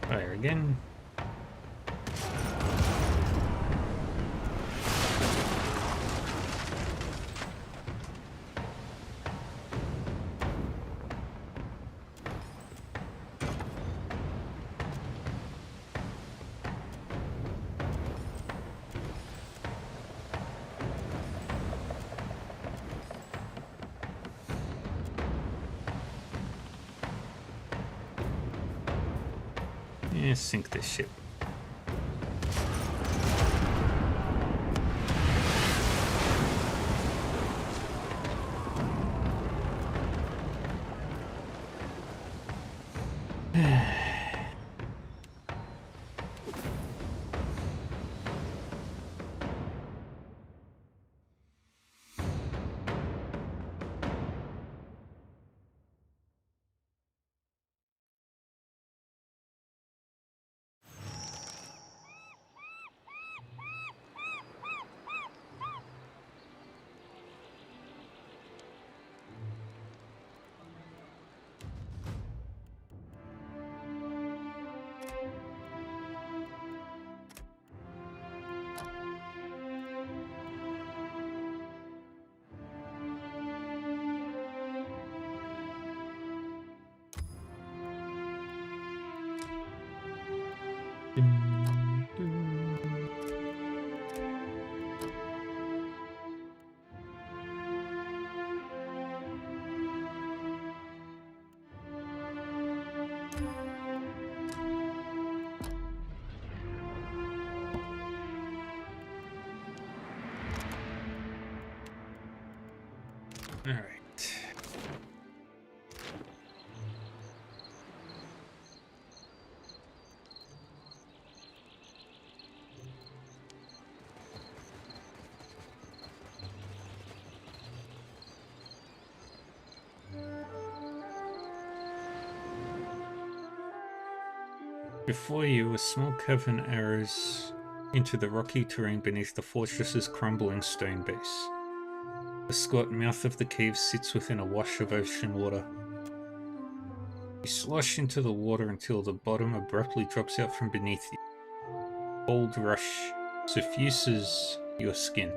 Fire again. Yeah, sink this ship. All right. Before you, a small cavern arrows into the rocky terrain beneath the fortress's crumbling stone base. The squat mouth of the cave sits within a wash of ocean water. You slosh into the water until the bottom abruptly drops out from beneath you. Cold rush suffuses your skin.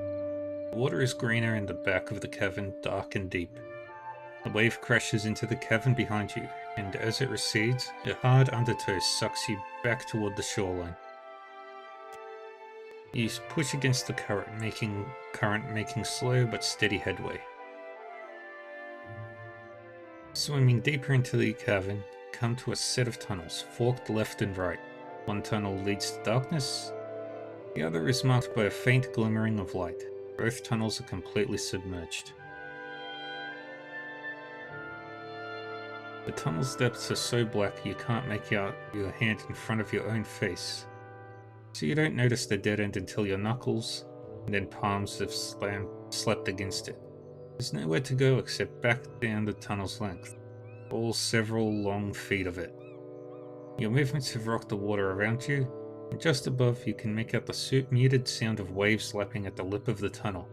The water is greener in the back of the cavern, dark and deep. The wave crashes into the cavern behind you, and as it recedes, a hard undertow sucks you back toward the shoreline. You push against the current, making slow but steady headway. Swimming deeper into the cavern, you come to a set of tunnels, forked left and right. One tunnel leads to darkness, the other is marked by a faint glimmering of light. Both tunnels are completely submerged. The tunnel's depths are so black you can't make out your hand in front of your own face, so you don't notice the dead end until your knuckles and then palms have slapped against it. There's nowhere to go except back down the tunnel's length, all several long feet of it. Your movements have rocked the water around you, and just above you can make out the muted sound of waves lapping at the lip of the tunnel.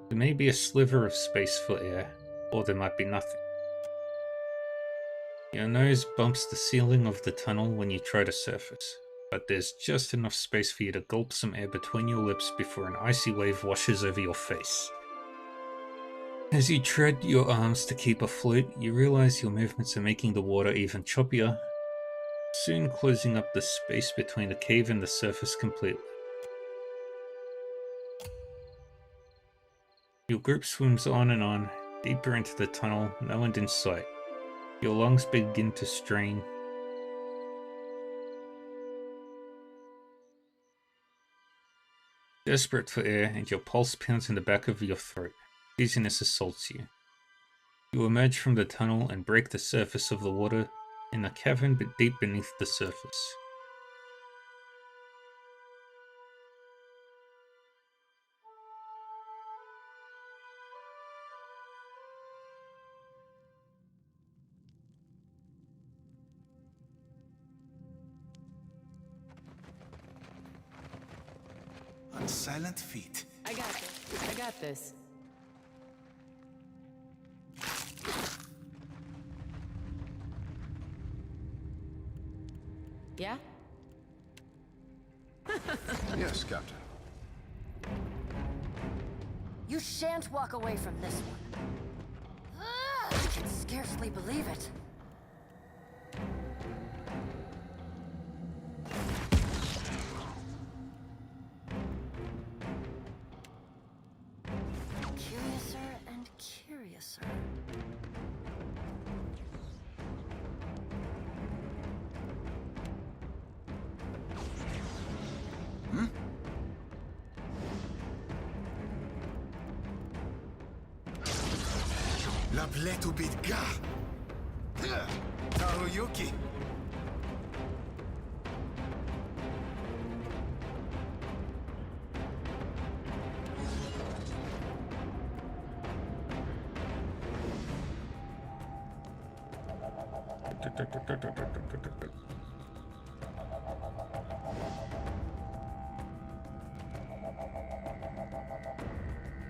There may be a sliver of space for air, or there might be nothing. Your nose bumps the ceiling of the tunnel when you try to surface, but there's just enough space for you to gulp some air between your lips before an icy wave washes over your face. As you tread your arms to keep afloat, you realize your movements are making the water even choppier, soon closing up the space between the cave and the surface completely. Your group swims on, deeper into the tunnel, no end in sight. Your lungs begin to strain. Desperate for air, and your pulse pounds in the back of your throat. Dizziness assaults you. You emerge from the tunnel and break the surface of the water in a cavern but deep beneath the surface. On silent feet. I got this. I got this. Yeah? Yes, Captain. You shan't walk away from this one. I can scarcely believe it. Curiouser and curiouser. La pletu bidga. Tahoyuki.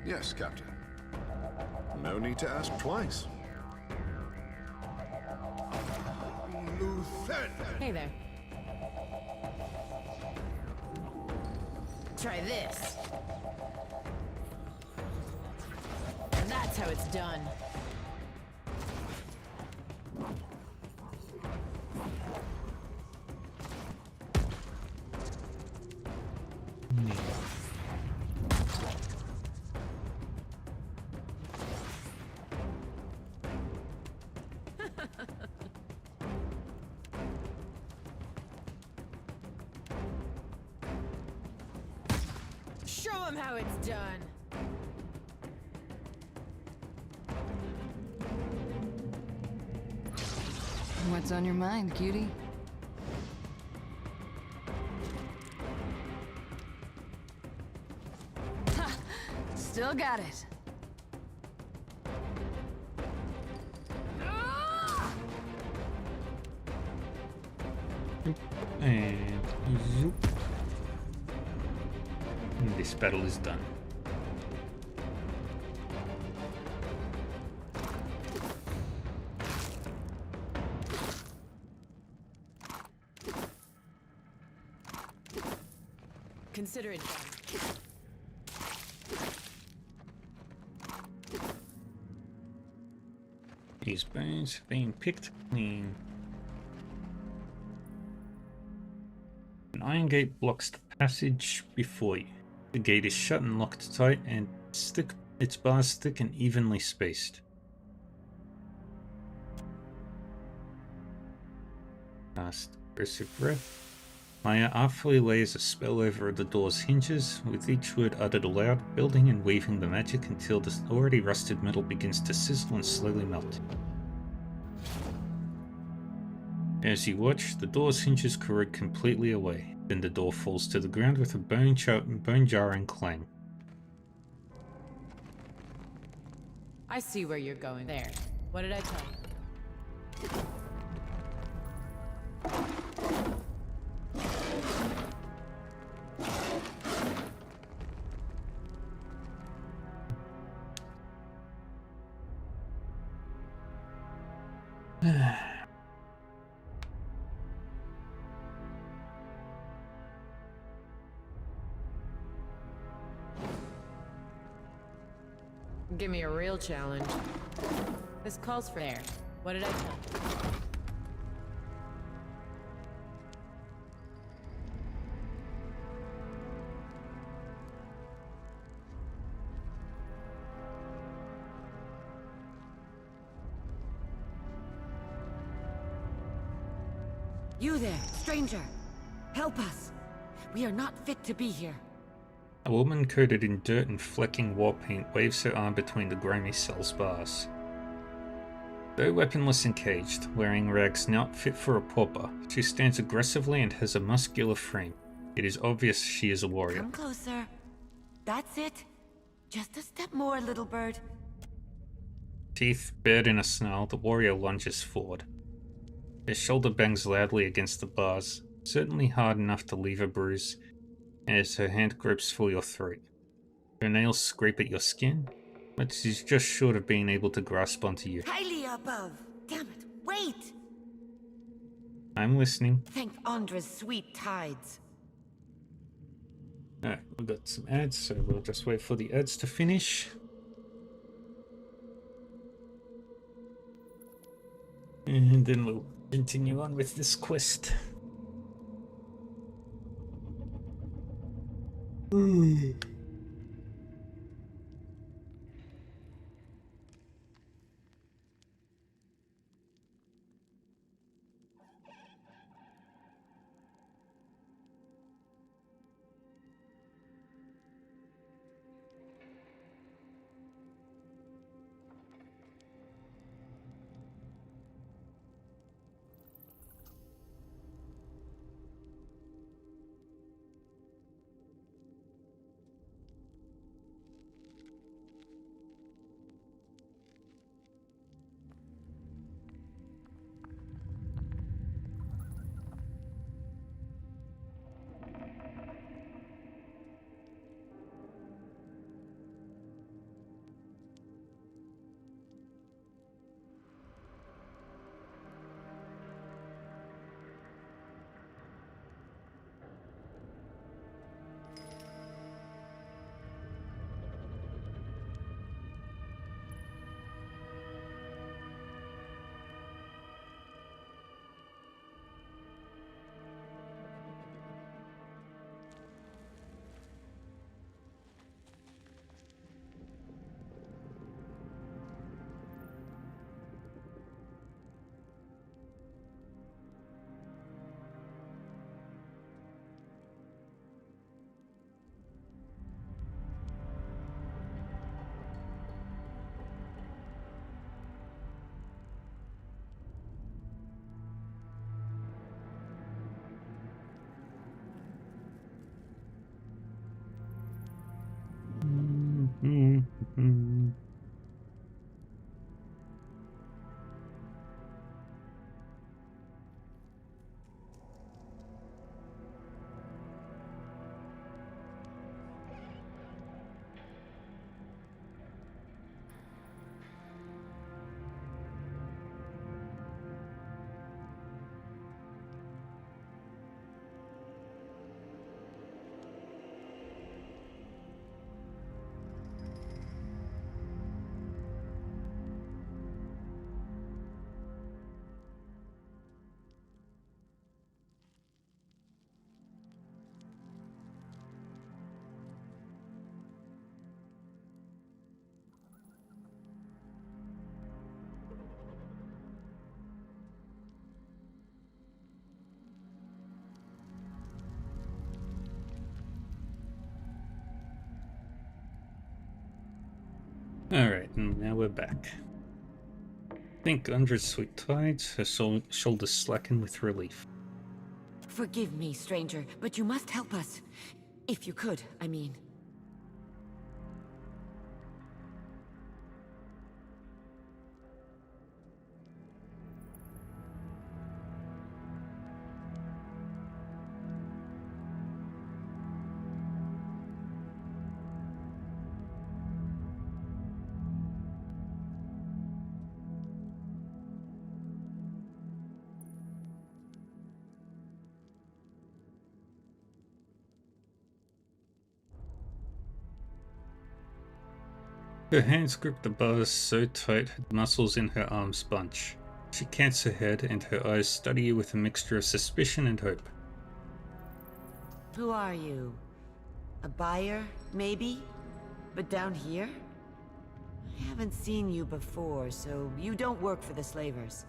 Yes, Captain. No need to ask twice. Luthen! Hey there. Try this. And that's how it's done. Show them how it's done. What's on your mind, cutie? Ha! Still got it. And zoop. And this battle is done. Consider it done. These bones have been picked clean. An iron gate blocks the passage before you. The gate is shut and locked tight, and its bars thick and evenly spaced. Cast aggressive breath. Maya artfully lays a spell over the door's hinges, with each word uttered aloud, building and weaving the magic until the already rusted metal begins to sizzle and slowly melt. As you watch, the door's hinges corrode completely away. Then the door falls to the ground with a bone-jarring clang. I see where you're going. There. What did I tell you? Give me a real challenge. This calls for there. What did I tell you? You there, stranger! Help us! We are not fit to be here. A woman coated in dirt and flecking war paint waves her arm between the grimy cell's bars. Though weaponless and caged, wearing rags not fit for a pauper, she stands aggressively and has a muscular frame. It is obvious she is a warrior. Come closer. That's it. Just a step more, little bird. Teeth bared in a snarl, the warrior lunges forward. Her shoulder bangs loudly against the bars, certainly hard enough to leave a bruise, as her hand gropes for your throat. Her nails scrape at your skin, but she's just short of being able to grasp onto you. Highly above. Damn it, wait! I'm listening. Thank Andra's sweet tides. Alright, we've got some ads, so we'll just wait for the ads to finish. And then we'll continue on with this quest. Alright, and now we're back. Think Andra's sweet tides, her shoulders slacken with relief. Forgive me, stranger, but you must help us. If you could, I mean. Her hands grip the bars so tight the muscles in her arms bunch. She cants her head and her eyes study you with a mixture of suspicion and hope. Who are you? A buyer, maybe? But down here? I haven't seen you before, so you don't work for the slavers.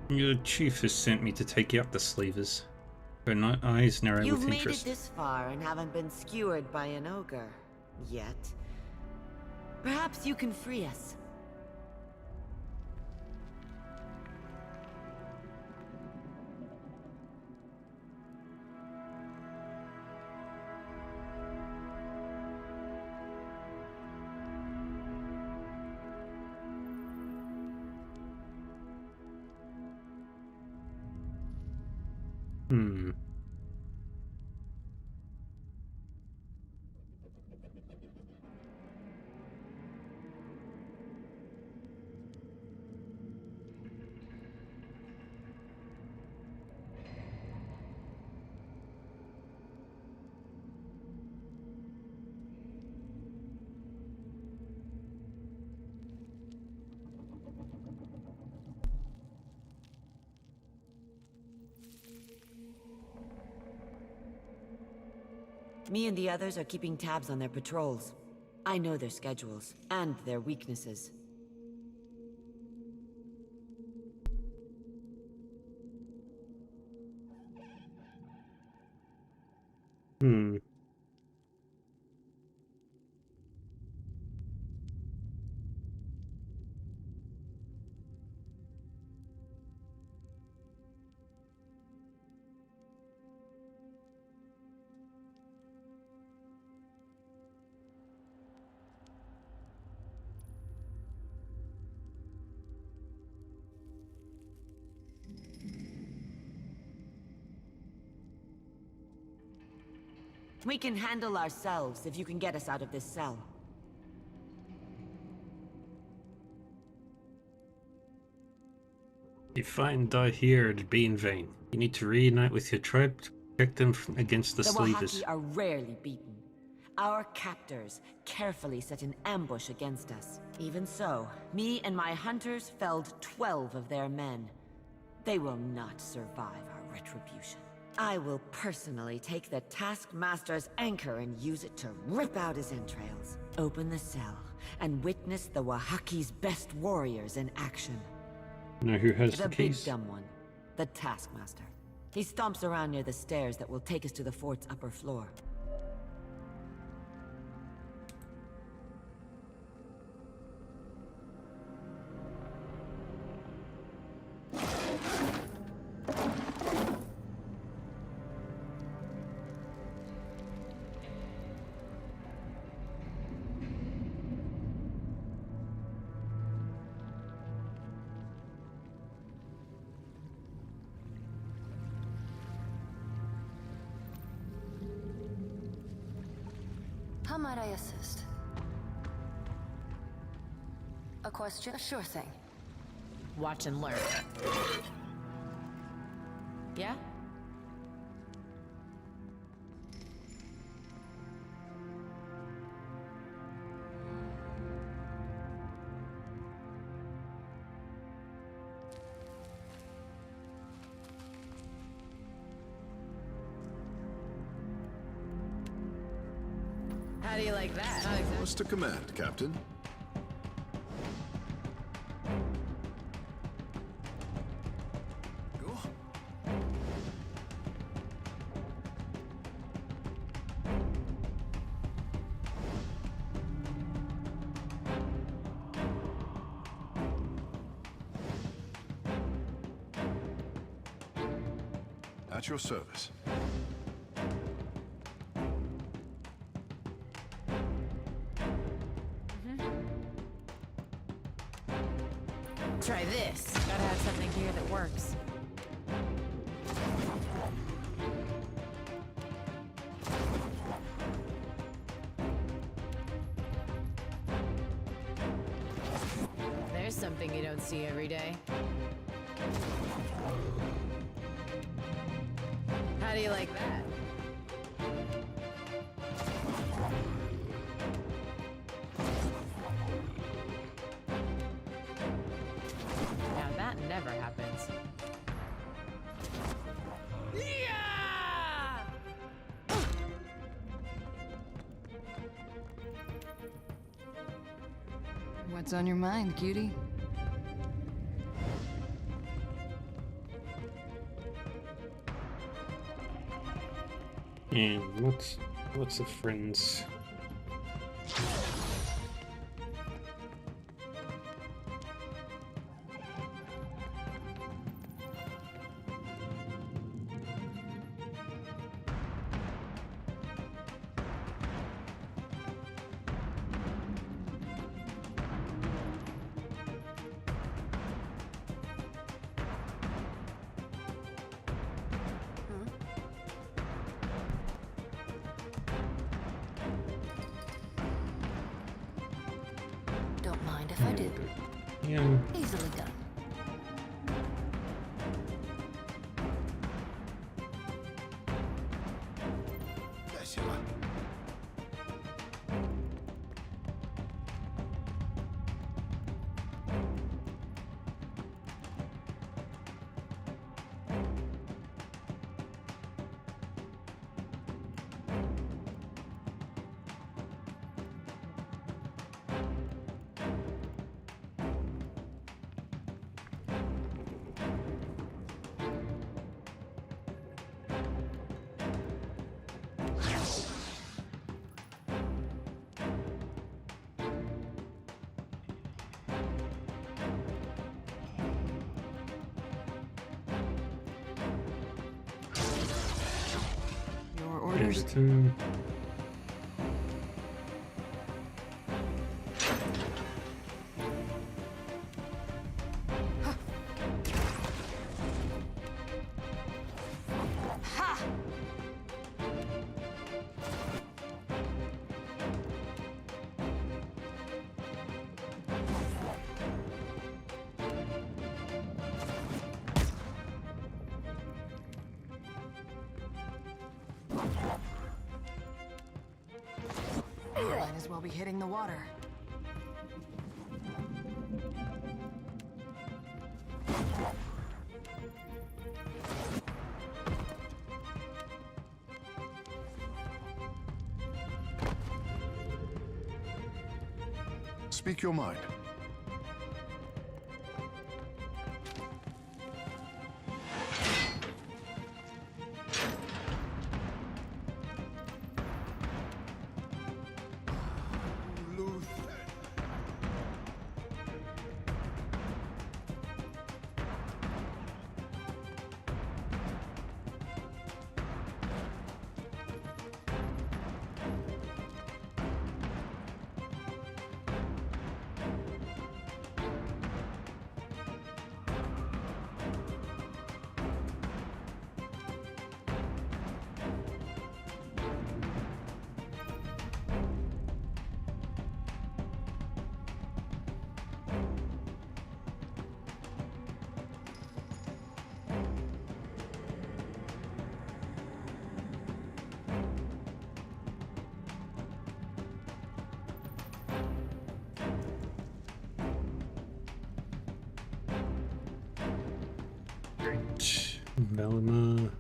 Your chief has sent me to take out the slavers. Her eyes narrow You've with made interest. it this far and haven't been skewered by an ogre. Yet. Perhaps you can free us. Hmm. Me and the others are keeping tabs on their patrols. I know their schedules, and their weaknesses. Hmm. We can handle ourselves if you can get us out of this cell. If you fight and die here, it'd be in vain. You need to reunite with your tribe to protect them against the slavers. Wahaki are rarely beaten. Our captors carefully set an ambush against us. Even so, me and my hunters felled 12 of their men. They will not survive our retribution. I will personally take the Taskmaster's anchor and use it to rip out his entrails. Open the cell and witness the Wahaki's best warriors in action. Know who has the big keys? dumb one. The Taskmaster. He stomps around near the stairs that will take us to the fort's upper floor. How might I assist? A question? Sure thing. Watch and learn. Yeah? How do you like that? What's to command, Captain? At your service. Try this. Gotta have something here that works. There's something you don't see every day. How do you like that? Now that never happens. What's on your mind, cutie? And what's the friends? Don't mind if I do. Yeah. Easily done. Yes, you are. Your orders. Ha! Might as well be hitting the water. Speak your mind. Velma.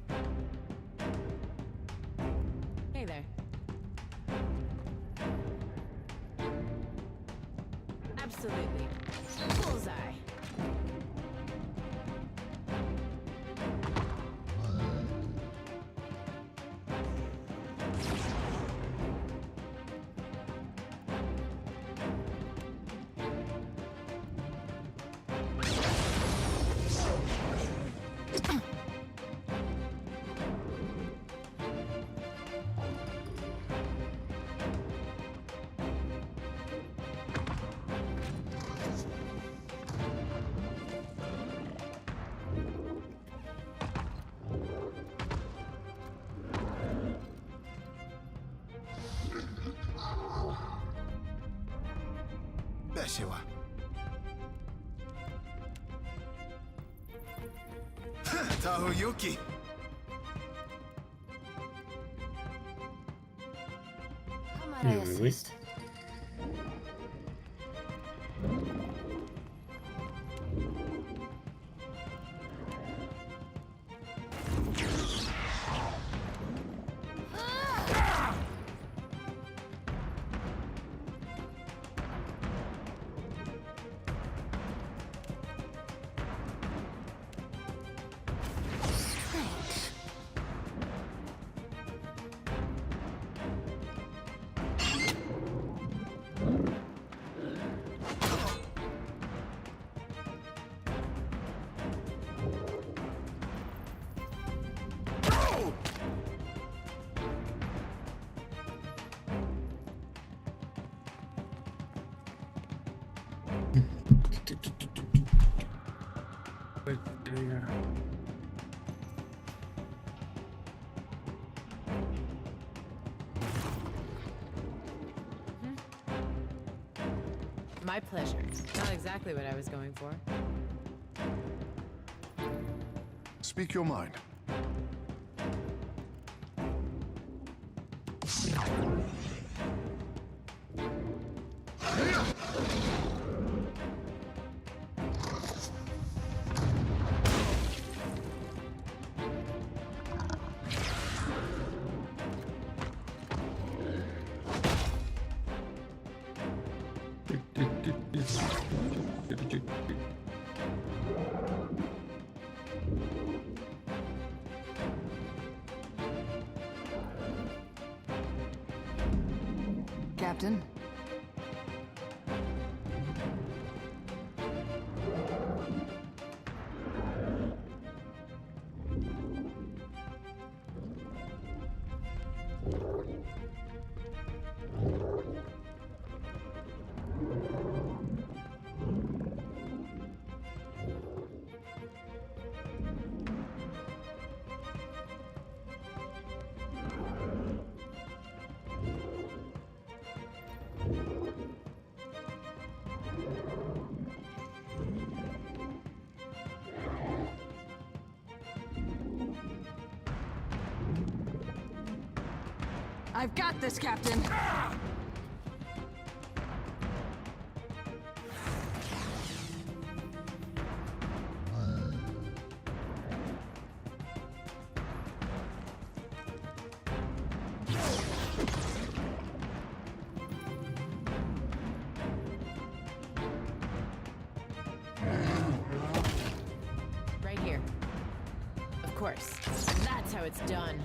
Hey there. Absolutely. Bullseye. Yes, you are. Tahuyuki! How might I assist? area. My pleasure. Not exactly what I was going for. Speak your mind. Captain? I've got this, Captain! Right here. Of course. That's how it's done.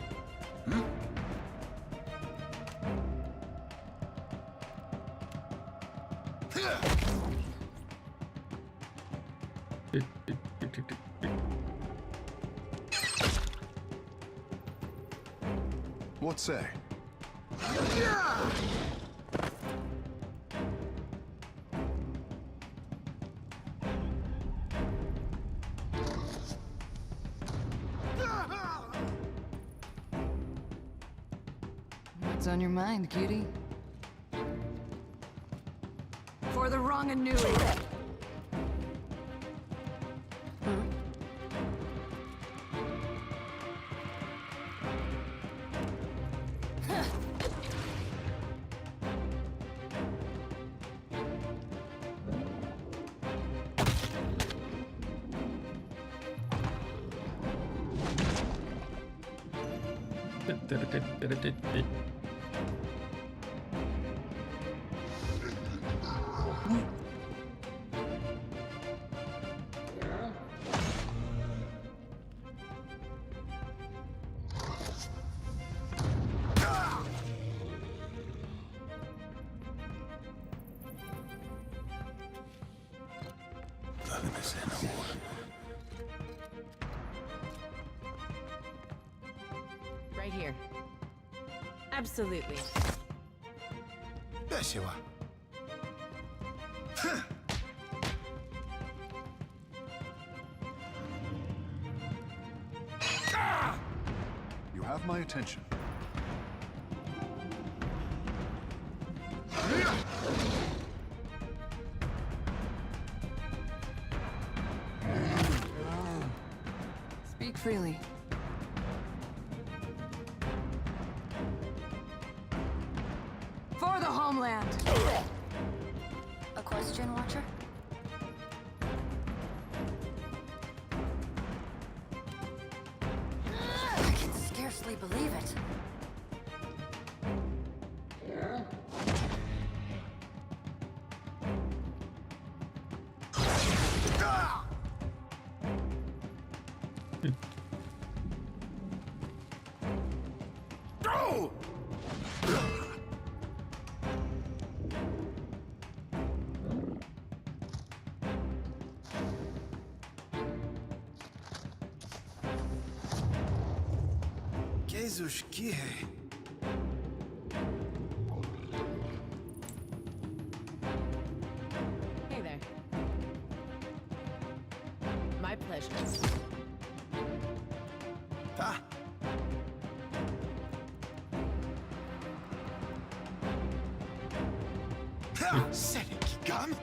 What say? What's on your mind, cutie? For the wrong and new. Right here. Absolutely. Yes, you are. You have my attention. Speak freely. For the homeland! A question, Watcher? I can scarcely believe it. Hey there. My pleasure. pleasures. Ah! Senekigan!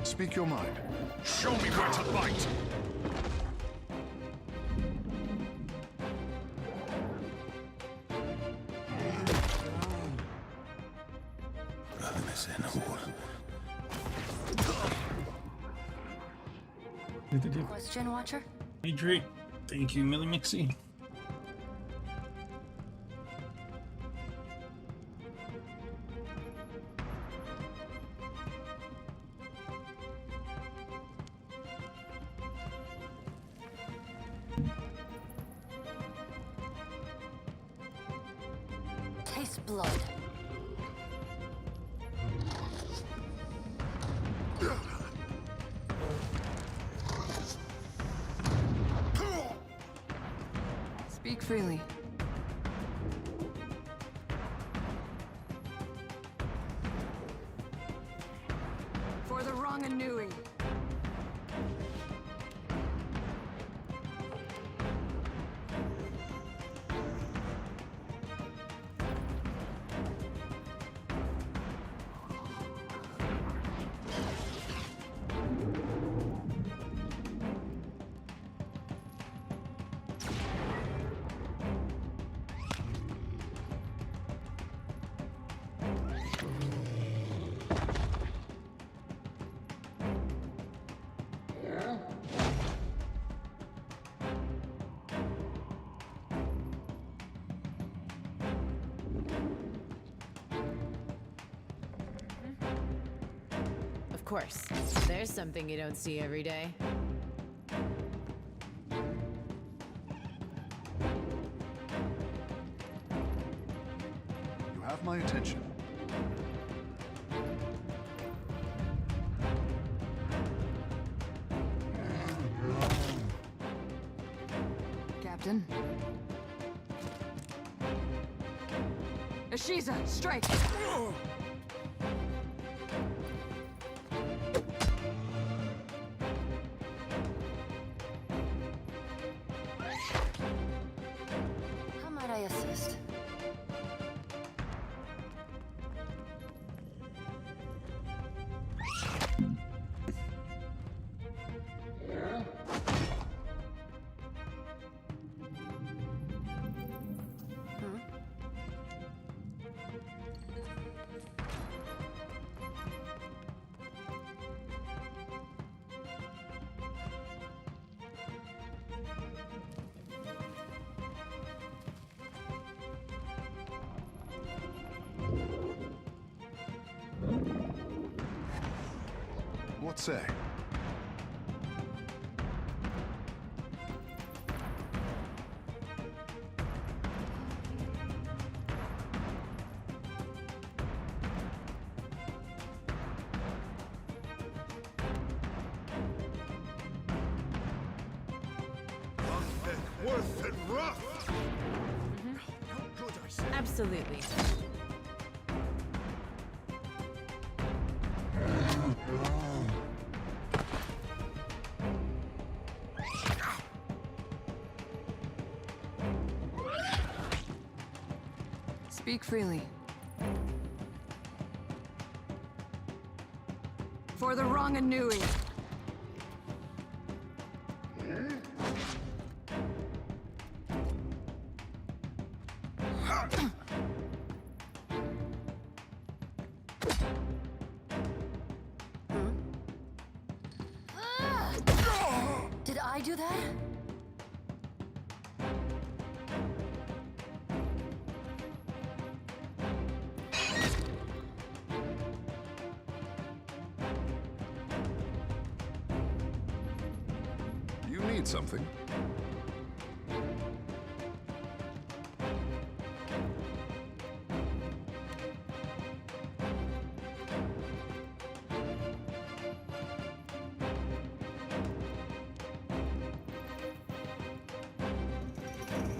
Speak your mind. Show me where to bite! Question, Watcher? Hydrate. Thank you, Millie Mixie. Taste blood. Speak freely. For the Ranganui. Of course. There's something you don't see every day. You have my attention. Captain. Ashiza, strike! How might I assist? What say? Worth it rough! How good I say? Absolutely. Speak freely. For the Ranganui. Did I do that? You need something?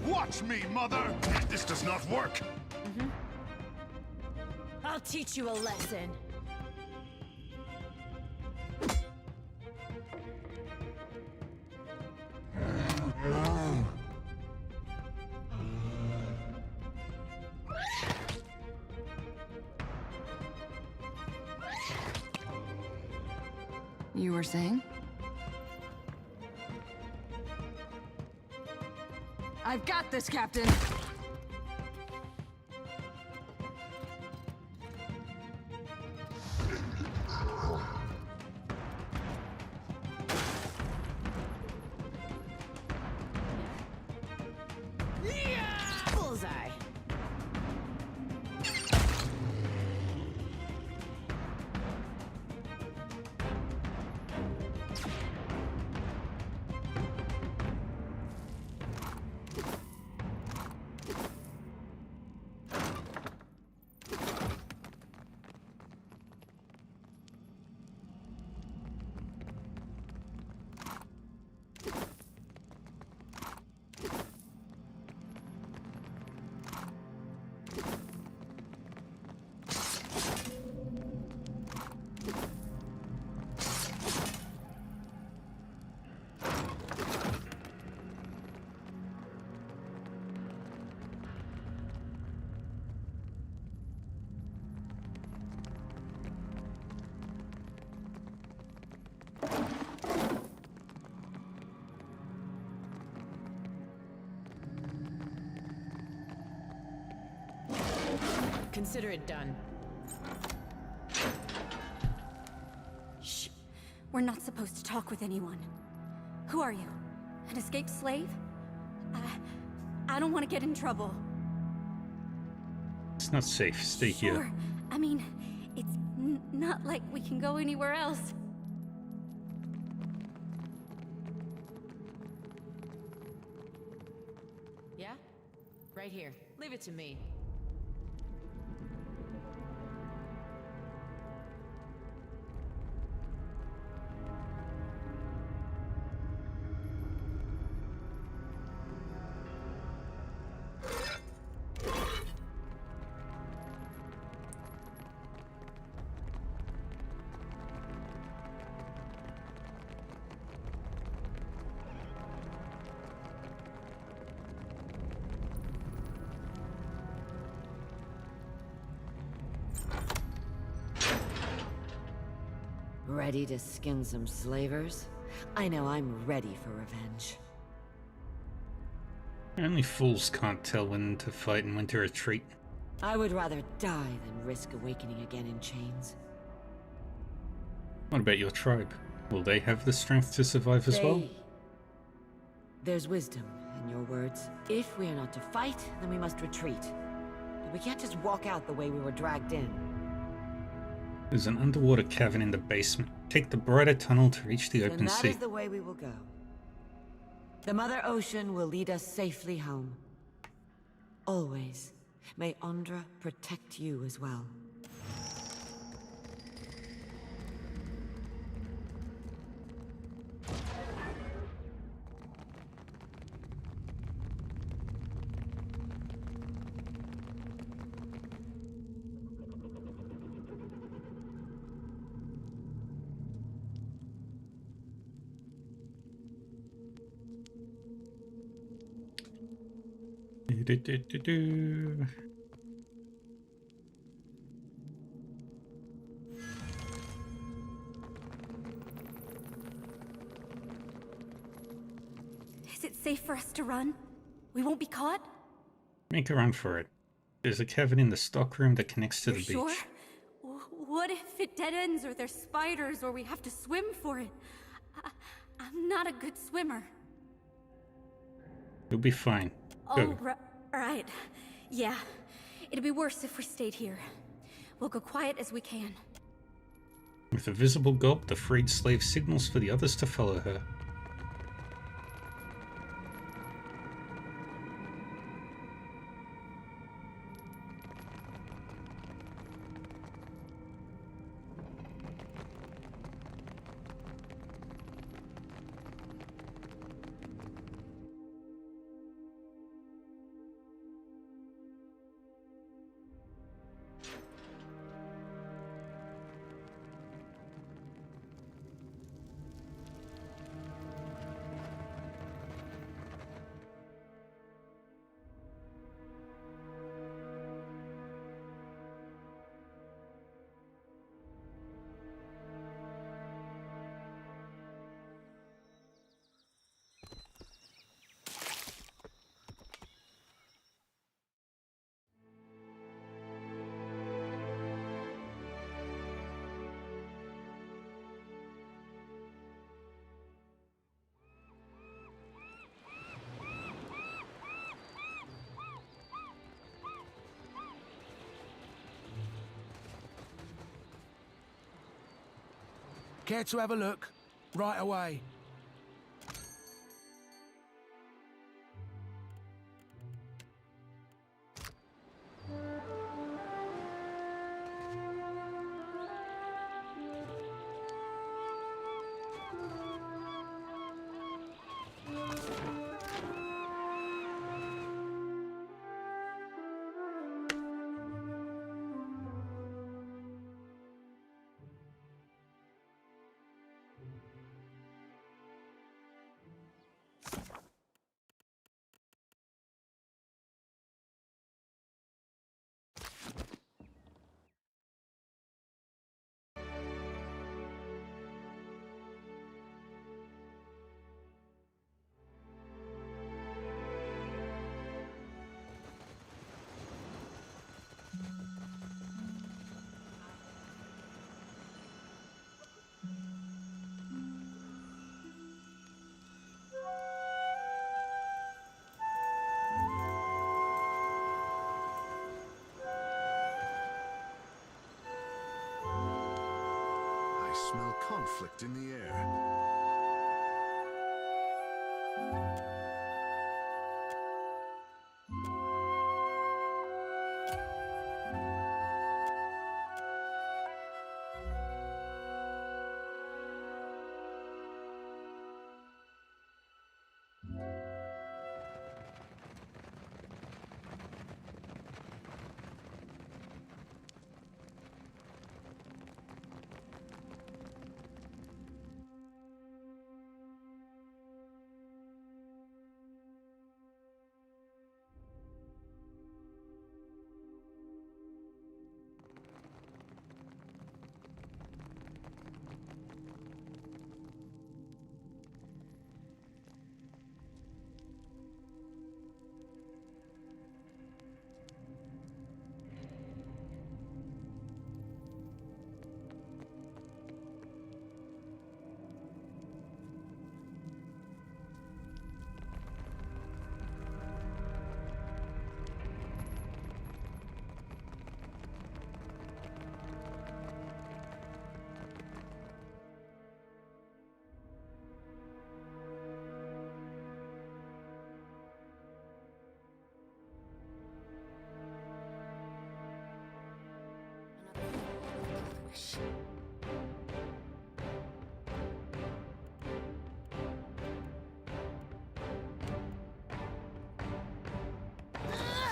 Watch me, mother! This does not work! I'll teach you a lesson. You were saying? I've got this, Captain! Bullseye. Consider it done. Shh. We're not supposed to talk with anyone. Who are you? An escaped slave? I don't want to get in trouble. It's not safe. Stay Sure. here. I mean, it's not like we can go anywhere else. Yeah? Right here. Leave it to me. Ready to skin some slavers? I know I'm ready for revenge. Only fools can't tell when to fight and when to retreat. I would rather die than risk awakening again in chains. What about your tribe? Will they have the strength to survive as well? There's wisdom in your words. If we are not to fight, then we must retreat. But we can't just walk out the way we were dragged in. There's an underwater cavern in the basement. Take the brighter tunnel to reach the open Then that sea. is the way we will go. The Mother Ocean will lead us safely home. Always. May Ondra protect you as well. Do-do-do-do-do. Is it safe for us to run? We won't be caught? Make a run for it. There's a cavern in the stockroom that connects to You're the sure? beach. What if it dead ends or there's spiders or we have to swim for it? I'm not a good swimmer. You'll be fine. Go. Oh, right. Yeah. It'd be worse if we stayed here. We'll go quiet as we can. With a visible gulp, the freed slave signals for the others to follow her. Care to have a look? Right away. I smell conflict in the air.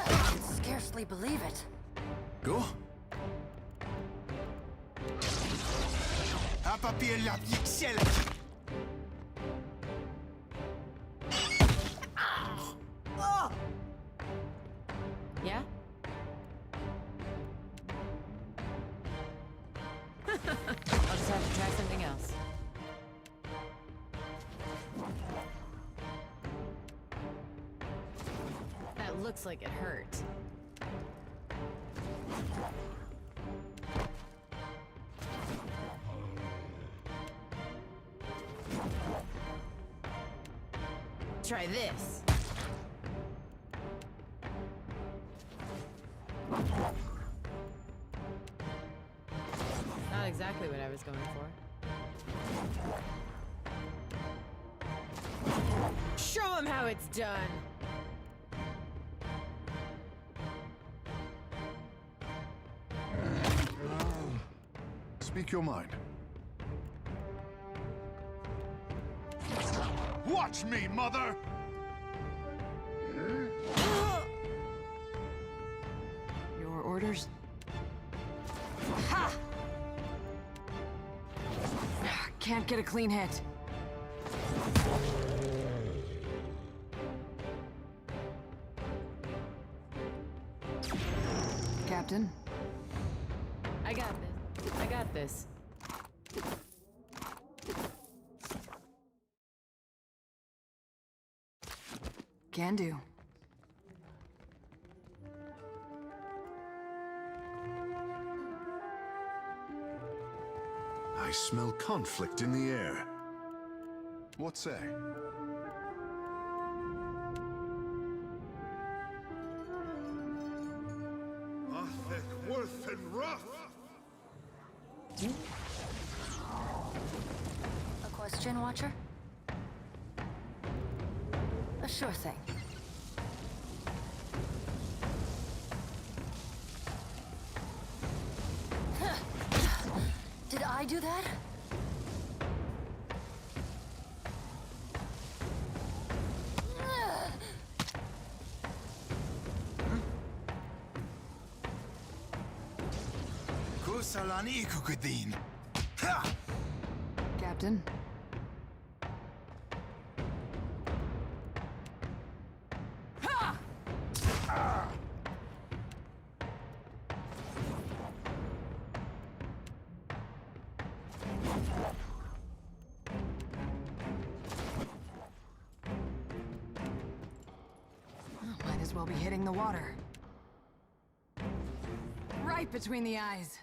I can scarcely believe it. Go. A papier la pixel. Yeah? I'll just have to try something else. That looks like it hurt. Try this. Not exactly what I was going for. Show him how it's done. Speak your mind. Watch me, mother! Your orders? Ha! Can't get a clean hit. Captain? I got this. I got this. Can do. I smell conflict in the air. What say? Worth and rough! A question, Watcher? A sure thing. Did I do that? Kusalani Kukudin. Captain? Might as well be hitting the water. Right between the eyes.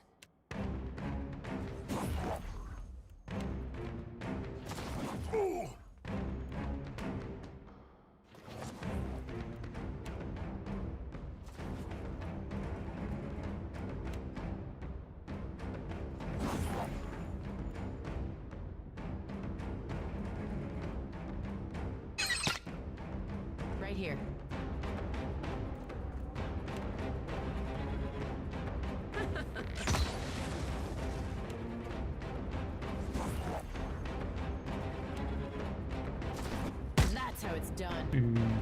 Right here. That's how it's done.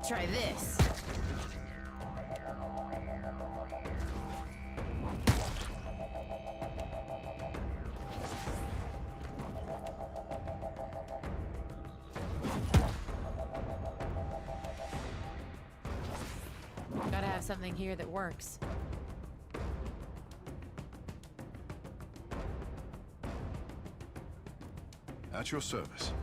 Try this. Gotta have something here that works. At your service.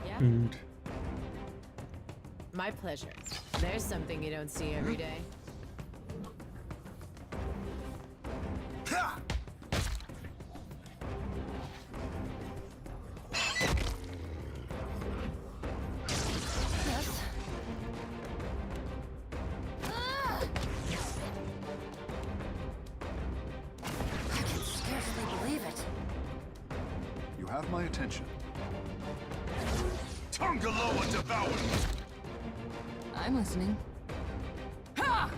Yeah? My pleasure. There's something you don't see every day. You have my attention. Tungaloa devoured! I'm listening. Oh,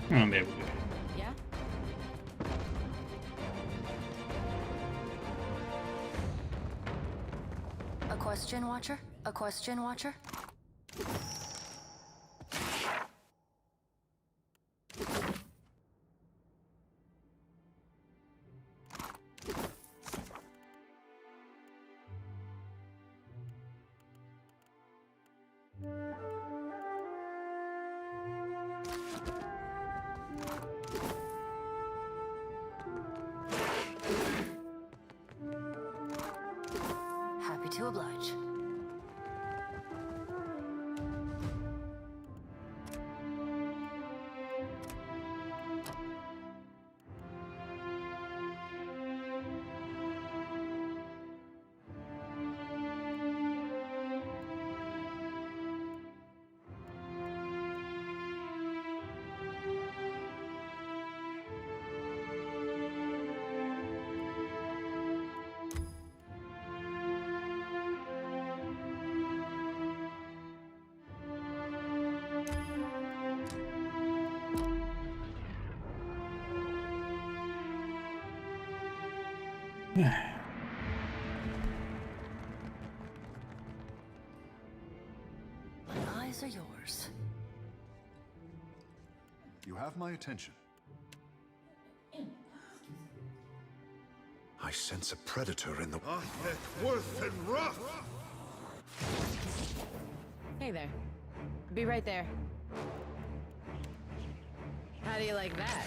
there we go. Yeah? A question, Watcher? A question, Watcher? Happy to oblige. My eyes are yours. You have my attention. I sense a predator in the... Worth and rough! Hey there. Be right there. How do you like that?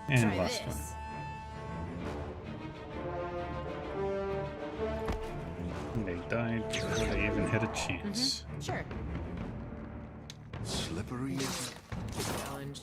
And Try last this. one. They died before they even had a chance. Sure. Slippery. Challenge.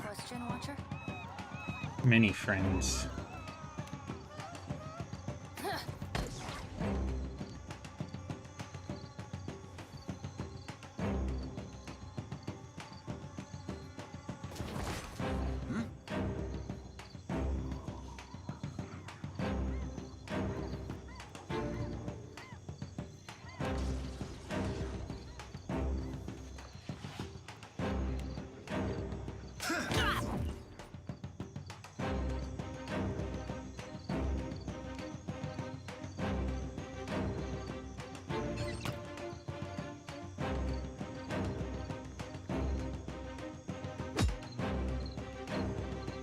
Question, Watcher? Many friends.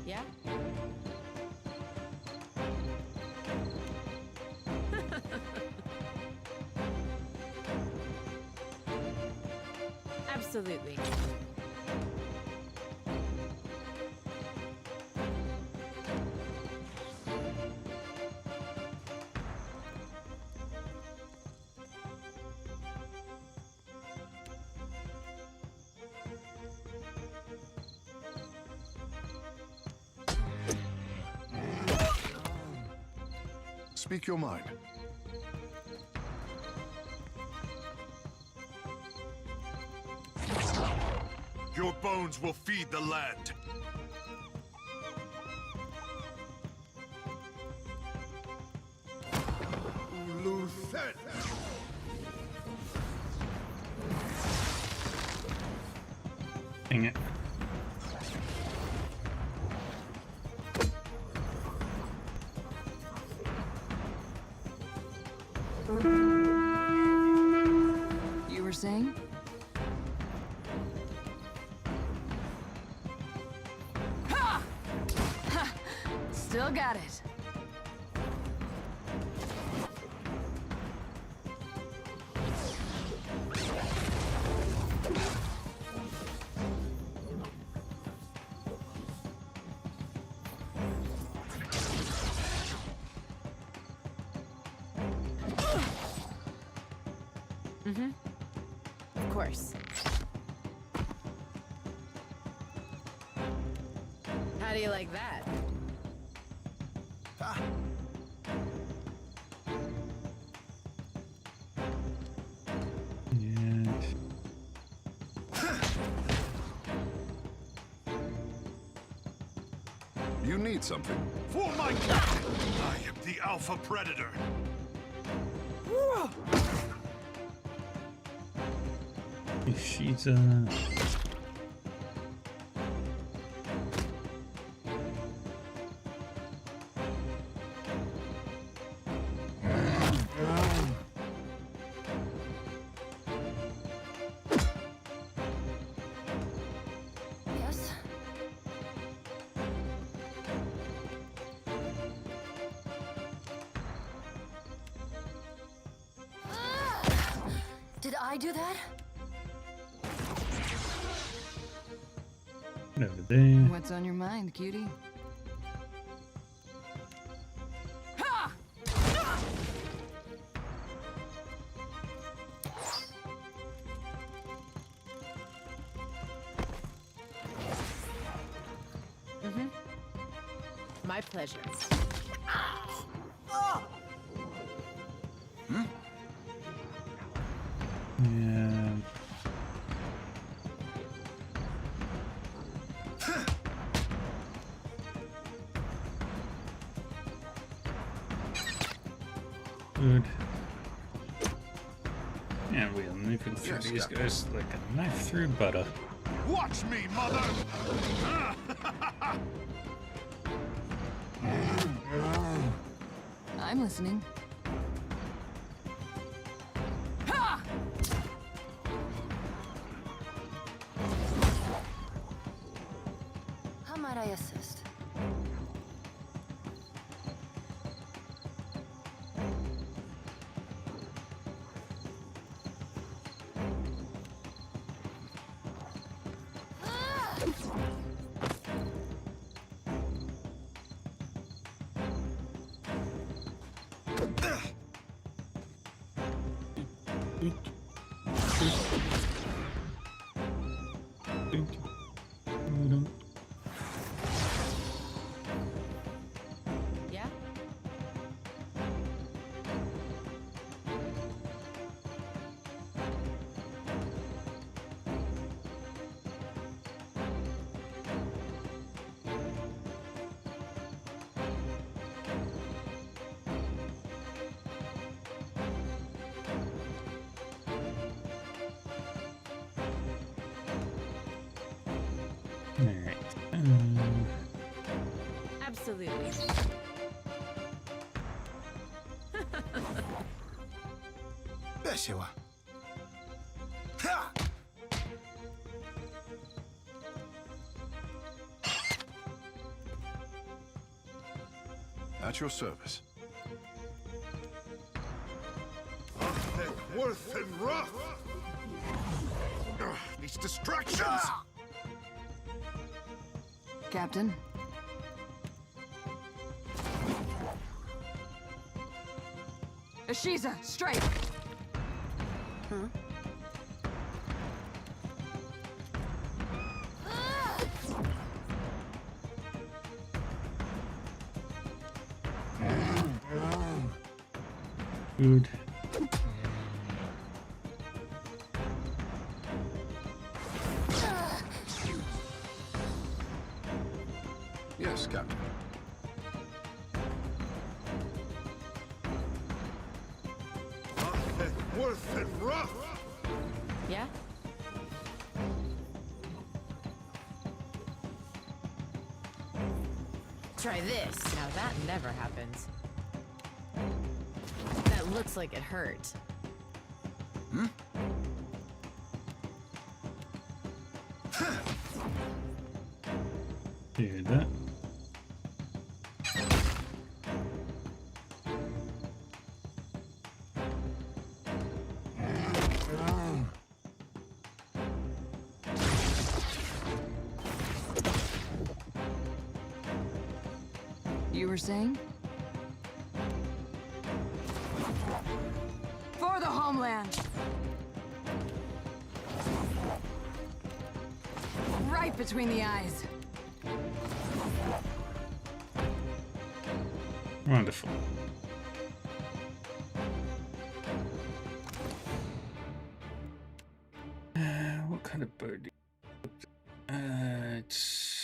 Yeah? Absolutely. Speak your mind. Your bones will feed the land. Luthen! Dang it. You were saying? Ha! Ha! Still got it. Mm-hmm. Of course. How do you like that? And You need something. For my cat! I am the Alpha Predator. she's Yes? Did I do that? over there. What's on your mind, cutie? Ha! Mm-hmm. My pleasure. And Good. And we are moving through these guys like a knife through butter. Watch me, mother! I'm listening. How might I assist? Yeah? Alright. Absolutely. There you are. Ha! At your service. Nothing worth and rough! Ugh, these distractions! Captain. Ashiza, straight! Huh? Good. Yes, Captain. Nothing worth and rough! Yeah? Try this. Now that never happens. That looks like it hurt. Hmm? Do that. You were saying? For the homeland! Right between the eyes. Wonderful. What kind of bird do you... it's...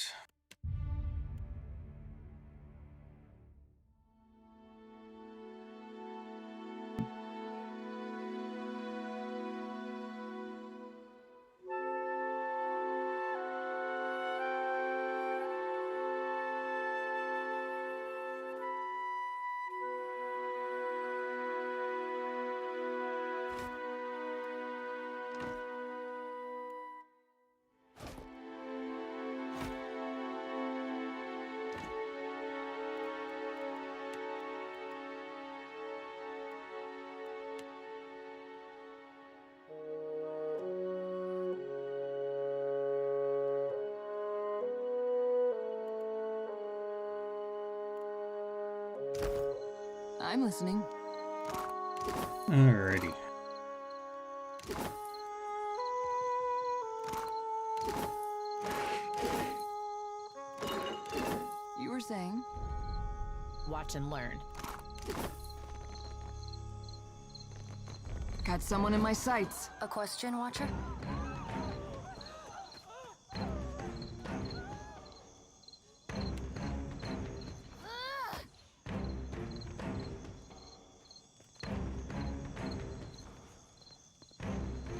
I'm listening. Alrighty. You were saying? Watch and learn. Got someone in my sights. A question, Watcher?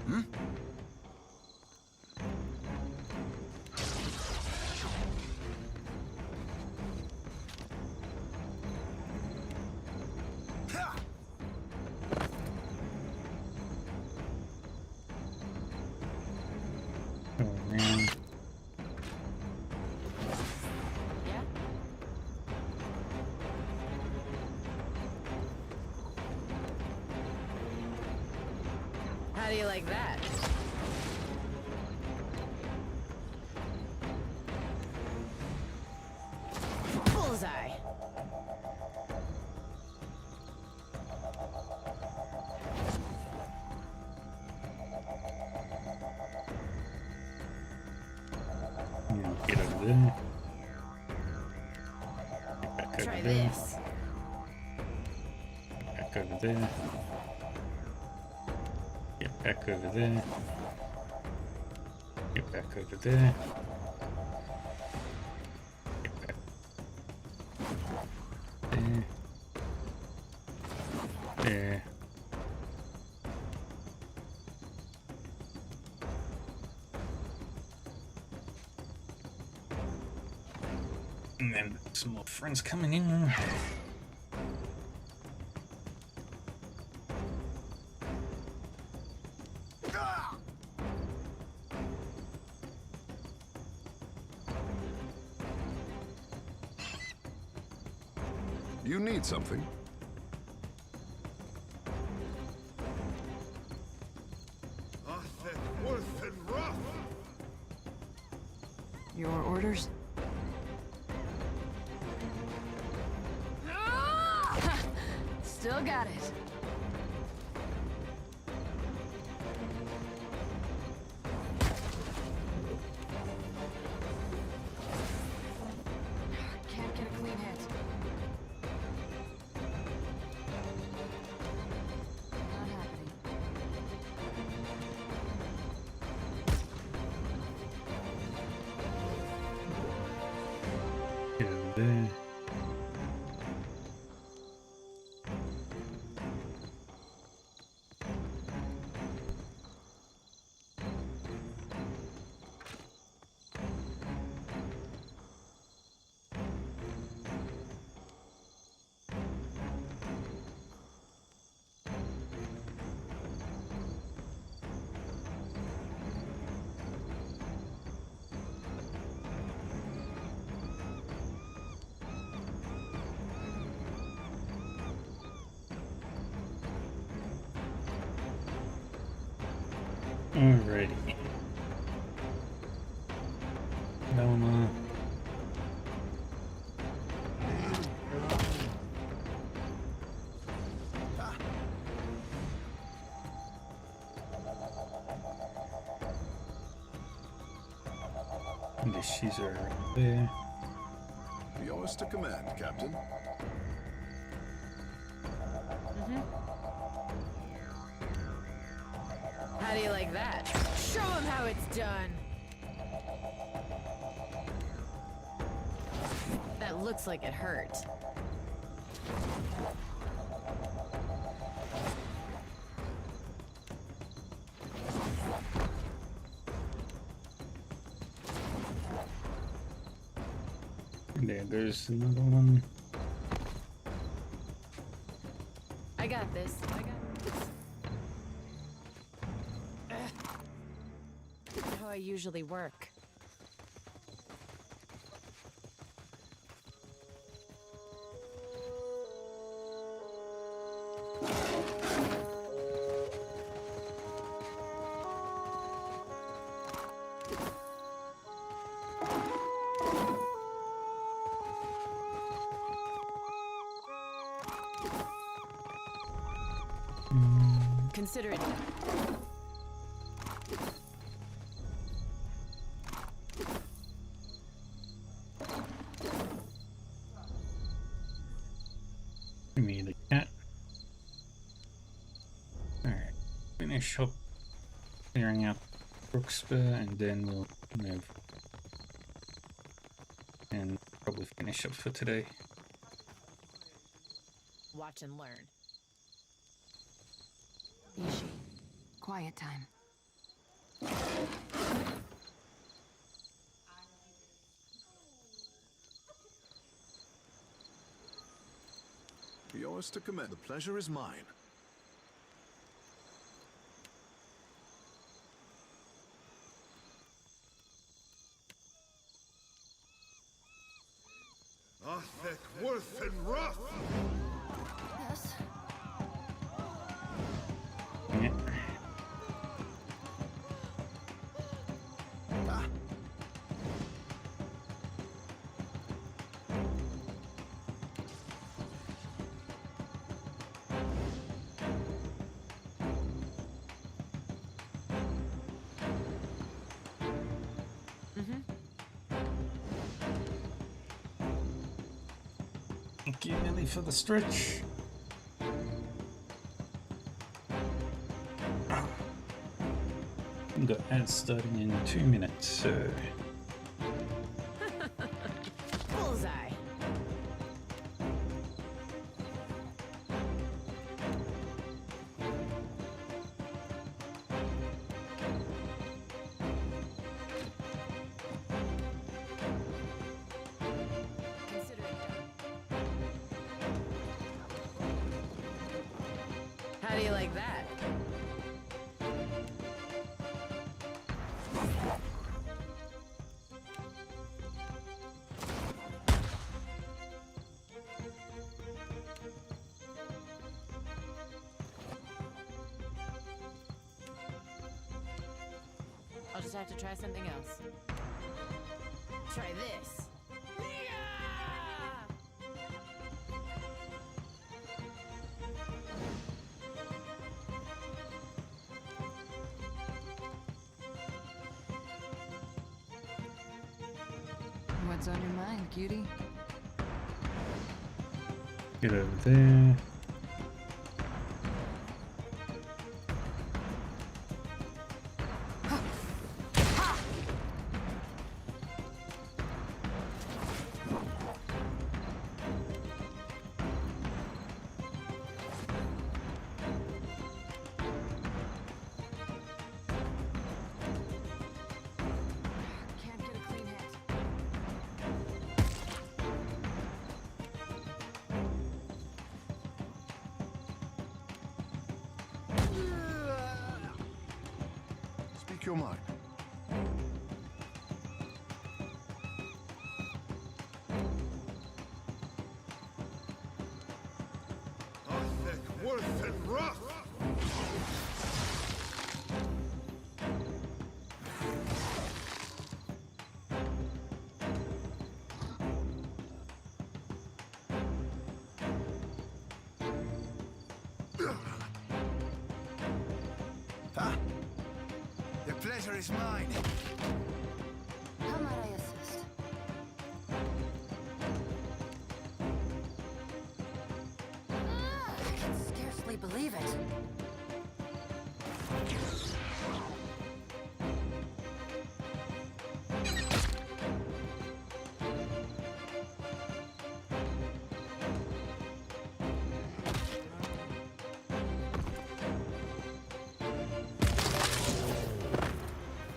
Hmm? Oh man. How do you like that? Bullseye. Get over there. Get back Try over there. this. Back over there. Get back over there. Get back over there. Get back there. There. And then some more friends coming in. You need something? Your orders? Still got it. Can't get a clean hit. Not happening. Get over there. Alrighty. Velma. And the she's right there. Yours to command, Captain. How do you like that? Show them how it's done. That looks like it hurt. And there goes another one. I got this. How I usually work. Consider it done. Give me the cat. Alright. Finish up clearing out Brookspur and then we'll move. And probably finish up for today. Watch and learn. Ishi. Quiet time. Yours to command. The pleasure is mine. Arthek, Worth, and Roth! Yes? Yeah. Thank you, Millie, for the stretch. We've got ads starting in 2 minutes, so... Bullseye. How do you like that? I'll just have to try something else. Try this. What's on your mind, cutie? Get over there. Can't get a clean hit. Speak your mind. Arthek, Worth, and Roth! The pleasure is mine. How might I assist? I can scarcely believe it.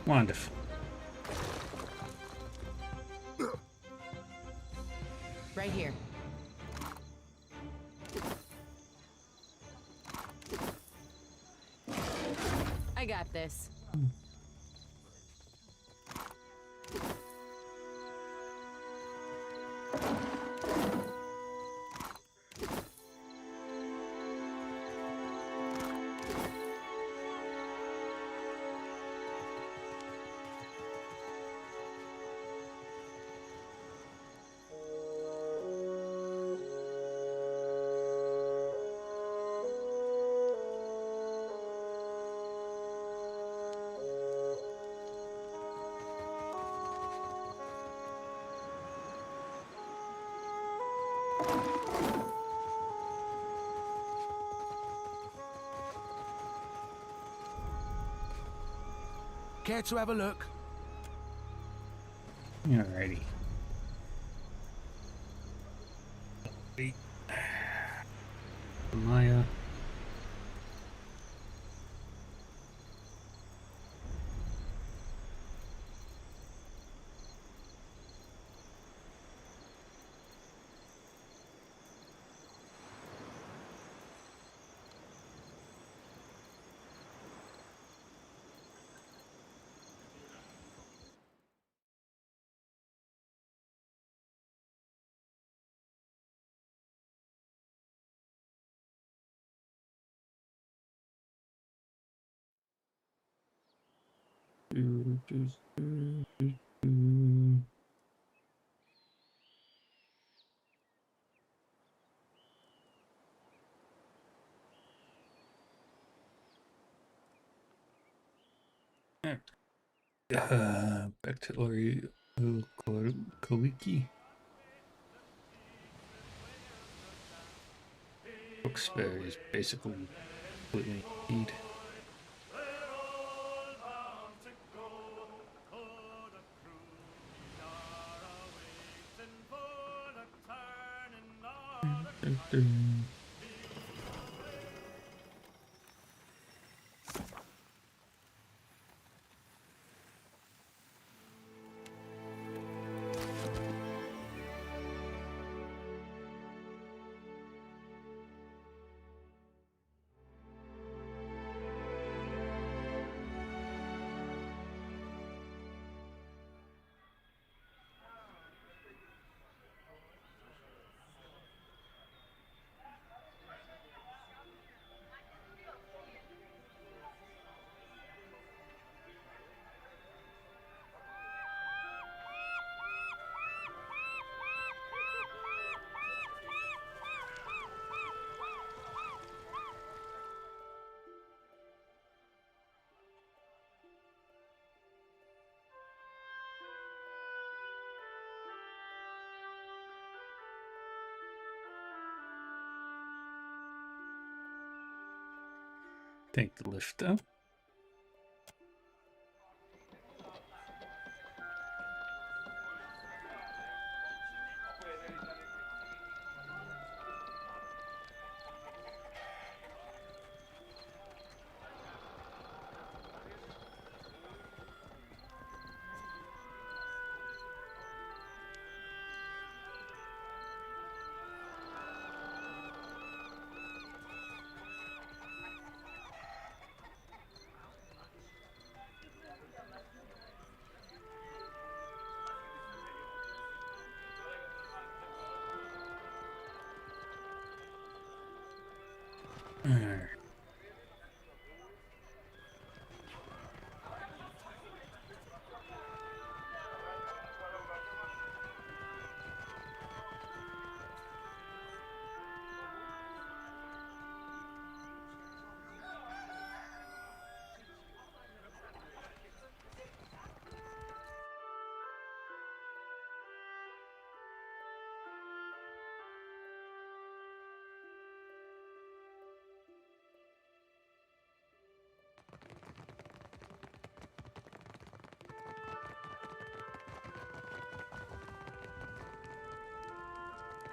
Wonderful. Right here. I got this. Care to have a look? Alrighty. Maya. Back to Lori Koliki. Bookspare is basically completely indeed. Take the lift up.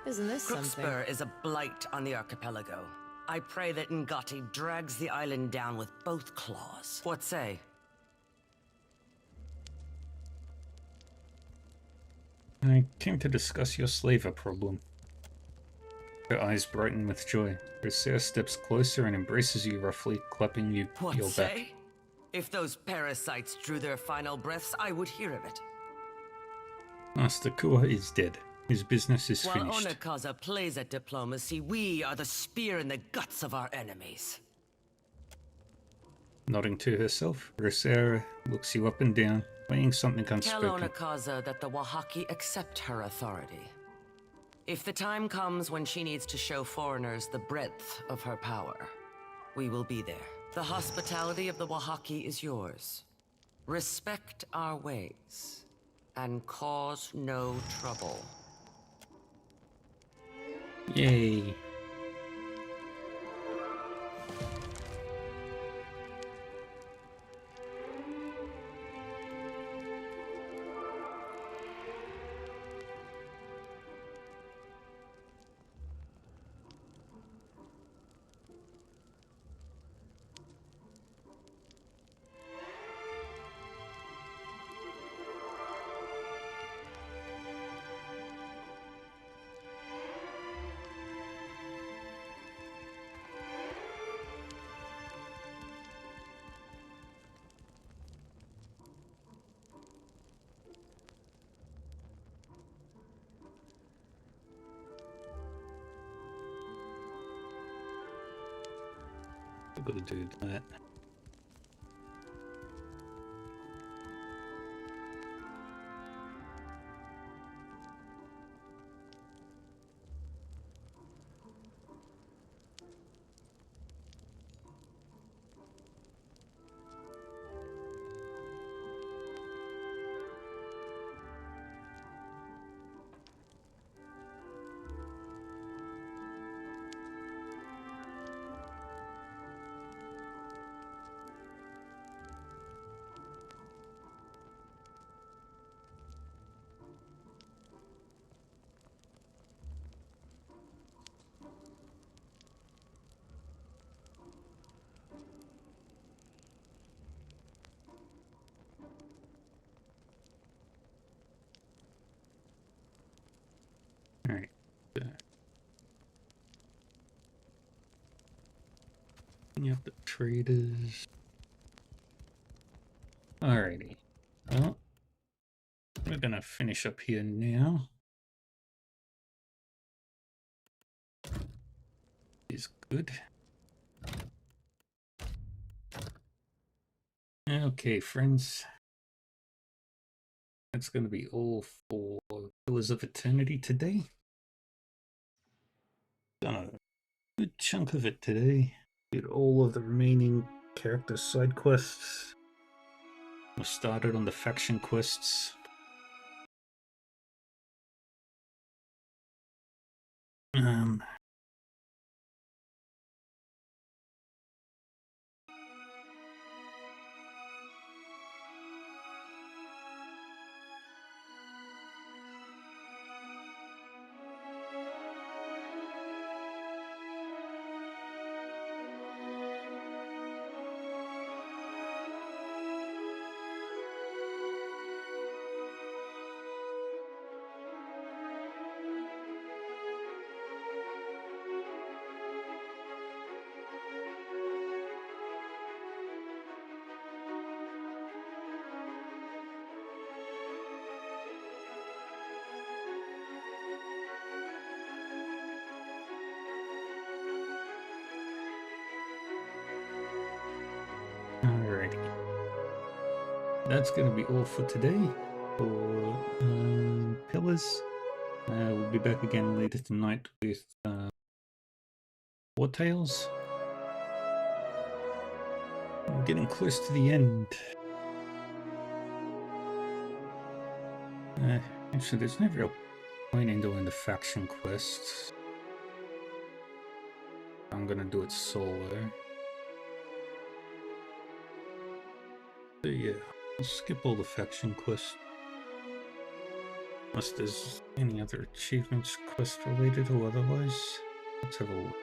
Isn't this something? Crookspur is a blight on the archipelago. I pray that Ngati drags the island down with both claws. What say? I came to discuss your slaver problem. Her eyes brighten with joy. Rosea steps closer and embraces you roughly, clapping your back. Say? If those parasites drew their final breaths, I would hear of it. Master Kua is dead. His business is While finished. Onakaza plays at diplomacy, we are the spear in the guts of our enemies. Nodding to herself, Rosea looks you up and down, weighing something Tell unspoken. Onakaza that the Wahaki accept her authority. If the time comes when she needs to show foreigners the breadth of her power, we will be there. The hospitality of the Wahaki is yours. Respect our ways, and cause no trouble. Yay. I'm gonna do that. Looking up the traders. Alrighty. Well, we're gonna finish up here now. Is good. Okay, friends. That's gonna be all for Pillars of Eternity today. Done a good chunk of it today. Did all of the remaining character side quests. We started on the faction quests. Alrighty. That's going to be all for today for Pillars. We'll be back again later tonight with War Tales. I'm getting close to the end. Actually, there's no real point in doing the faction quests. I'm going to do it solo. So yeah, I'll skip all the faction quests. Unless there's any other achievements quest related or otherwise. Let's have a look.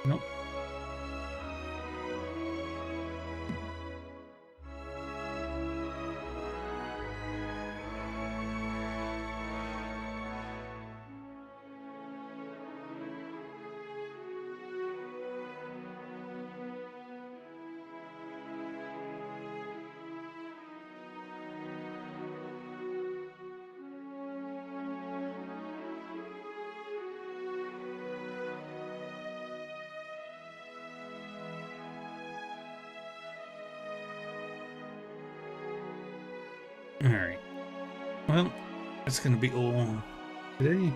Nope. Alright. Well, that's going to be all today.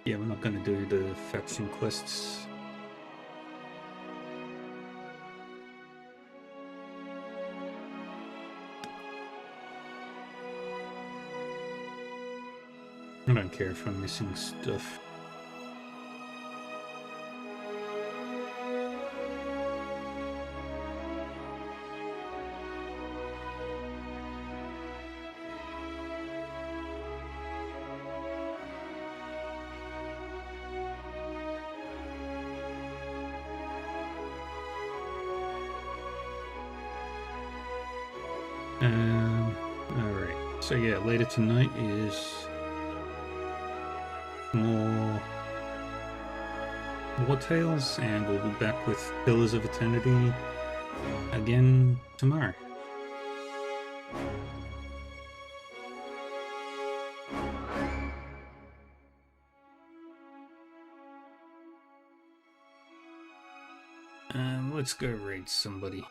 Yeah, we're not going to do the faction quests. I don't care if I'm missing stuff. Alright. So yeah, later tonight is more War Tales, and we'll be back with Pillars of Eternity again tomorrow. Let's go raid somebody.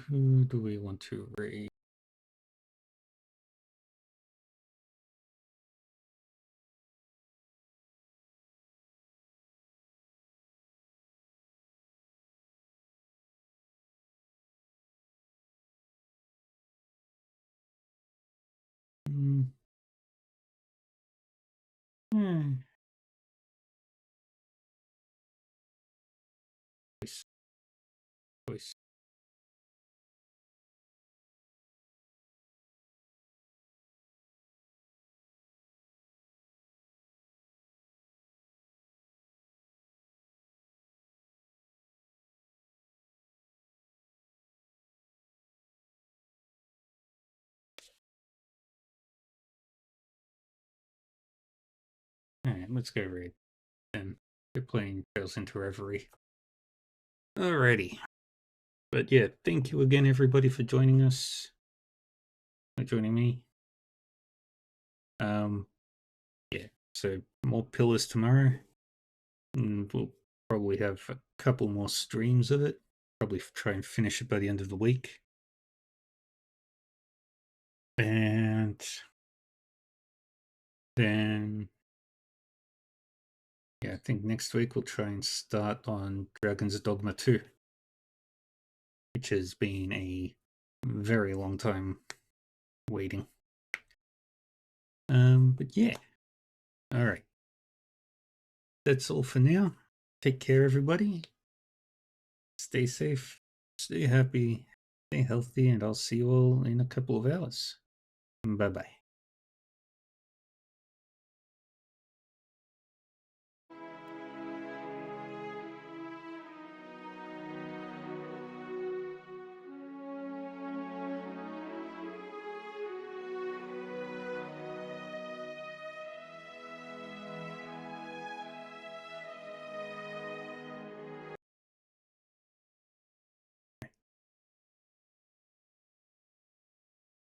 Who do we want to raid? Choice. Yeah, let's go Red. Then they're playing Trails into Reverie. Alrighty. But yeah, thank you again, everybody, for joining us. Joining me. Yeah, so more Pillars tomorrow. And we'll probably have a couple more streams of it. Probably try and finish it by the end of the week. And then, yeah, I think next week we'll try and start on Dragon's Dogma 2, which has been a very long time waiting. But yeah, all right. That's all for now. Take care, everybody. Stay safe, stay happy, stay healthy, and I'll see you all in a couple of hours. Bye-bye.